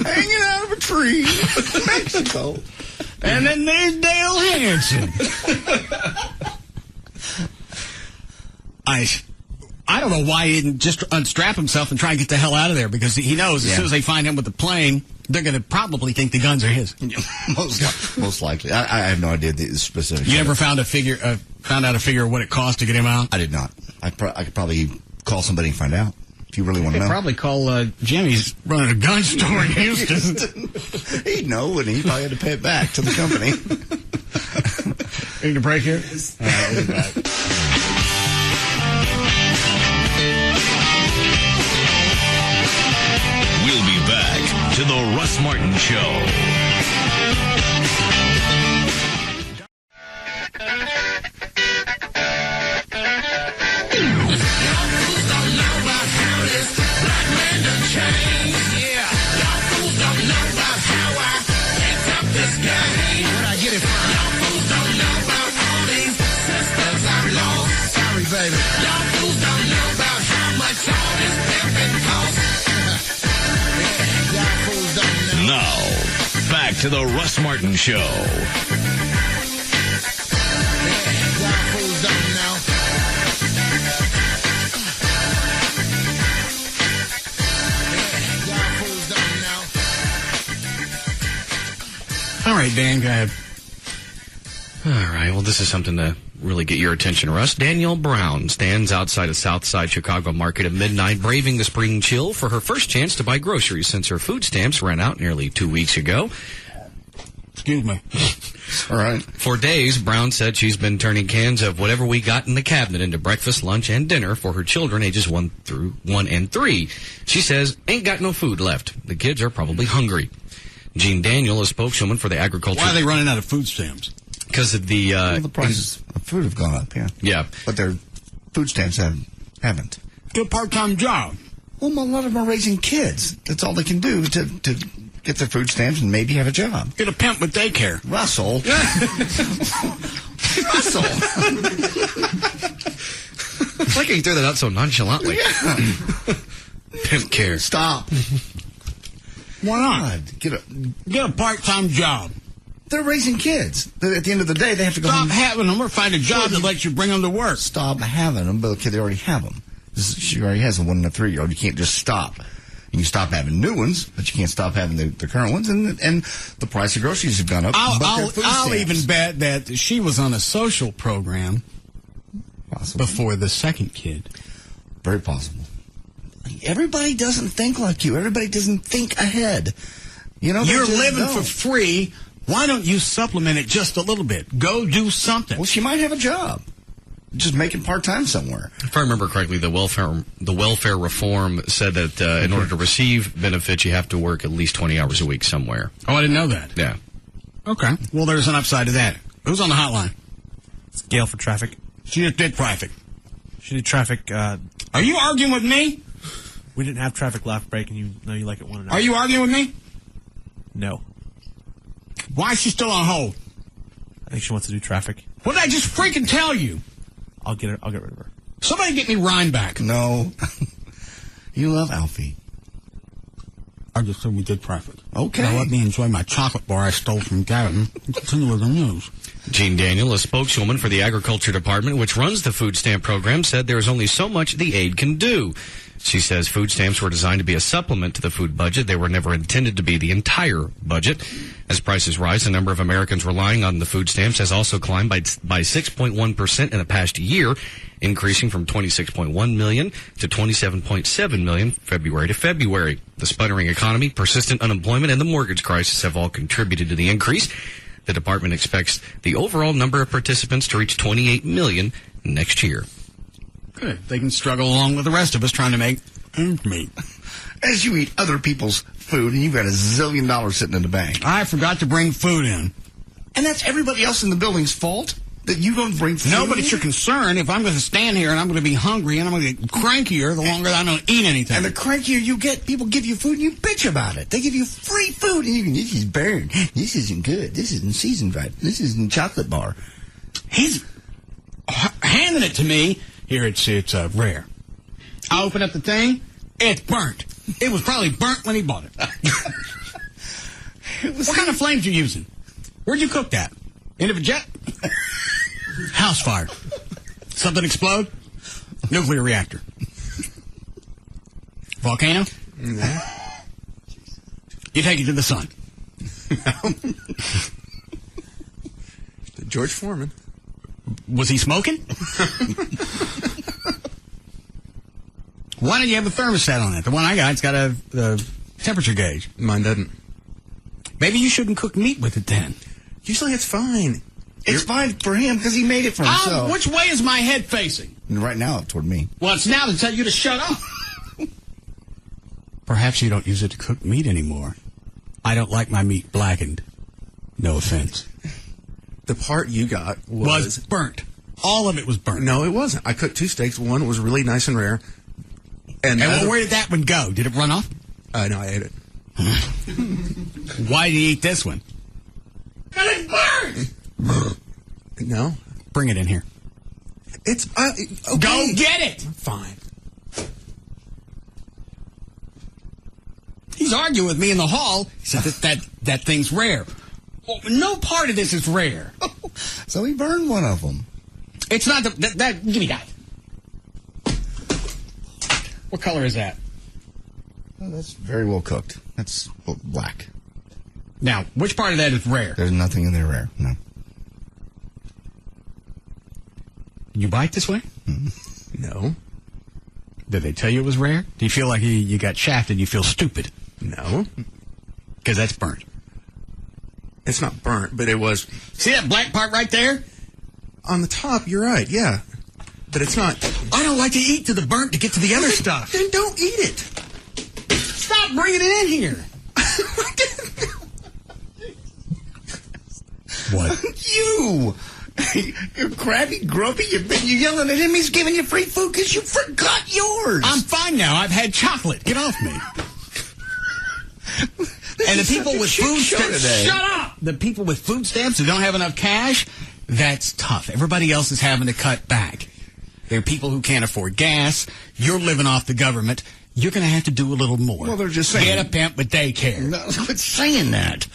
Hanging out of a tree in Mexico. And then there's Dale Hansen. I don't know why he didn't just unstrap himself and try and get the hell out of there, because he knows as soon as they find him with the plane, they're going to probably think the guns are his. Most likely. I have no idea the specifics. You ever found out a figure of what it cost to get him out? I did not. I could probably call somebody and find out. if you really want to know. Probably call Jimmy's running a gun store in Houston. He'd know, and he probably had to pay it back to the company. Need a break here? All right, we'll be back. We'll be back to the Russ Martin Show. Now, back to the Russ Martin Show. All right, Dan, go ahead. All right, well, this is something to really get your attention, Russ. Danielle Brown stands outside a Southside Chicago market at midnight, braving the spring chill for her first chance to buy groceries since her food stamps ran out nearly 2 weeks ago. Excuse me. All right. For days, Brown said she's been turning cans of whatever we got in the cabinet into breakfast, lunch, and dinner for her children ages 1 and 3. She says, ain't got no food left. The kids are probably hungry. Jean Daniel, a spokeswoman for the agriculture... Why are they running out of food stamps? Because of the... the prices of food have gone up, yeah. Yeah. But their food stamps haven't. Get a part-time job. Well, a lot of them are raising kids. That's all they can do to get their food stamps and maybe have a job. Get a pimp with daycare. Russell. Russell. It's like you threw that out so nonchalantly. Yeah. Pimp care. Stop. Why not? Get a part-time job. They're raising kids. At the end of the day, they have to go Stop having them or find a job that lets you bring them to work. Stop having them, but okay, they already have them. She already has a 1 and a 3-year-old. You can't just stop. You can stop having new ones, but you can't stop having the current ones. And the price of groceries have gone up. I'll even bet that she was on a social program before the second kid. Very possible. Everybody doesn't think like you. Everybody doesn't think ahead. You know, you're living for free. Why don't you supplement it just a little bit? Go do something. Well, she might have a job. Just making part-time somewhere. If I remember correctly, the welfare reform said that in order to receive benefits, you have to work at least 20 hours a week somewhere. Oh, I didn't know that. Yeah. Okay. Well, there's an upside to that. Who's on the hotline? It's Gail for traffic. She just did traffic. She did traffic. Are you arguing with me? We didn't have traffic last break, and you know you like it one and Are you arguing with me? No. Why is she still on hold? I think she wants to do traffic. What did I just freaking tell you? I'll get rid of her. Somebody get me Ryan back. No. You love Alfie. I just said we did traffic. Okay. Now let me enjoy my chocolate bar I stole from Gavin. Continue with the news. Jean Daniel, a spokeswoman for the Agriculture Department, which runs the food stamp program, said there is only so much the aid can do. She says food stamps were designed to be a supplement to the food budget. They were never intended to be the entire budget. As prices rise, the number of Americans relying on the food stamps has also climbed by 6.1% in the past year, increasing from 26.1 million to 27.7 million February to February. The sputtering economy, persistent unemployment, and the mortgage crisis have all contributed to the increase. The department expects the overall number of participants to reach 28 million next year. Good. They can struggle along with the rest of us trying to make ends meet. As you eat other people's food, and you've got $1 zillion sitting in the bank. I forgot to bring food in. And that's everybody else in the building's fault? That you don't bring food? No, but it's your concern. If I'm going to stand here and I'm going to be hungry and I'm going to get crankier the longer I don't eat anything. And the crankier you get, people give you food and you bitch about it. They give you free food and you can, this is burned. This isn't good. This isn't seasoned right. This isn't chocolate bar. He's handing it to me. Here, it's rare. I open up the thing. It's burnt. It was probably burnt when he bought it. What kind of flames you using? Where'd you cook that? End of a jet? House fire. Something explode? Nuclear reactor. Volcano? Mm-hmm. You take it to the sun. George Foreman. Was he smoking? Why don't you have a thermostat on it? The one I got, it's got a temperature gauge. Mine doesn't. Maybe you shouldn't cook meat with it then. Usually it's fine. It's fine for him because he made it for himself. Which way is my head facing? Right now, toward me. Well, it's now to tell you to shut up. Perhaps you don't use it to cook meat anymore. I don't like my meat blackened. No offense. The part you got was burnt. All of it was burnt. No, it wasn't. I cooked 2 steaks. One was really nice and rare. And where did that one go? Did it run off? No, I ate it. Why did you eat this one? Because it burns! No. Bring it in here. It's, okay. Go get it! Fine. He's arguing with me in the hall. He said that thing's rare. Well, no part of this is rare. So he burned one of them. It's not that. Give me that. What color is that? Oh, that's very well cooked. That's black. Now, which part of that is rare? There's nothing in there rare. No. You buy it this way? No. Did they tell you it was rare? Do you feel like you got shafted? You feel stupid? No. Because that's burnt. It's not burnt, but it was. See that black part right there? On the top, you're right, yeah. But it's not. I don't like to eat to the burnt to get to the other stuff. Then don't eat it. Stop bringing it in here. What? You! You're crabby, grumpy, you're yelling at him, he's giving you free food because you forgot yours! I'm fine now, I've had chocolate. Get off me. And the people with food stamps, shut up! The people with food stamps who don't have enough cash, that's tough. Everybody else is having to cut back. There are people who can't afford gas. You're living off the government. You're going to have to do a little more. Well, they're just saying... Get a pimp with daycare. No, quit saying that.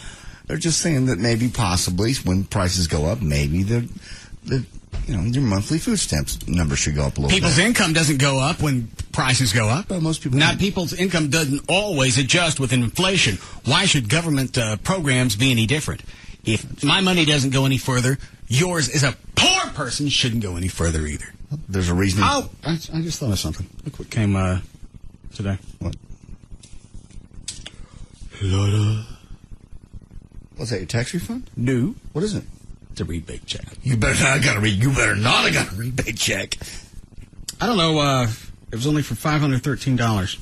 They're just saying that maybe, possibly, when prices go up, maybe your monthly food stamps number should go up a little People's bit. income doesn't go up when prices go up. Well, most people Not people's income doesn't always adjust with inflation. Why should government programs be any different? If my money doesn't go any further, yours as a poor person shouldn't go any further either. There's a reason. Oh, I just thought of something. Look what came today. What? Was that your tax refund? No. What is it? It's a rebate check. You better not have got a rebate check. I don't know. It was only for $513.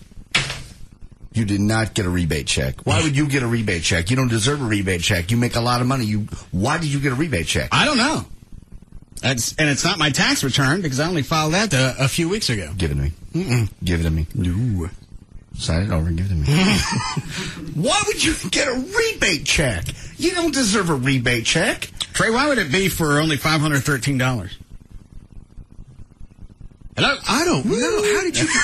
You did not get a rebate check. Why would you get a rebate check? You don't deserve a rebate check. You make a lot of money. Why did you get a rebate check? I don't know. And it's not my tax return because I only filed that a few weeks ago. Give it to me. Give it to me. No. Sign it over and give it to me. Why would you get a rebate check? You don't deserve a rebate check. Trey, why would it be for only $513? Hello? I don't know.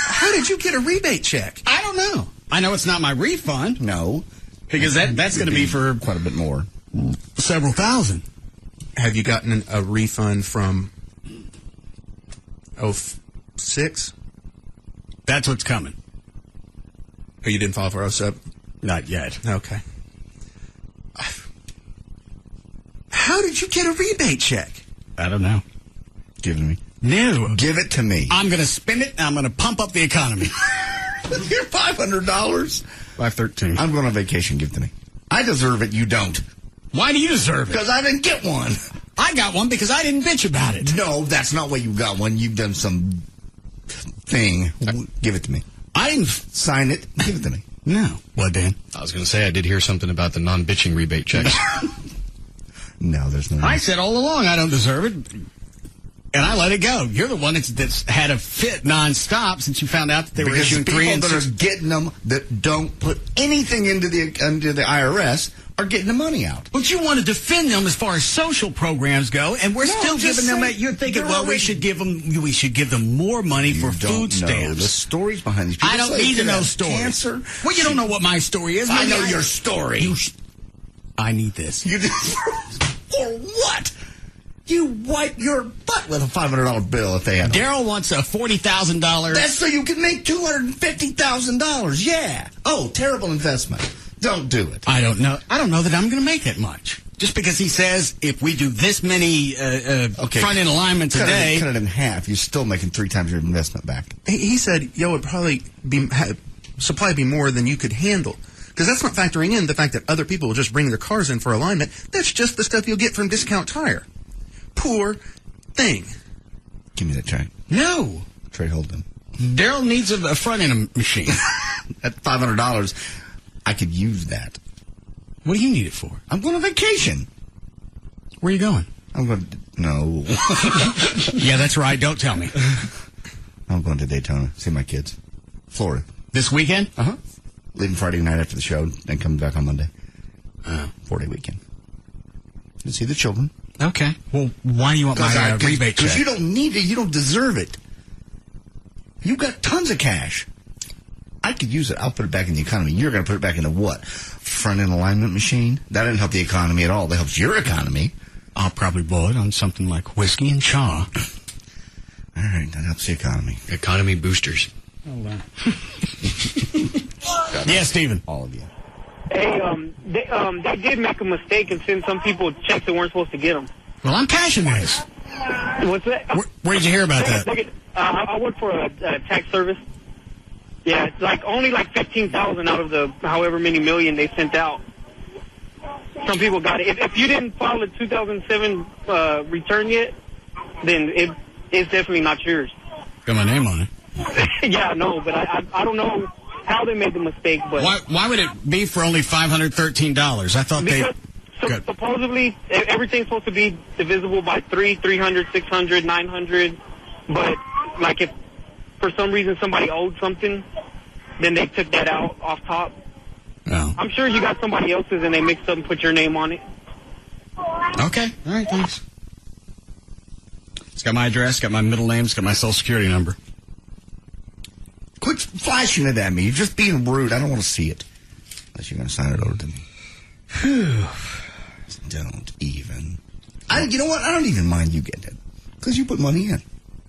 How did you get a rebate check? I don't know. I know it's not my refund. No. Because that's going to be for quite a bit more. Several thousand. Have you gotten a refund from 06? That's what's coming. Oh, you didn't file for 07? Not yet. Okay. How did you get a rebate check? I don't know. Give it to me. No. Give it to me. I'm going to spend it, and I'm going to pump up the economy. You're $500. $513. I'm going on vacation. Give it to me. I deserve it. You don't. Why do you deserve it? Because I didn't get one. I got one because I didn't bitch about it. No, that's not why you got one. You've done some thing. Give it to me. I didn't sign it. Give it to me. No. What, Dan? I was going to say I did hear something about the non-bitching rebate checks. No, there's no. I said all along I don't deserve it, and I let it go. You're the one that's had a fit nonstop since you found out that they were issuing people 3 and that 6. are getting them that don't put anything into the IRS are getting the money out. But you want to defend them as far as social programs go, and we're still giving them that. You're thinking, well, we should give them more money for food stamps. The stories behind these people. I don't need to know stories. Cancer. Well, you don't know what my story is. I know your story. I need this. You for what? You wipe your butt with a $500 bill if they have. Daryl wants a $40,000. That's so you can make $250,000. Yeah. Oh, terrible investment. Don't do it. I don't know. I don't know that I'm going to make that much. Just because he says if we do this many front-end alignments a day... Cut it in half, you're still making 3 times your investment back. He said, it would probably supply be more than you could handle. Because that's not factoring in the fact that other people will just bring their cars in for alignment. That's just the stuff you'll get from Discount Tire. Poor thing. Give me that Trey. No. Trey Holden. Daryl needs a front-end machine. At $500, I could use that. What do you need it for? I'm going on vacation. Where are you going? No. Yeah, that's right. Don't tell me. I'm going to Daytona. See my kids. Florida. This weekend? Uh-huh. Leaving Friday night after the show, then coming back on Monday. 4-day weekend. To see the children. Okay. Well, why do you want my rebate check? Because you don't need it. You don't deserve it. You've got tons of cash. I could use it. I'll put it back in the economy. You're going to put it back into what? Front-end alignment machine? That didn't help the economy at all. That helps your economy. I'll probably blow it on something like whiskey and chaw. All right, that helps the economy. Economy boosters. Hold on. Yeah, Steven. All of you. Hey, they did make a mistake and send some people checks that weren't supposed to get them. Well, I'm cashing this. What's that? Where did you hear about that? I work for a tax service. Yeah, it's only 15,000 out of the however many million they sent out. Some people got it. If you didn't file a 2007 return yet, then it's definitely not yours. Got my name on it. Yeah, I know, but I don't know how they made the mistake. But why would it be for only $513? I thought supposedly everything's supposed to be divisible by 300, 600, 900. But if for some reason somebody owed something, then they took that out off top. No. I'm sure you got somebody else's and they mixed up and put your name on it. Okay. All right, thanks. It's got my address, got my middle name, it's got my social security number. Quit flashing it at me. You're just being rude. I don't want to see it. Unless you're going to sign it over to me. Whew. Don't even. You know what? I don't even mind you getting it. Because you put money in.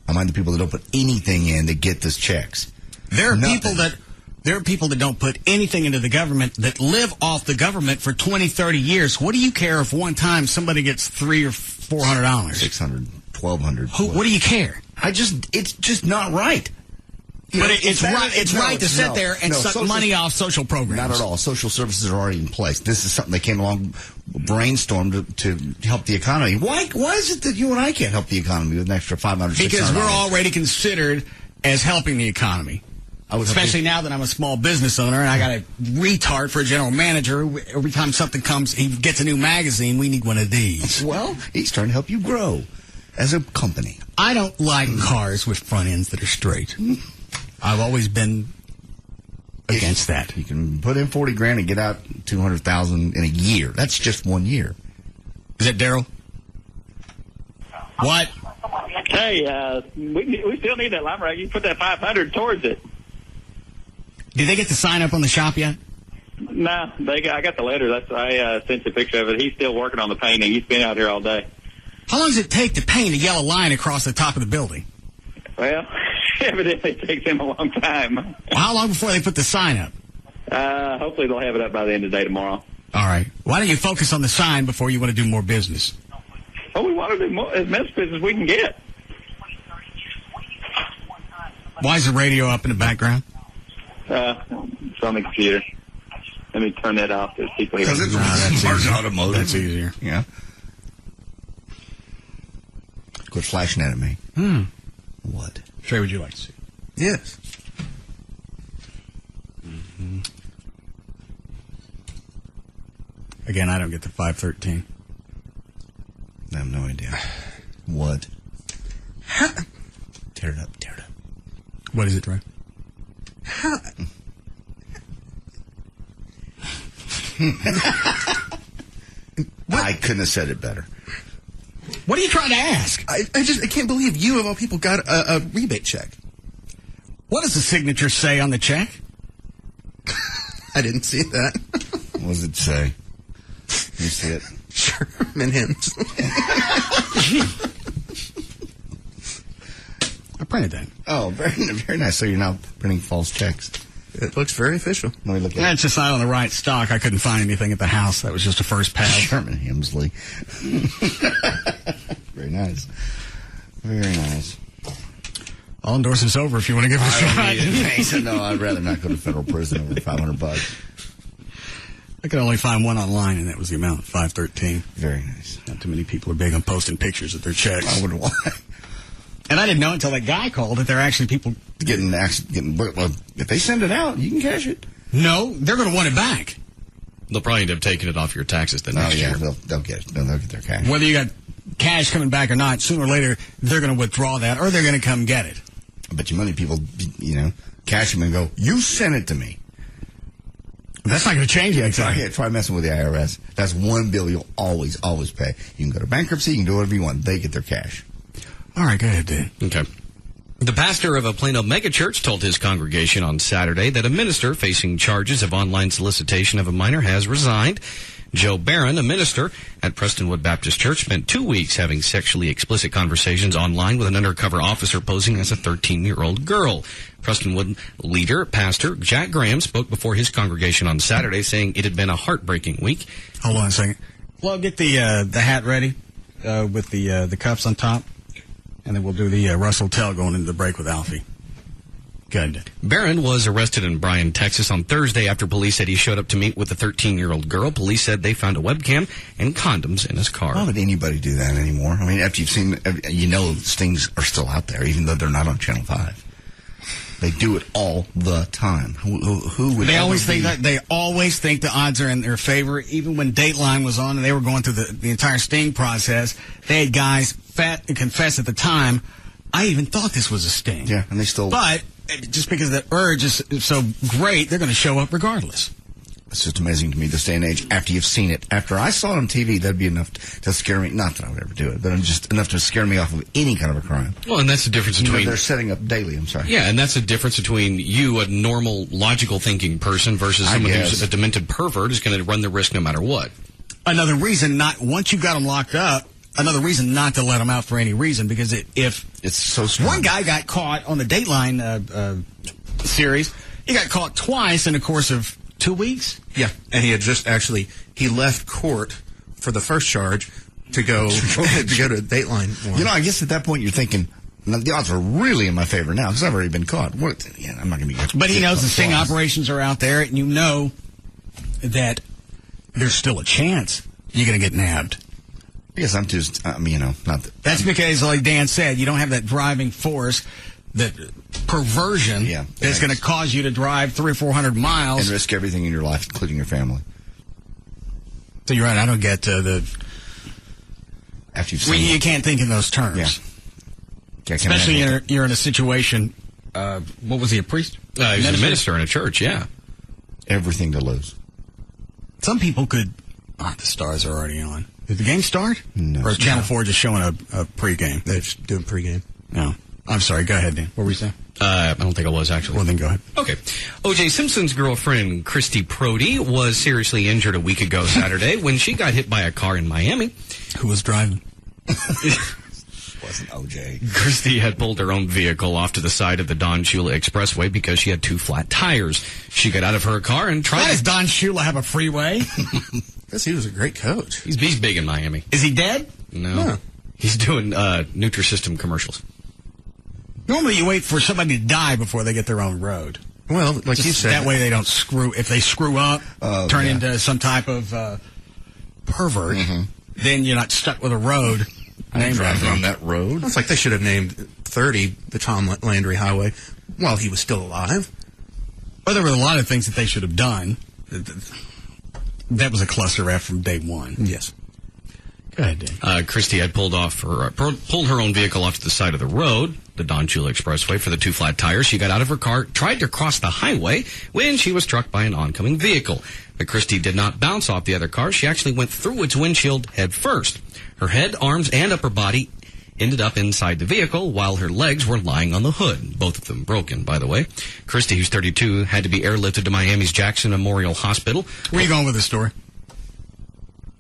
I mind the people that don't put anything in that get those checks. There are people that don't put anything into the government that live off the government for 20, 30 years. What do you care if one time somebody gets $300 or $400? $600, $1,200. What do you care? It's just not right. But it's right to sit there and suck money off social programs. Not at all. Social services are already in place. This is something they came along, brainstormed to help the economy. Why is it that you and I can't help the economy with an extra $500? Because we're already considered as helping the economy. Especially now that I'm a small business owner and I got a retard for a general manager. Every time something comes, he gets a new magazine, we need one of these. Well, he's trying to help you grow as a company. I don't like cars with front ends that are straight. I've always been against that. You can put in $40,000 and get out $200,000 in a year. That's just 1 year. Is that Daryl? What? Hey, we still need that line, right? You put that $500 towards it. Did they get the sign up on the shop yet? No, I got the letter. I sent you a picture of it. He's still working on the painting. He's been out here all day. How long does it take to paint a yellow line across the top of the building? Well, evidently it takes him a long time. Well, how long before they put the sign up? Hopefully they'll have it up by the end of the day tomorrow. All right. Why don't you focus on the sign before you want to do more business? Oh, we want to do as much business as we can get. Why is the radio up in the background? It's on the computer. Let me turn that off. There's people here. Because it's automotive. That's easier. Yeah. Quit flashing at me. What? Trey, would you like to see? Yes. Mm-hmm. Again, I don't get the 513. I have no idea. What? Tear it up. What is it, Trey? I couldn't have said it better. What are you trying to ask? I can't believe you, of all people, got a rebate check. What does the signature say on the check? I didn't see that. What does it say? You see it? Sherman Hymns. I printed that. Oh, very, very nice. So you're now printing false checks. It looks very official. Let me look at That's just not on the right stock. I couldn't find anything at the house. That was just a first pass. Sherman Hemsley. Very nice. Very nice. I'll endorse this over if you want to give it a shot. He said, no, I'd rather not go to federal prison over $500. I could only find one online, and that was the amount, $513. Very nice. Not too many people are big on posting pictures of their checks. I wonder why. And I didn't know until that guy called that there are actually people getting. Well, if they send it out, you can cash it. No, they're going to want it back. They'll probably end up taking it off your taxes the next year. They'll get it. They'll get their cash. Whether you got cash coming back or not, sooner or later, they're going to withdraw that, or they're going to come get it. I bet you money people, cash them and go, you sent it to me. That's not going to change yet. Try messing with the IRS. That's one bill you'll always pay. You can go to bankruptcy. You can do whatever you want. They get their cash. All right, go ahead, Dan. Okay. The pastor of a Plano megachurch told his congregation on Saturday that a minister facing charges of online solicitation of a minor has resigned. Joe Barron, a minister at Prestonwood Baptist Church, spent 2 weeks having sexually explicit conversations online with an undercover officer posing as a 13-year-old girl. Prestonwood leader, Pastor Jack Graham, spoke before his congregation on Saturday, saying it had been a heartbreaking week. Hold on a second. Well, get the hat ready with the cuffs on top, and then we'll do the Russell Tell going into the break with Alfie. Good. Barron was arrested in Bryan, Texas on Thursday after police said he showed up to meet with a 13-year-old girl. Police said they found a webcam and condoms in his car. Why would anybody do that anymore? I mean, after you've seen, things are still out there, even though they're not on Channel 5. They do it all the time. Who would They always think the odds are in their favor. Even when Dateline was on and they were going through the entire sting process, they had guys confess at the time, I even thought this was a sting. Yeah, and they still... But just because the urge is so great, they're going to show up regardless. It's just amazing to me this day and age. After you've seen it, after I saw it on TV, that'd be enough to scare me. Not that I would ever do it, but just enough to scare me off of any kind of a crime. Well, and that's the difference between... they're setting up daily, I'm sorry. Yeah, and that's the difference between you, a normal, logical thinking person, versus someone who's a demented pervert who's going to run the risk no matter what. Another reason once you've got them locked up, another reason not to let them out for any reason, because if it's so strong. One guy got caught on the Dateline series. He got caught twice in the course of 2 weeks. Yeah, and he had he left court for the first charge to go to Dateline one. I guess at that point you're thinking, the odds are really in my favor now because I've already been caught. I'm not going to be. But he knows the sting operations are out there, and you know that there's still a chance you're going to get nabbed. I guess I'm just, not that. That's because, like Dan said, you don't have that driving force, that perversion that's going to cause you to drive 300 or 400 miles. And risk everything in your life, including your family. So you're right, I don't get the... After you've seen you can't think in those terms. Yeah. Especially you're in a situation, what was he, a priest? He was a minister in a church, yeah. Everything to lose. Some people could... the stars are already on. Did the game start? No. Or is Channel 4 just showing a pregame? They're just doing pregame. No. I'm sorry. Go ahead, Dan. What were you saying? I don't think I was, actually. Well, then go ahead. Okay. O.J. Simpson's girlfriend, Christy Prody, was seriously injured a week ago Saturday when she got hit by a car in Miami. Who was driving? Wasn't O.J. Christy had pulled her own vehicle off to the side of the Don Shula Expressway because she had 2 flat tires. She got out of her car and tried... Why does Don Shula have a freeway? Because he was a great coach. He's big in Miami. Is he dead? No. He's doing Nutrisystem commercials. Normally you wait for somebody to die before they get their own road. Well, like you said... That way they don't screw... If they screw up, turn into some type of pervert, then you're not stuck with a road. I'm driving on that road. It's like they should have named 30 the Tom Landry Highway while he was still alive. Well, there were a lot of things that they should have done. That was a cluster F from day one. Yes. Go ahead, Dan. Christy had pulled her own vehicle off to the side of the road, the Don Shula Expressway, for the 2 flat tires. She got out of her car, tried to cross the highway when she was struck by an oncoming vehicle. But Christy did not bounce off the other car. She actually went through its windshield head first. Her head, arms, and upper body ended up inside the vehicle while her legs were lying on the hood. Both of them broken, by the way. Christy, who's 32, had to be airlifted to Miami's Jackson Memorial Hospital. Where are you going with this story?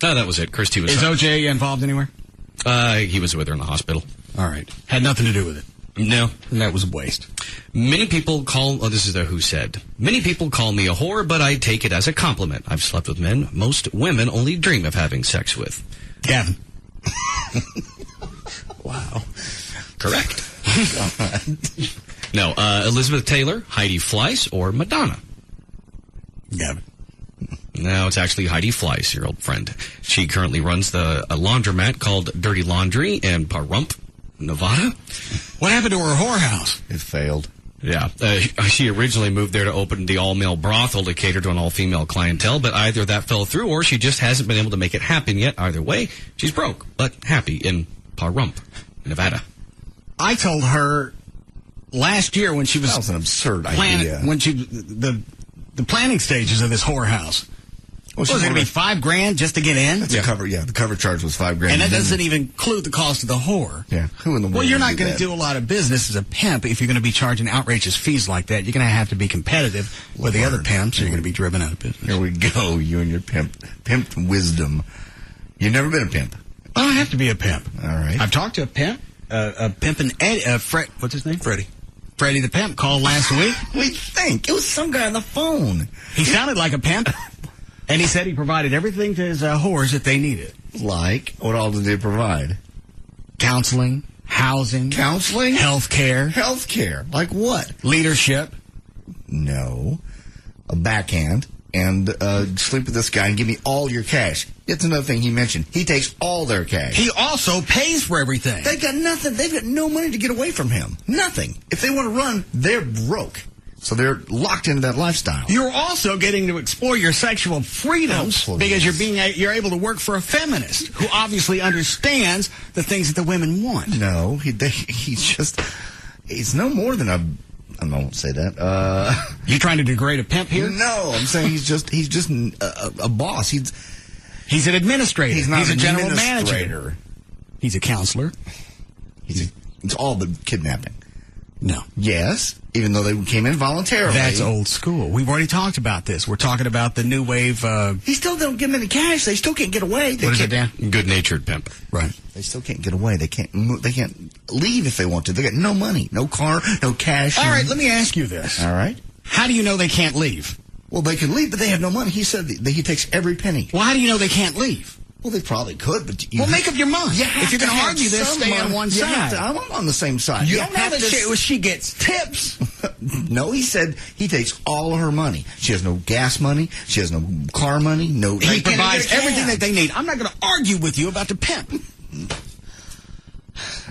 No, that was it. Christy was... Is O.J. involved anywhere? He was with her in the hospital. All right. Had nothing to do with it. No. And that was a waste. Many people call... Oh, this is the Who Said. Many people call me a whore, but I take it as a compliment. I've slept with men most women only dream of having sex with. Gavin. Wow. Correct. No, Elizabeth Taylor, Heidi Fleiss, or Madonna. Gavin. No, it's actually Heidi Fleiss, your old friend. She currently runs a laundromat called Dirty Laundry in Pahrump, Nevada. What happened to her whorehouse? It failed. Yeah. She originally moved there to open the all-male brothel to cater to an all-female clientele, but either that fell through or she just hasn't been able to make it happen yet. Either way, she's broke, but happy in Pahrump, Nevada. I told her last year when she was... That was an absurd idea. When she... The planning stages of this whorehouse. Well, was it going to be $5,000 just to get in? That's a cover. Yeah, the cover charge was $5,000, and that doesn't even include the cost of the whore. Yeah, who in the world? Well, you're not going to do a lot of business as a pimp if you're going to be charging outrageous fees like that. You're going to have to be competitive with the other pimps, or you're going to be driven out of business. Here we go, you and your pimp wisdom. You've never been a pimp. I don't have to be a pimp. All right. I've talked to a pimp, pimpin' Eddie, what's his name? Freddie. Freddie the pimp called last week. We think it was some guy on the phone. He sounded like a pimp. And he said he provided everything to his whores that they needed. Like? What all did they provide? Counseling, housing. Counseling? Healthcare. Healthcare. Like what? Leadership. No. A backhand. And sleep with this guy and give me all your cash. That's another thing he mentioned. He takes all their cash. He also pays for everything. They've got nothing. They've got no money to get away from him. Nothing. If they want to run, they're broke. So they're locked into that lifestyle. You're also getting to explore your sexual freedoms because you're able to work for a feminist who obviously understands the things that the women want. No, he's no more than a. I won't say that. You trying to degrade a pimp here? No, I'm saying he's just a boss. He's an administrator. He's not a general administrator. manager. He's a counselor. It's all but kidnapping. No. Yes, even though they came in voluntarily. That's old school. We've already talked about this. We're talking about the new wave. He still don't give them any cash. They still can't get away. What is it, Dan? Good-natured pimp. Right. They still can't get away. They can't move. They can't leave if they want to. They got no money, no car, no cash. All right, let me ask you this. All right. How do you know they can't leave? Well, they can leave, but they have no money. He said that he takes every penny. Well, how do you know they can't leave? Well, they probably could, but make up your mind. If you're going to argue this, stay on one side. I'm on the same side. You don't know that she gets tips. No, he said he takes all of her money. She has no gas money. She has no car money. No. He provides everything that they need. I'm not going to argue with you about the pimp.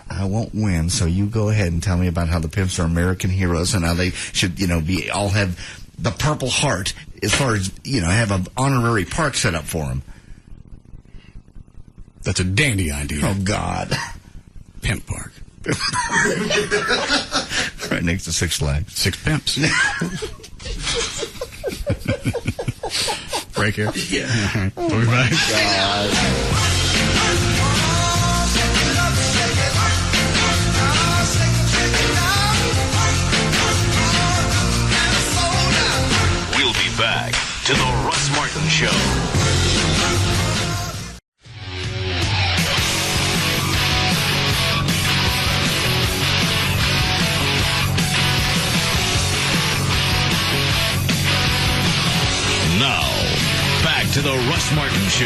I won't win, so you go ahead and tell me about how the pimps are American heroes and how they should, be all have the Purple Heart as far as have an honorary park set up for them. That's a dandy idea. Oh, God. Pimp Park. Right next to Six Flags. 6 pimps. Break here? Yeah. We'll be back. God. We'll be back to the Russ Martin Show. Now, back to the Russ Martin Show.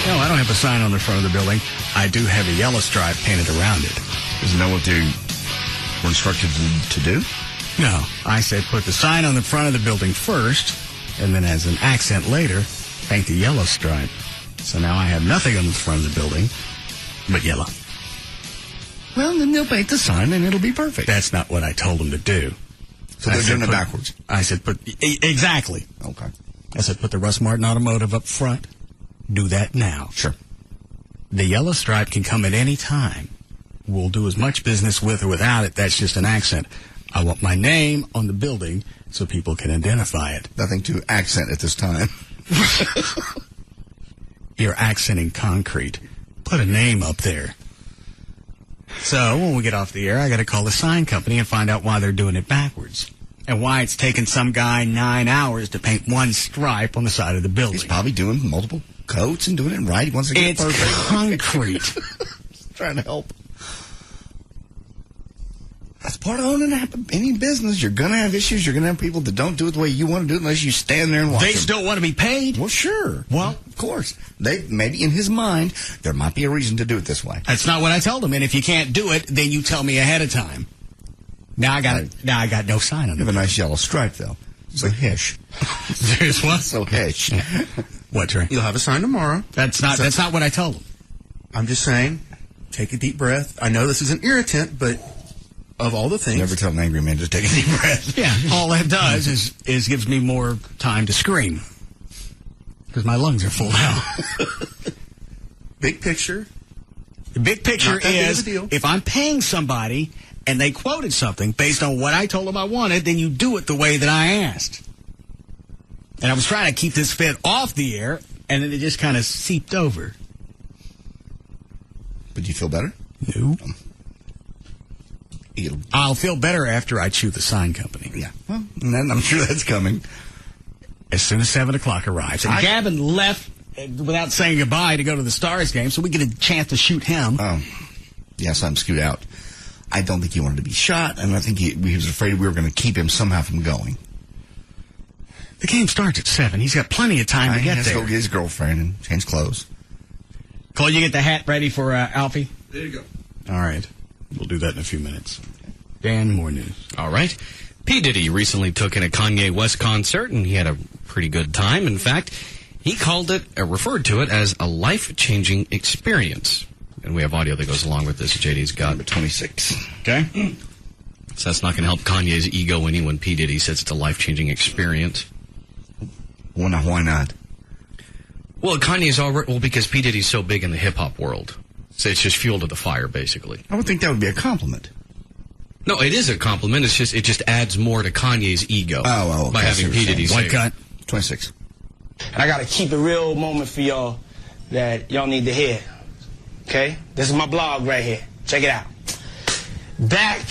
No, I don't have a sign on the front of the building. I do have a yellow stripe painted around it. Isn't that what they were instructed to do? No, I said put the sign on the front of the building first, and then as an accent later, paint the yellow stripe. So now I have nothing on the front of the building but yellow. Well, then they'll paint the sign and it'll be perfect. That's not what I told them to do. So they're doing it backwards. I said exactly. Okay. I said put the Russ Martin Automotive up front. Do that now. Sure. The yellow stripe can come at any time. We'll do as much business with or without it. That's just an accent. I want my name on the building so people can identify it. Nothing to accent at this time. You're accenting concrete. Put a name up there. So when we get off the air, I got to call the sign company and find out why they're doing it backwards. And why it's taking some guy 9 hours to paint one stripe on the side of the building. He's probably doing multiple coats and doing it right. He wants to get it's perfect. concrete. Just trying to help. That's part of owning any business. You're going to have issues. You're going to have people that don't do it the way you want to do it unless you stand there and watch They them. still want to be paid? Well, sure. Well, of course. Maybe in his mind, there might be a reason to do it this way. That's not what I told him. And if you can't do it, then you tell me ahead of time. Now I got no sign on it. You have a nice yellow stripe, though. So hish. There's what? So hish. What, Trey? You'll have a sign tomorrow. That's not what I told him. I'm just saying, take a deep breath. I know this is an irritant, but of all the things... Never tell an angry man to take a deep breath. Yeah, all that does is gives me more time to scream. Because my lungs are full now. Big picture. The big picture Not that big of is, a deal. if I'm paying somebody and they quoted something based on what I told them I wanted, then you do it the way that I asked. And I was trying to keep this fit off the air, and then it just kind of seeped over. But do you feel better? No. I'll feel better after I chew the sign company. Yeah. Well, and then I'm sure that's coming. As soon as 7 o'clock arrives. And Gavin left without saying goodbye to go to the Stars game, so we get a chance to shoot him. Oh. Yes, I'm screwed out. I don't think he wanted to be shot, and I think he was afraid we were going to keep him somehow from going. The game starts at 7. He's got plenty of time to get there. He has to there. go get his girlfriend and change clothes. Cole, you get the hat ready for Alfie? There you go. All right. We'll do that in a few minutes. Dan, more news. All right. P. Diddy recently took in a Kanye West concert, and he had a pretty good time. In fact, he called it, or referred to it, as a life-changing experience. And we have audio that goes along with this. JD's got number 26. Okay. So that's not going to help Kanye's ego any when P. Diddy says it's a life-changing experience. Well, now, why not? Well, Kanye's already... Well, because P. Diddy's so big in the hip-hop world. So it's just fuel to the fire, basically. I would think that would be a compliment. No, it is a compliment. It's just it just adds more to Kanye's ego by having P. Diddy say cut. 26. And I got to keep a real moment for y'all that y'all need to hear. Okay? This is my blog right here. Check it out. Back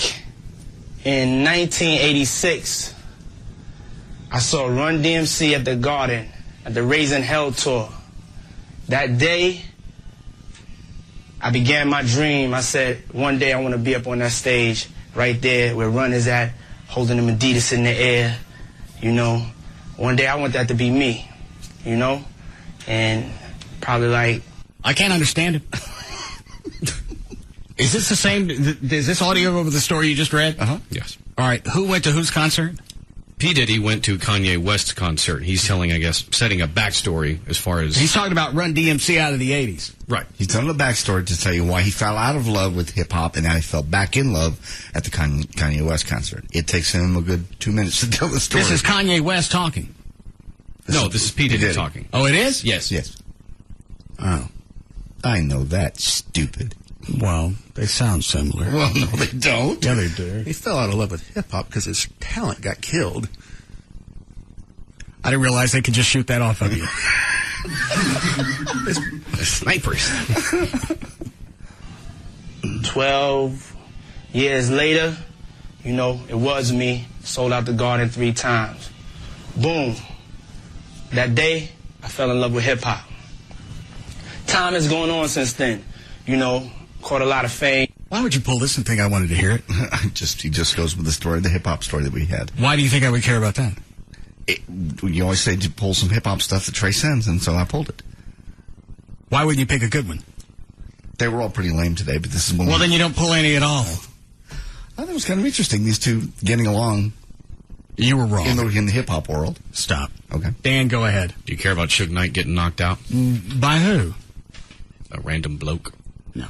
in 1986, I saw Run DMC at the Garden at the Raising Hell tour. That day, I began my dream. I said, one day I want to be up on that stage right there where Run is at, holding them Adidas in the air, you know. One day I want that to be me, you know. And probably like... I can't understand it. Is this the same? Is this audio over the story you just read? Uh-huh. Yes. All right. Who went to whose concert? P. Diddy went to Kanye West's concert. He's telling, I guess, setting a backstory as far as... He's talking about Run DMC out of the 80s. Right. He's telling the backstory to tell you why he fell out of love with hip-hop and now he fell back in love at the Kanye West concert. It takes him a good 2 minutes to tell the story. This is Kanye West talking. This is P. Diddy talking. Oh, it is? Yes. Yes. Oh. I know that, stupid. Well, they sound similar. Well, no, they don't. Yeah, they do. He fell out of love with hip-hop because his talent got killed. I didn't realize they could just shoot that off of you. Snipers. 12 years later, you know, it was me. Sold out the Garden 3 times. Boom. That day, I fell in love with hip-hop. Time has gone on since then. You know, caught a lot of fame. Why would you pull this and think I wanted to hear it? He just goes with the story, the hip-hop story that we had. Why do you think I would care about that? You always say to pull some hip-hop stuff that Trey sends, and so I pulled it. Why wouldn't you pick a good one? They were all pretty lame today, but this is one. Well, then you don't pull any at all. I thought it was kind of interesting, these two getting along. You were wrong. In the hip-hop world. Stop. Okay. Dan, go ahead. Do you care about Suge Knight getting knocked out? By who? A random bloke. No.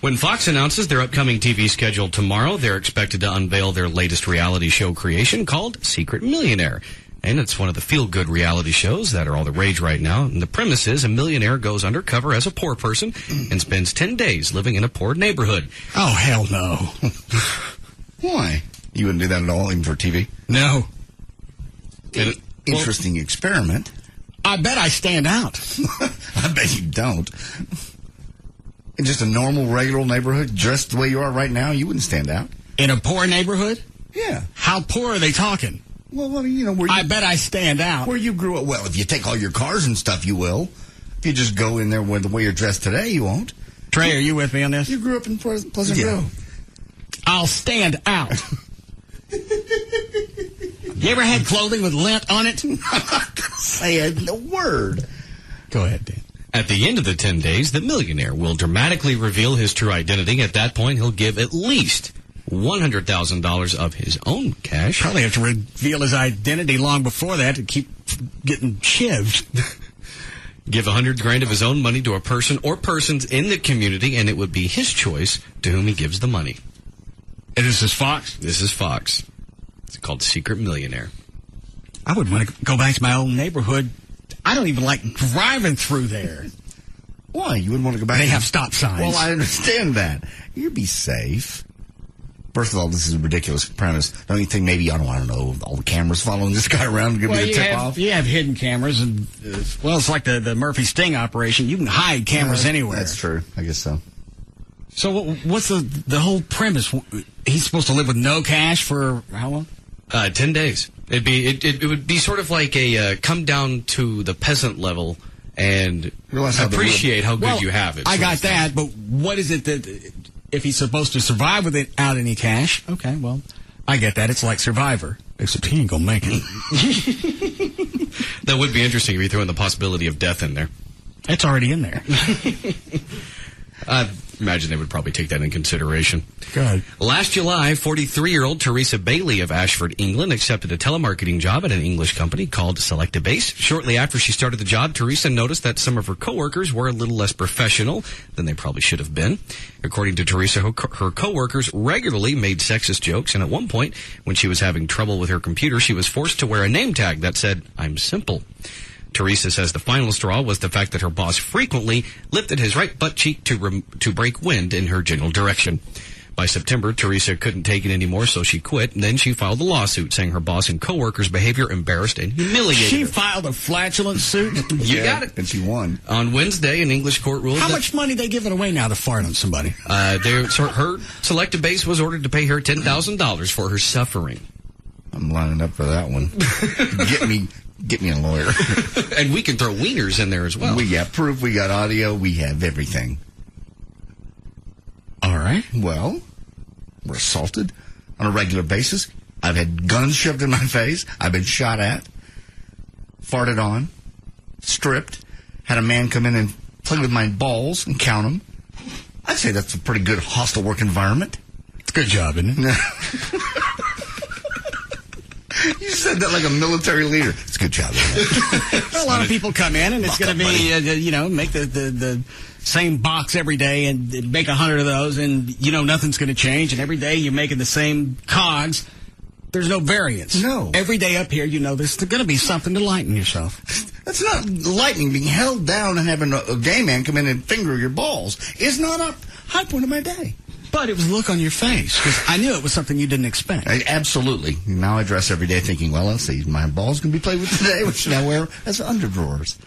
When Fox announces their upcoming TV schedule tomorrow, they're expected to unveil their latest reality show creation called Secret Millionaire. And it's one of the feel-good reality shows that are all the rage right now. And the premise is a millionaire goes undercover as a poor person and spends 10 days living in a poor neighborhood. Oh, hell no. Why? You wouldn't do that at all, even for TV? No. Interesting experiment. I bet I stand out. I bet you don't. In just a normal, regular neighborhood, dressed the way you are right now, you wouldn't stand out. In a poor neighborhood? Yeah. How poor are they talking? Well, you know, where I bet I stand out. Where you grew up. Well, if you take all your cars and stuff, you will. If you just go in there with the way you're dressed today, you won't. Trey, are you with me on this? You grew up in Pleasant Grove. I'll stand out. You ever had clothing with lint on it? I'm not going to say a word. Go ahead, Dan. At the end of the 10 days, the millionaire will dramatically reveal his true identity. At that point, he'll give at least $100,000 of his own cash. Probably have to reveal his identity long before that to keep getting chivved. Give $100,000 of his own money to a person or persons in the community, and it would be his choice to whom he gives the money. And this is Fox? This is Fox. It's called Secret Millionaire. I would want to go back to my old neighborhood. I don't even like driving through there. Why? You wouldn't want to go back? They have stop signs. Well, I understand that. You'd be safe. First of all, this is a ridiculous premise. Don't you think maybe, I don't know, all the cameras following this guy around to give me a tip-off? You have hidden cameras, and, it's like the Murphy Sting operation. You can hide cameras anywhere. That's true. I guess so. So what's the whole premise? He's supposed to live with no cash for how long? 10 days. It would be sort of like a come down to the peasant level and appreciate how good you have it. I got that, but what is it that if he's supposed to survive without any cash? Okay, well, I get that. It's like Survivor, except he ain't gonna make it. That would be interesting if you throw in the possibility of death in there. It's already in there. I imagine they would probably take that in consideration. Good. Last July, 43-year-old Teresa Bailey of Ashford, England, accepted a telemarketing job at an English company called Selectabase. Shortly after she started the job, Teresa noticed that some of her coworkers were a little less professional than they probably should have been. According to Teresa, her coworkers regularly made sexist jokes, and at one point, when she was having trouble with her computer, she was forced to wear a name tag that said, "I'm simple." Teresa says the final straw was the fact that her boss frequently lifted his right butt cheek to break wind in her general direction. By September, Teresa couldn't take it anymore, so she quit. And then she filed a lawsuit saying her boss and coworkers' behavior embarrassed and humiliated She her. filed a flatulence suit? You got it. And she won. On Wednesday, an English court ruled How much money they giving away now to fart on somebody? Her Selectabase was ordered to pay her $10,000 for her suffering. I'm lining up for that one. Get me a lawyer. And we can throw wieners in there as well. We got proof, we got audio, we have everything. All right. Well, we're assaulted on a regular basis. I've had guns shoved in my face. I've been shot at, farted on, stripped, had a man come in and play with my balls and count them. I'd say that's a pretty good hostile work environment. It's a good job, isn't it? You said that like a military leader. It's a good job. A lot of people come in, and it's going to be, make the same box every day and make 100 of those, and, nothing's going to change. And every day you're making the same cogs. There's no variance. No. Every day up here, there's going to be something to lighten yourself. That's not lightning. Being held down and having a gay man come in and finger your balls is not a high point of my day. But it was a look on your face, because I knew it was something you didn't expect. Absolutely. Now I dress every day thinking, well, let's see, my balls can be played with today. What should I wear as underdrawers?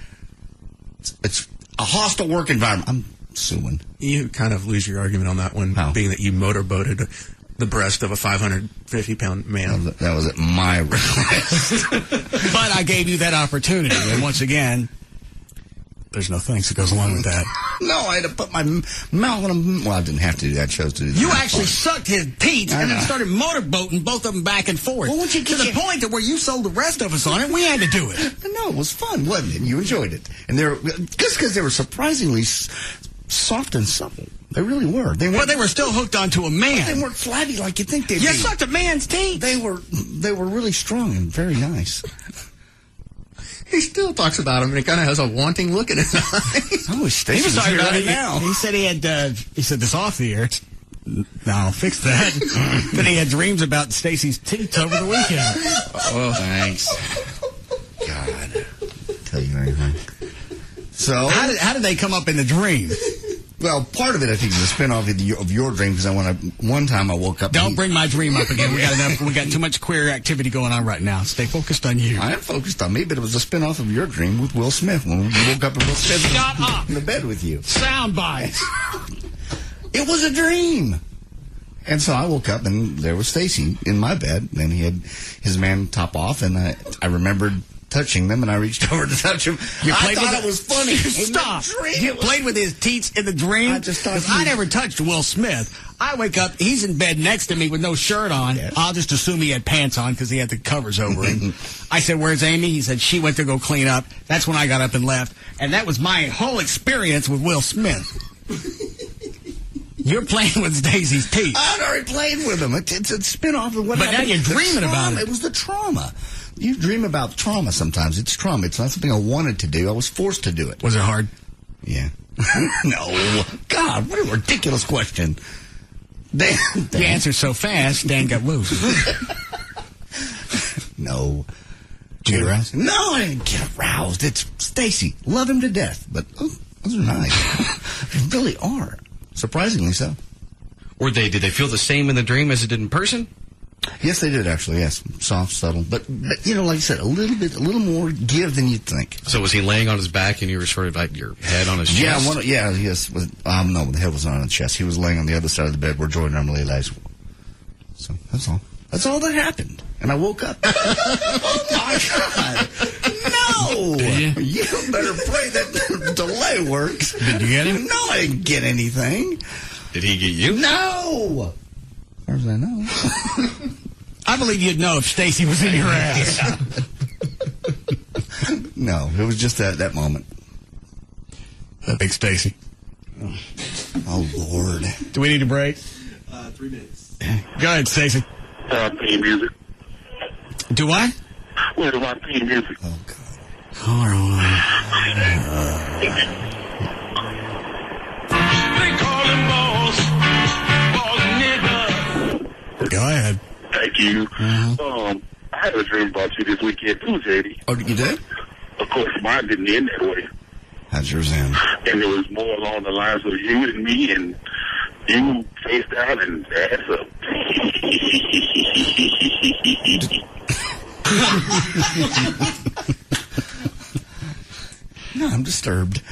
It's a hostile work environment. I'm suing. You kind of lose your argument on that one, being that you motorboated the breast of a 550-pound man. That was at my request. But I gave you that opportunity, and once again, there's no thanks that goes along with that. No, I had to put my mouth on him. Well, I didn't have to do that. I chose to do that. You actually sucked his teeth and then started motorboating both of them back and forth. Well, to the point that where you sold the rest of us on it, we had to do it. No, it was fun, wasn't it? You enjoyed it. And just because they were surprisingly soft and supple. They really were. But they were still hooked onto a man. But they weren't flabby like you think they'd be. You sucked a man's teeth. They were really strong and very nice. He still talks about him, and he kind of has a wanting look in his eyes. Oh, he was talking about it now. He said he said this off the air. No, I'll fix that. That he had dreams about Stacy's teeth over the weekend. Oh, thanks. God. Tell you anything. So how did they come up in the dream? Well, part of it, I think, is a spin-off of your dream, because one time I woke up... Don't bring my dream up again. We got too much queer activity going on right now. Stay focused on you. I am focused on me, but it was a spin-off of your dream with Will Smith, when you woke up and Will Smith was in the bed with you. Sound bites. It was a dream. And so I woke up, and there was Stacy in my bed, and he had his man top off, and I remembered touching them, and I reached over to touch him. I thought it was funny. Stop. You played with his teats in the dream? I just thought I never touched Will Smith. I wake up, he's in bed next to me with no shirt on. Yes. I'll just assume he had pants on because he had the covers over him. I said, where's Amy? He said, she went to go clean up. That's when I got up and left. And that was my whole experience with Will Smith. You're playing with Stacey's teeth. I'd already played with him. It's a spin-off of what But happened. now you're dreaming about it. It was the trauma. You dream about trauma sometimes. It's trauma. It's not something I wanted to do. I was forced to do it. Was it hard? Yeah. No. God, what a ridiculous question. Dan. You answered so fast, Dan got loose. No. Did you get aroused? No, I didn't get aroused. It's Stacy. Love him to death. But those are nice. They really are. Surprisingly so. Did they feel the same in the dream as it did in person? Yes, they did, actually, yes. Soft, subtle. But you know, like I said, a little more give than you'd think. So was he laying on his back and you were sort of like your head on his chest? Yes. No, the head was not on the chest. He was laying on the other side of the bed where Joy normally lays. So, that's all. That's all that happened. And I woke up. Oh, my God. No! Did you? You better pray that the delay works. Did you get him? No, I didn't get anything. Did he get you? No! As far as I know. I believe you'd know if Stacy was in your ass. Yeah. No, it was just that moment. That big Stacy. Oh, Lord. Do we need a break? 3 minutes. Go ahead, Stacy. Theme music. Do what? Where's my theme music? Oh, God. All right. They call him boss nigga. Go ahead. Thank you. I had a dream about you this weekend too, JD. Oh, you did? Of course, mine didn't end that way. How's yours end? And it was more along the lines of you and me, and you face down and ass up. No, I'm disturbed.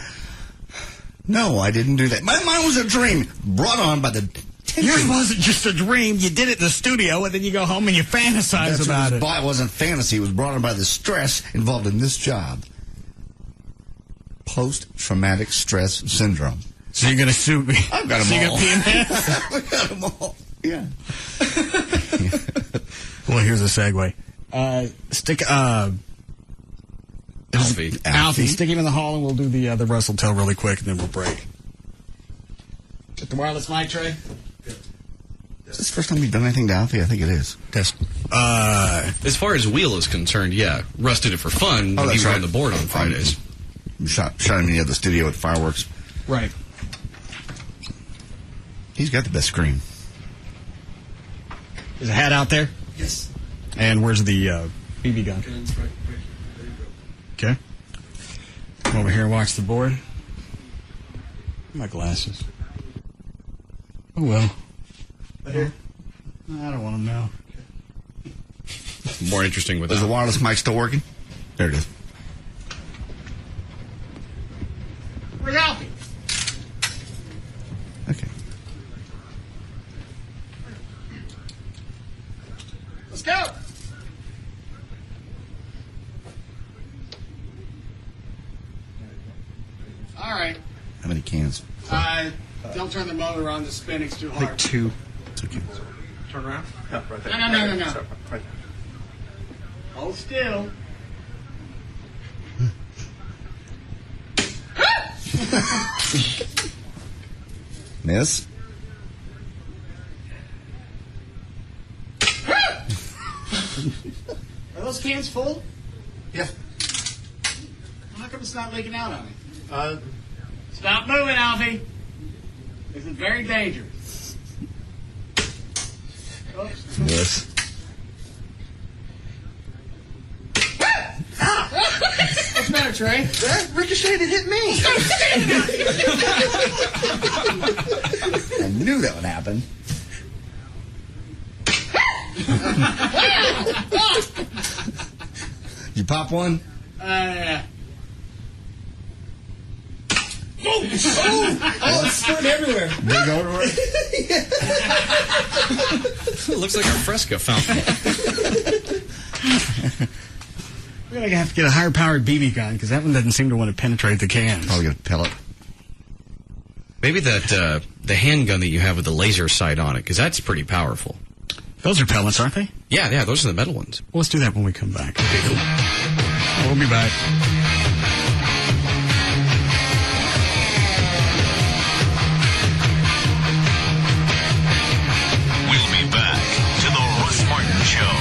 No, I didn't do that. Mine was a dream brought on by the tension. Yours wasn't just a dream. You did it in the studio, and then you go home and you fantasize about it. It wasn't fantasy. It was brought on by the stress involved in this job. Post-traumatic stress syndrome. So you're going to sue me? I've got them all. You're going to PMS? I've got them all. Yeah. Well, here's a segue. Alfie, stick him in the hall, and we'll do the Russell Tell really quick, and then we'll break. Get the wireless mic tray. Is this the first time you've done anything to Alfie? I think it is. Test. As far as Wheel is concerned, yeah. Russ did it for fun when he was on the board on Fridays. Shot him in the other studio with fireworks. Right. He's got the best scream. Is a hat out there? Yes. And where's the BB gun? Okay. Come over here and watch the board. My glasses. Oh, well. Here? I don't want to know. More interesting with Is the wireless mic still working? There it is. Where's Alfie? Okay. Let's go. All right. How many cans? Don't turn the motor on. The spinning's too hard. Like 2. Two cans. Turn around. No, right there. No. Sorry, right there. Hold still. Miss? Are those cans full? Yeah. How come it's not leaking out on me? Stop moving, Alfie. This is very dangerous. Oops. Yes. What's the matter, Trey? That ricocheted hit me. I knew that would happen. You pop one? Yeah. Oh, it's squirting everywhere. Big odor. It looks like a Fresca fountain. We're going to have to get a higher-powered BB gun, because that one doesn't seem to want to penetrate the cans. Probably get a pellet. Maybe that the handgun that you have with the laser sight on it, because that's pretty powerful. Those are pellets, aren't they? Yeah, those are the metal ones. Well, let's do that when we come back. Okay, cool. We'll be back. We'll be back to the Russ Martin Show.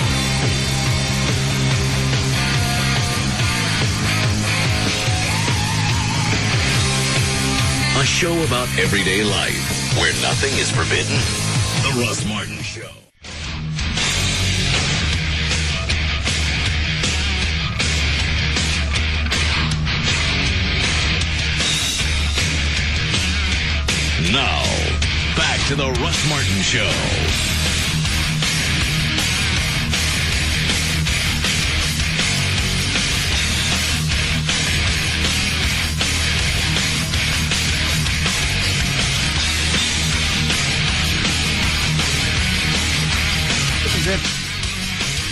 A show about everyday life where nothing is forbidden. The Russ Martin Show. Now, back to the Russ Martin Show.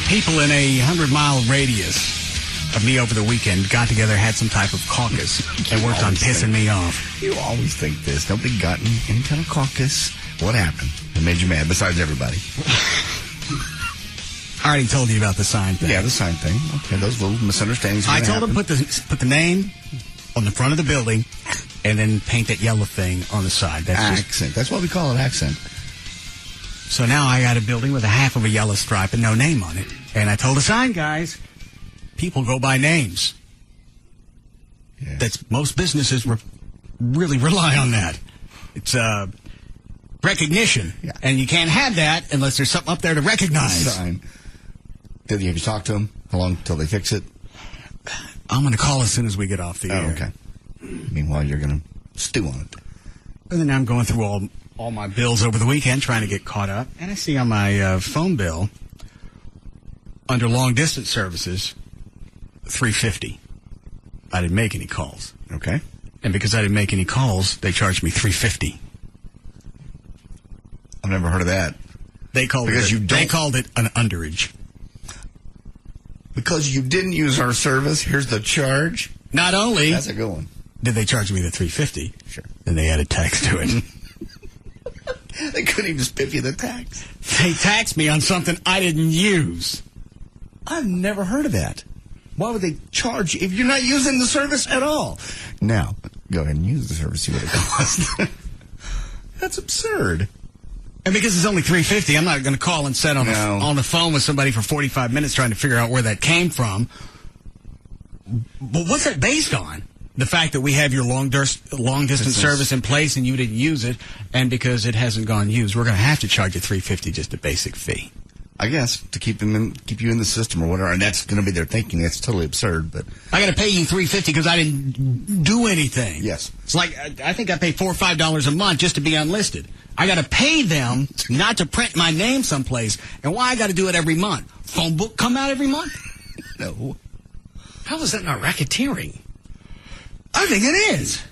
People in a 100-mile radius of me over the weekend got together, had some type of caucus, and worked on pissing me off. You always think this. Nobody got in any kind of caucus. What happened? It made you mad, besides everybody. I already told you about the sign thing. Yeah, the sign thing. Okay, those little misunderstandings. I told them put the name on the front of the building, and then paint that yellow thing on the side. That's accent. That's what we call it, accent. So now I got a building with a half of a yellow stripe and no name on it. And I told the sign guys, people go by names. Yeah. Most businesses really rely on that. It's recognition. Yeah. And you can't have that unless there's something up there to recognize. Sign. Have you talked to them? How long till they fix it? I'm going to call as soon as we get off the air. Okay. Meanwhile, you're going to stew on it. And then I'm going through all my bills over the weekend, trying to get caught up. And I see on my phone bill, under long-distance services, $350. I didn't make any calls. Okay. And because I didn't make any calls, they charged me $350. I've never heard of that. They called it an underage. Because you didn't use our service, here's the charge? Not only that's a good one. Did they charge me the $350? Sure. Then they added tax to it. They couldn't even spit you the tax. They taxed me on something I didn't use. I've never heard of that. Why would they charge you if you're not using the service at all? Now, go ahead and use the service, see what it costs. That's absurd. And because it's only $350, I'm not going to call and sit on the phone with somebody for 45 minutes trying to figure out where that came from. But what's that based on? The fact that we have your long-distance service in place and you didn't use it, and because it hasn't gone used, we're going to have to charge you $350, just a basic fee. I guess, to keep you in the system or whatever, and that's going to be their thinking. That's totally absurd, but... I got to pay you $350 because I didn't do anything. Yes. It's like, I think I pay $4 or $5 a month just to be unlisted. I got to pay them not to print my name someplace, and why I got to do it every month? Phone book come out every month? No. How is that not racketeering? I think it is.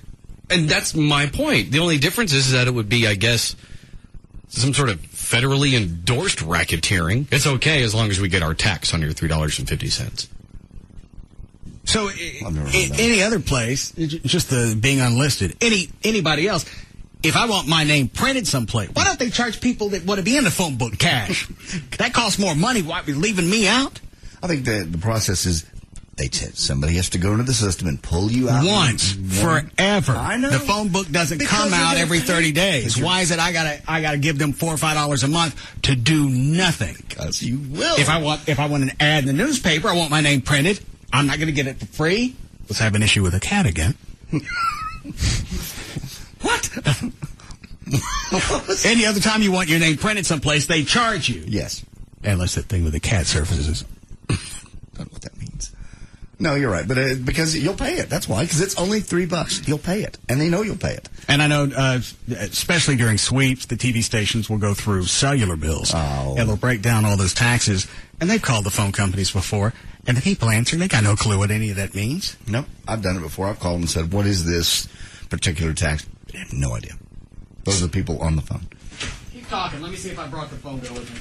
And that's my point. The only difference is that it would be, I guess, some sort of federally endorsed racketeering. It's okay as long as we get our tax under $3.50. So, any other place, just the being unlisted, anybody else, if I want my name printed someplace, why don't they charge people that want to be in the phone book cash? That costs more money. Why be leaving me out? I think the process is somebody has to go into the system and pull you out. Once, forever. I know. The phone book doesn't come out every 30 days. Why is it I gotta give them $4 or $5 a month to do nothing? Because you will. If I want an ad in the newspaper, I want my name printed. I'm not going to get it for free. Let's have an issue with a cat again. What? Any other time you want your name printed someplace, they charge you. Yes. Unless that thing with the cat surfaces. I don't know what that means. No, you're right, but because you'll pay it. That's why, because it's only $3. You'll pay it, and they know you'll pay it. And I know, especially during sweeps, the TV stations will go through cellular bills, and they'll break down all those taxes. And they've called the phone companies before, and the people answering, they got no clue what any of that means. Nope, I've done it before. I've called and said, "What is this particular tax. I have no idea. Those are the people on the phone. Keep talking. Let me see if I brought the phone bill with me.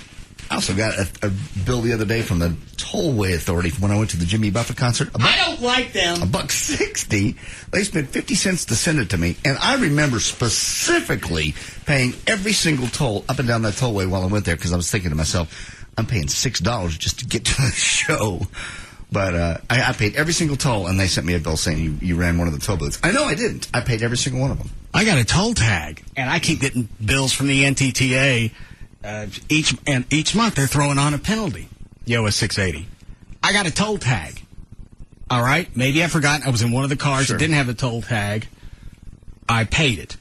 I also got a bill the other day from the Tollway Authority when I went to the Jimmy Buffett concert. I don't like them. $1.60. They spent 50 cents to send it to me, and I remember specifically paying every single toll up and down that tollway while I went there because I was thinking to myself, I'm paying $6 just to get to the show. But I paid every single toll, and they sent me a bill saying you ran one of the toll booths. I know I didn't. I paid every single one of them. I got a toll tag, and I keep getting bills from the NTTA. Each month they're throwing on a penalty. Yo, it's $6.80. I got a toll tag. All right, maybe I forgot. I was in one of the cars that didn't have the toll tag. I paid it.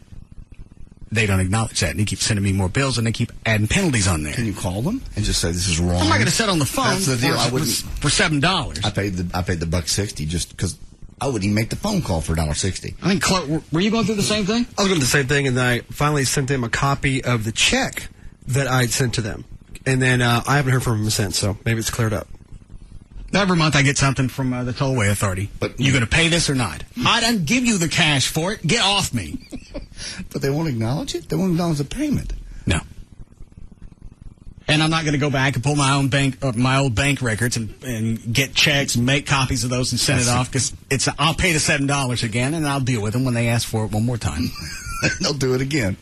They don't acknowledge that, and they keep sending me more bills, and they keep adding penalties on there. Can you call them and just say this is wrong? I'm not going to sit on the phone. That's the deal. I wouldn't for $7. I paid the $1.60 just because I wouldn't even make the phone call for $1.60. I mean, were you going through the same thing? I was doing the same thing, and then I finally sent them a copy of the check that I'd sent to them. And then I haven't heard from them since, so maybe it's cleared up. Every month I get something from the Tollway Authority. But you going to pay this or not? I didn't give you the cash for it. Get off me. But they won't acknowledge it? They won't acknowledge the payment? No. And I'm not going to go back and pull my old bank records and get checks and make copies of those and send it off because I'll pay the $7 again and I'll deal with them when they ask for it one more time. They'll do it again.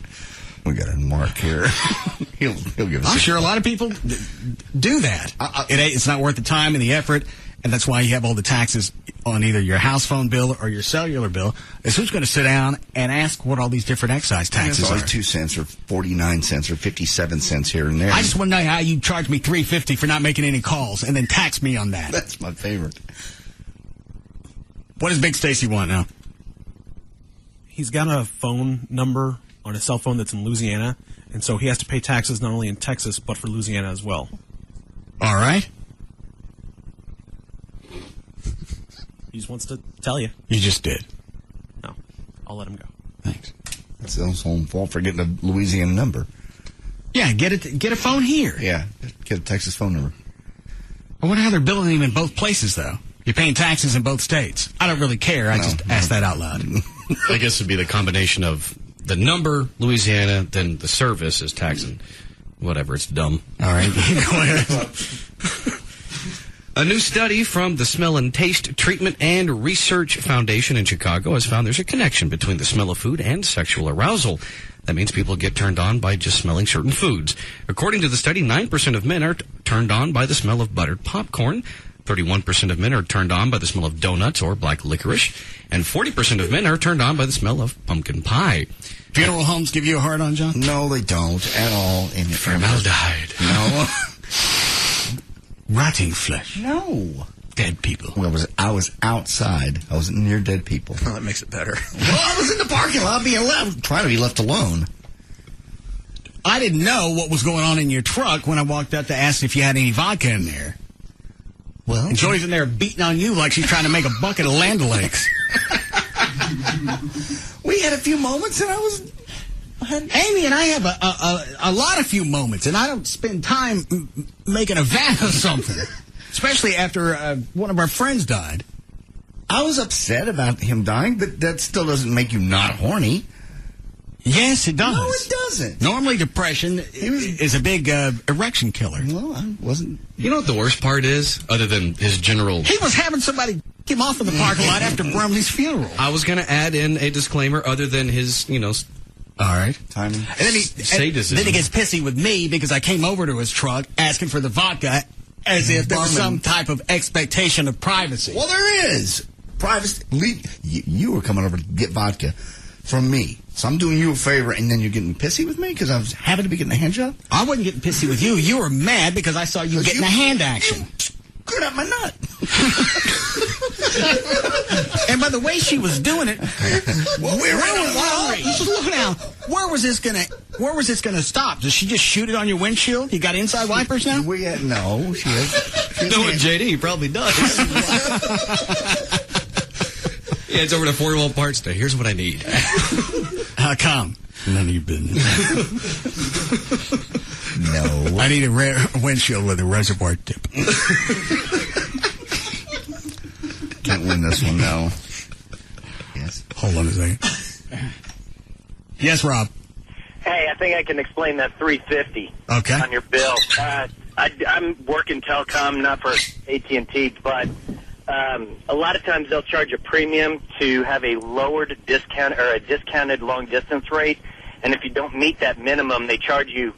We got a Mark here. he'll give us. I'm sure a lot of people do that. It's not worth the time and the effort, and that's why you have all the taxes on either your house phone bill or your cellular bill. Is who's going to sit down and ask what all these different excise taxes it's are? always 2 cents or 49 cents or 57 cents here and there. I just want to know how you charge me $3.50 for not making any calls and then tax me on that. That's my favorite. What does Big Stacy want now? He's got a phone number on a cell phone that's in Louisiana, and so he has to pay taxes not only in Texas, but for Louisiana as well. All right. He just wants to tell you. You just did. No. I'll let him go. Thanks. That's his own fault for getting a Louisiana number. Yeah, get a phone here. Yeah, get a Texas phone number. I wonder how they're billing him in both places, though. You're paying taxes in both states. I don't really care. I just asked that out loud. I guess it'd be the combination of the number, Louisiana, then the service is taxing whatever. It's dumb. All right. Go ahead. A new study from the Smell and Taste Treatment and Research Foundation in Chicago has found there's a connection between the smell of food and sexual arousal. That means people get turned on by just smelling certain foods. According to the study, 9% of men are turned on by the smell of buttered popcorn. 31% of men are turned on by the smell of donuts or black licorice. And 40% of men are turned on by the smell of pumpkin pie. Funeral homes give you a hard on, John? No, they don't at all. Formaldehyde. No. Rotting flesh. No. Dead people. Well, I was outside. I was near dead people. Well, that makes it better. Well, I was in the parking lot trying to be left alone. I didn't know what was going on in your truck when I walked up to ask if you had any vodka in there. Well, and Joy's in there beating on you like she's trying to make a bucket of Land O'Lakes. We had a few moments, and I was... Amy and I have a lot of few moments, and I don't spend time making a vat of something, especially after one of our friends died. I was upset about him dying, but that still doesn't make you not horny. Yes, it does. No, it doesn't. Normally, depression is a big erection killer. Well, I wasn't... You know what the worst part is, other than his general... He was having somebody get him off of the parking lot after Brumley's funeral. I was going to add in a disclaimer other than his, all right. Timing. And then he gets pissy with me because I came over to his truck asking for the vodka as if there was some type of expectation of privacy. Well, there is. Privacy. You were coming over to get vodka from me. So I'm doing you a favor, and then you're getting pissy with me because I was having to be getting a hand job? I wasn't getting pissy with you. You were mad because I saw you getting a hand action. Screwed up my nut. And by the way she was doing it, where was this gonna stop? Does she just shoot it on your windshield? You got inside wipers now? No, she has. You know what, JD? He probably does. Yeah, it's over to 4-wheel parts day. Here's what I need. How come? None of your business. No. I need a windshield with a reservoir tip. Can't win this one, no. Yes. Hold on a second. Yes, Rob. Hey, I think I can explain that $350 Okay. on your bill. I'm working telecom, not for AT&T, but a lot of times they'll charge a premium to have a lowered discount or a discounted long distance rate, and if you don't meet that minimum, they charge you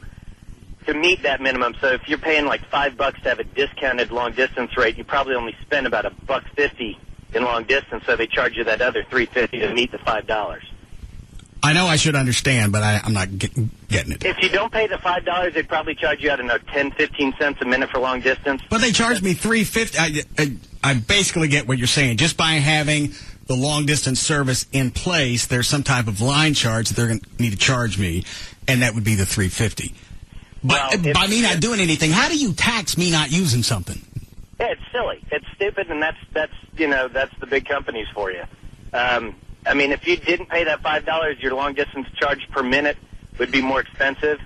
to meet that minimum. So if you're paying like $5 to have a discounted long distance rate, you probably only spend about $1.50 in long distance, so they charge you that other $350 to meet the $5. I know I should understand, but I'm not getting it. If you don't pay the $5, they'd probably charge you, I don't know, 10, 15 cents a minute for long distance. But they charge me $350. I basically get what you're saying. Just by having the long distance service in place, there's some type of line charge that they're going to need to charge me, and that would be the $350. But by me not doing anything, how do you tax me not using something? Yeah, it's silly. It's stupid, and that's the big companies for you. I mean, if you didn't pay that $5, your long distance charge per minute would be more expensive.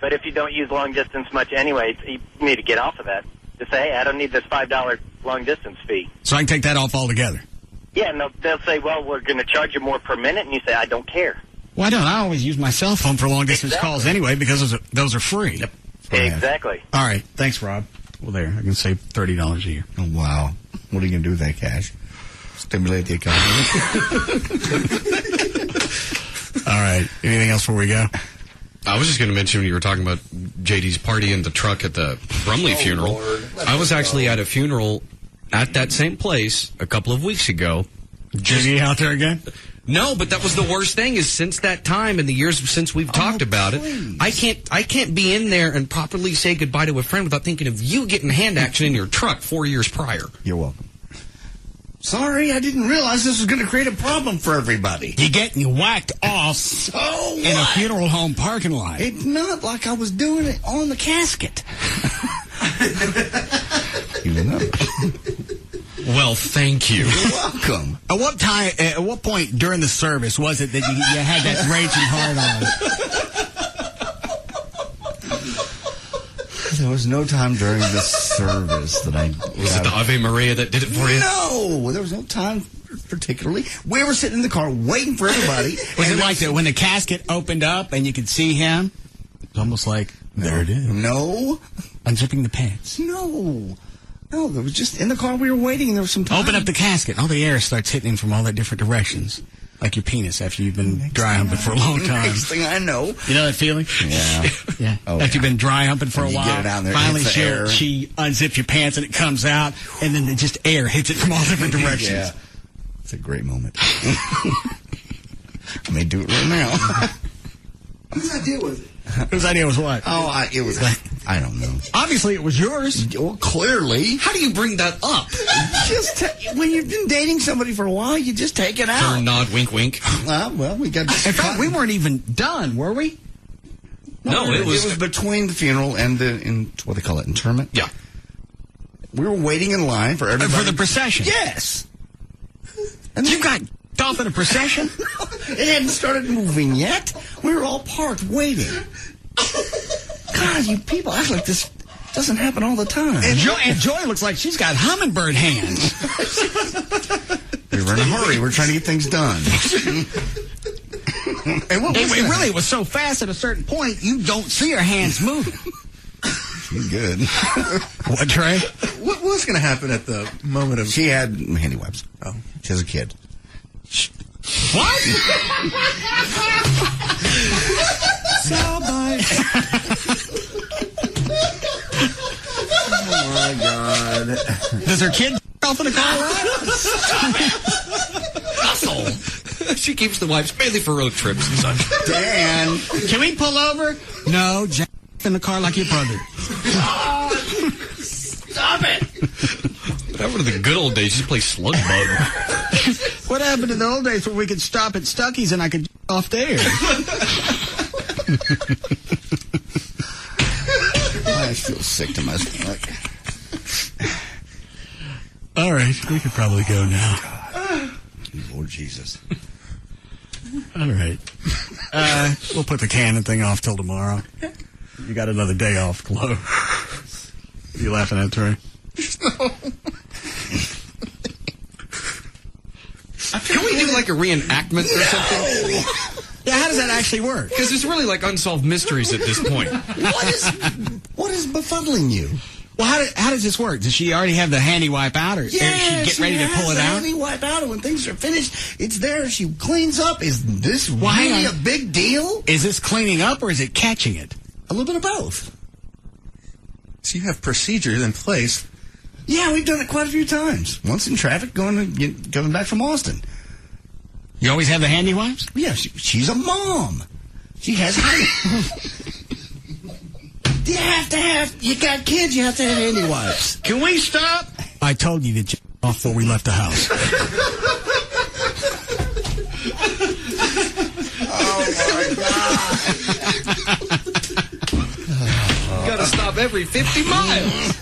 But if you don't use long distance much anyway, you need to get off of that. Just say, hey, I don't need this $5 long distance fee. So I can take that off altogether? Yeah, and they'll say, well, we're going to charge you more per minute, and you say, I don't care. Well, I don't. I always use my cell phone for long distance calls anyway because those are free. Yep. Exactly. All right. Thanks, Rob. Well, there. I can save $30 a year. Oh, wow. What are you going to do with that cash? Stimulate the economy. All right. Anything else before we go? I was just going to mention when you were talking about JD's party in the truck at the Brumley funeral. I was actually at a funeral at that same place a couple of weeks ago. JD out there again? No, but that was the worst thing is since that time and the years since we've talked about it, I can't be in there and properly say goodbye to a friend without thinking of you getting hand action in your truck 4 years prior. You're welcome. Sorry, I didn't realize this was going to create a problem for everybody. You're getting whacked off in a funeral home parking lot. It's not like I was doing it on the casket. You know. Well, thank you. You're welcome. At what point during the service was it that you had that raging hard on? There was no time during the service that I... Was it the Ave Maria that did it for you? No, there was no time particularly. We were sitting in the car waiting for everybody. Was it like that when the casket opened up and you could see him? It's almost like, there it is. No. Unzipping the pants. No, there was just in the car we were waiting and there was some time. Open up the casket. All the air starts hitting him from all the different directions. Like your penis after you've been dry humping for a long time. Next thing I know. You know that feeling? Yeah. Yeah. Oh, after you've been dry humping for a while. Get it out there, finally air. she unzips your pants and it comes out, and then just air hits it from all different directions. Yeah. It's a great moment. I may do it right now. Whose idea was it? Whose idea was what? Oh, it was... I don't know. Obviously, it was yours. Well, clearly. How do you bring that up? When you've been dating somebody for a while, you just take it out. Turn, nod, wink, wink. Well, we got... In fact, we weren't even done, were we? No, it was between the funeral and what they call it, interment. Yeah. We were waiting in line for everybody. For the procession? Yes. And you got off in a procession? It hadn't started moving yet. We were all parked waiting. God, you people act like this doesn't happen all the time. And Joy looks like she's got hummingbird hands. We were in a hurry. We're trying to get things done. And it was so fast at a certain point, you don't see her hands moving. She's good. What, Trey? What was going to happen at the moment of... She had handy webs. Oh. She has a kid. What? Oh, my God. Does her kid off in the car? Russell! She keeps the wives mainly for road trips and such. Dan! Can we pull over? No, Jack in the car like your brother. Stop it! Remember the good old days, you play slug bug. What happened in the old days where we could stop at Stuckey's and I could off there? I feel sick to my stomach. All right, we could probably go now. Lord Jesus. All right. We'll put the cannon thing off till tomorrow. You got another day off, Chloe. You laughing at, Trey? No. Can we do like a reenactment or something? Yeah, how does that actually work? Because there's really like unsolved mysteries at this point. What is befuddling you? Well, how does this work? Does she already have the handy wipe out, or Yeah, she get ready to pull it out? Handy wipe out, and when things are finished, it's there. She cleans up. Is this hang really on. a big deal? Is this cleaning up, or is it catching it? A little bit of both. So you have procedures in place. Yeah, we've done it quite a few times. Once in traffic, coming back from Austin. You always have the handy wipes? Yeah, she's a mom. She has. You got kids, you have to have handy wipes. Can we stop? I told you to off before we left the house. Oh, my God. Gotta stop every 50 miles.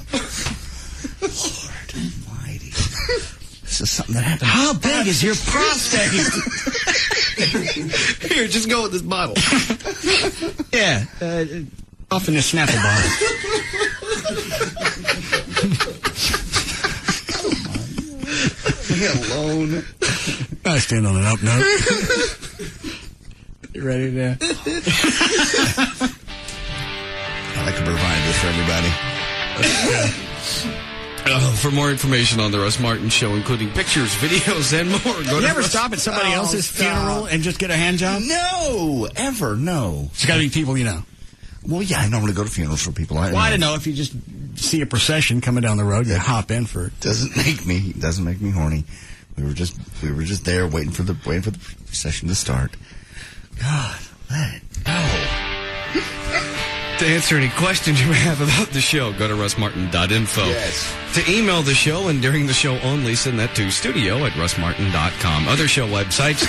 Lord almighty. This is something that happened. How big is your prostate? Here, just go with this bottle. Yeah, off in the Snapple bottle. Leave me alone. I stand on an up note. You ready there? I like to provide this for everybody. For more information on the Russ Martin Show, including pictures, videos, and more, go You to ever stop at somebody else's funeral and just get a hand job? No, ever, no. It's got to be people you know. Well, yeah, I normally go to funerals for people I know. Well, I don't know if you just see a procession coming down the road, you hop in for it. Doesn't make me horny. We were just there waiting for the procession to start. God, let it go. To answer any questions you may have about the show, go to russmartin.info. Yes. To email the show and during the show only, send that to studio@russmartin.com. Other show websites,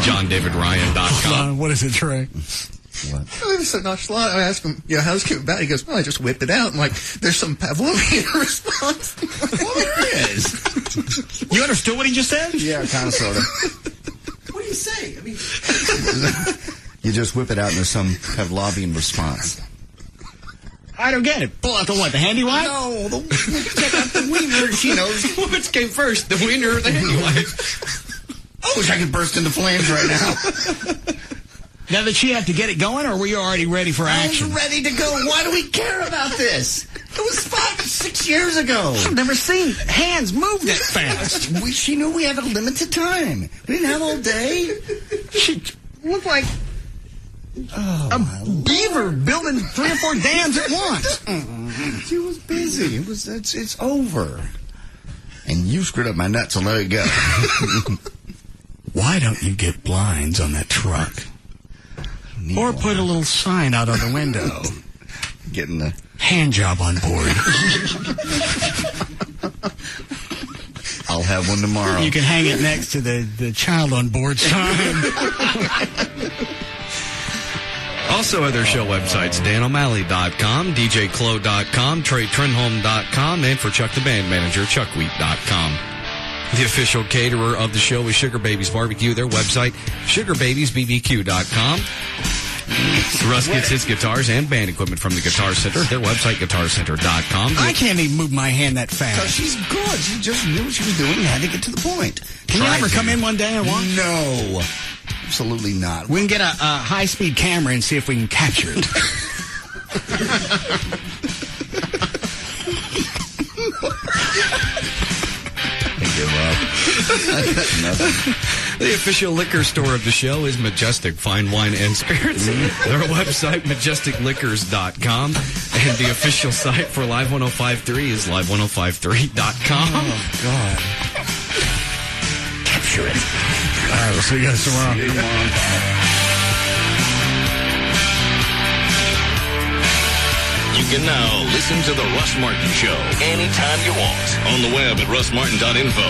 johndavidryan.com. What is it, Trey? What? I was so nonchalant. I asked him, how's it about? He goes, well, I just whipped it out. I'm like, there's some Pavlovian response. Well, there is. You understood what he just said? Yeah, kind of, sort of. What do you say? I mean, You just whip it out and there's some Pavlovian response. I don't get it. Pull out the what? The handy wipe? No, check out the wiener. She knows. Which came first, the wiener or the handy wipe? I wish I could burst into flames right now. Now, did she have to get it going, or were you already ready for action? I was ready to go. Why do we care about this? It was 5-6 years ago. I've never seen hands move that fast. She knew we had a limited time. We didn't have all day. She looked like a beaver building 3 or 4 dams at once. She was busy. It's over. And you screwed up my nuts, so let it go. Why don't you get blinds on that truck? Or put a little sign out on the window. Getting the hand job on board. I'll have one tomorrow. You can hang it next to the child on board sign. Also, other show websites, DanO'Malley.com, DJClo.com, TreyTrenholm.com, and for Chuck the Band Manager, ChuckWheat.com. The official caterer of the show is Sugar Babies Barbecue. Their website, SugarBabiesBBQ.com. Russ gets his guitars and band equipment from the Guitar Center. Their website, GuitarCenter.com. I can't even move my hand that Because fast. she's good. She just knew what she was doing and had to get to the point. Can you ever come in one day and watch? No. Absolutely not. We can get a high-speed camera and see if we can capture it. The official liquor store of the show is Majestic Fine Wine and Spirits. Their website, majesticliquors.com. And the official site for Live 105.3 is live1053.com. Oh, God. Capture it. All right, we'll see you guys tomorrow. You can now listen to The Russ Martin Show anytime you want on the web at russmartin.info.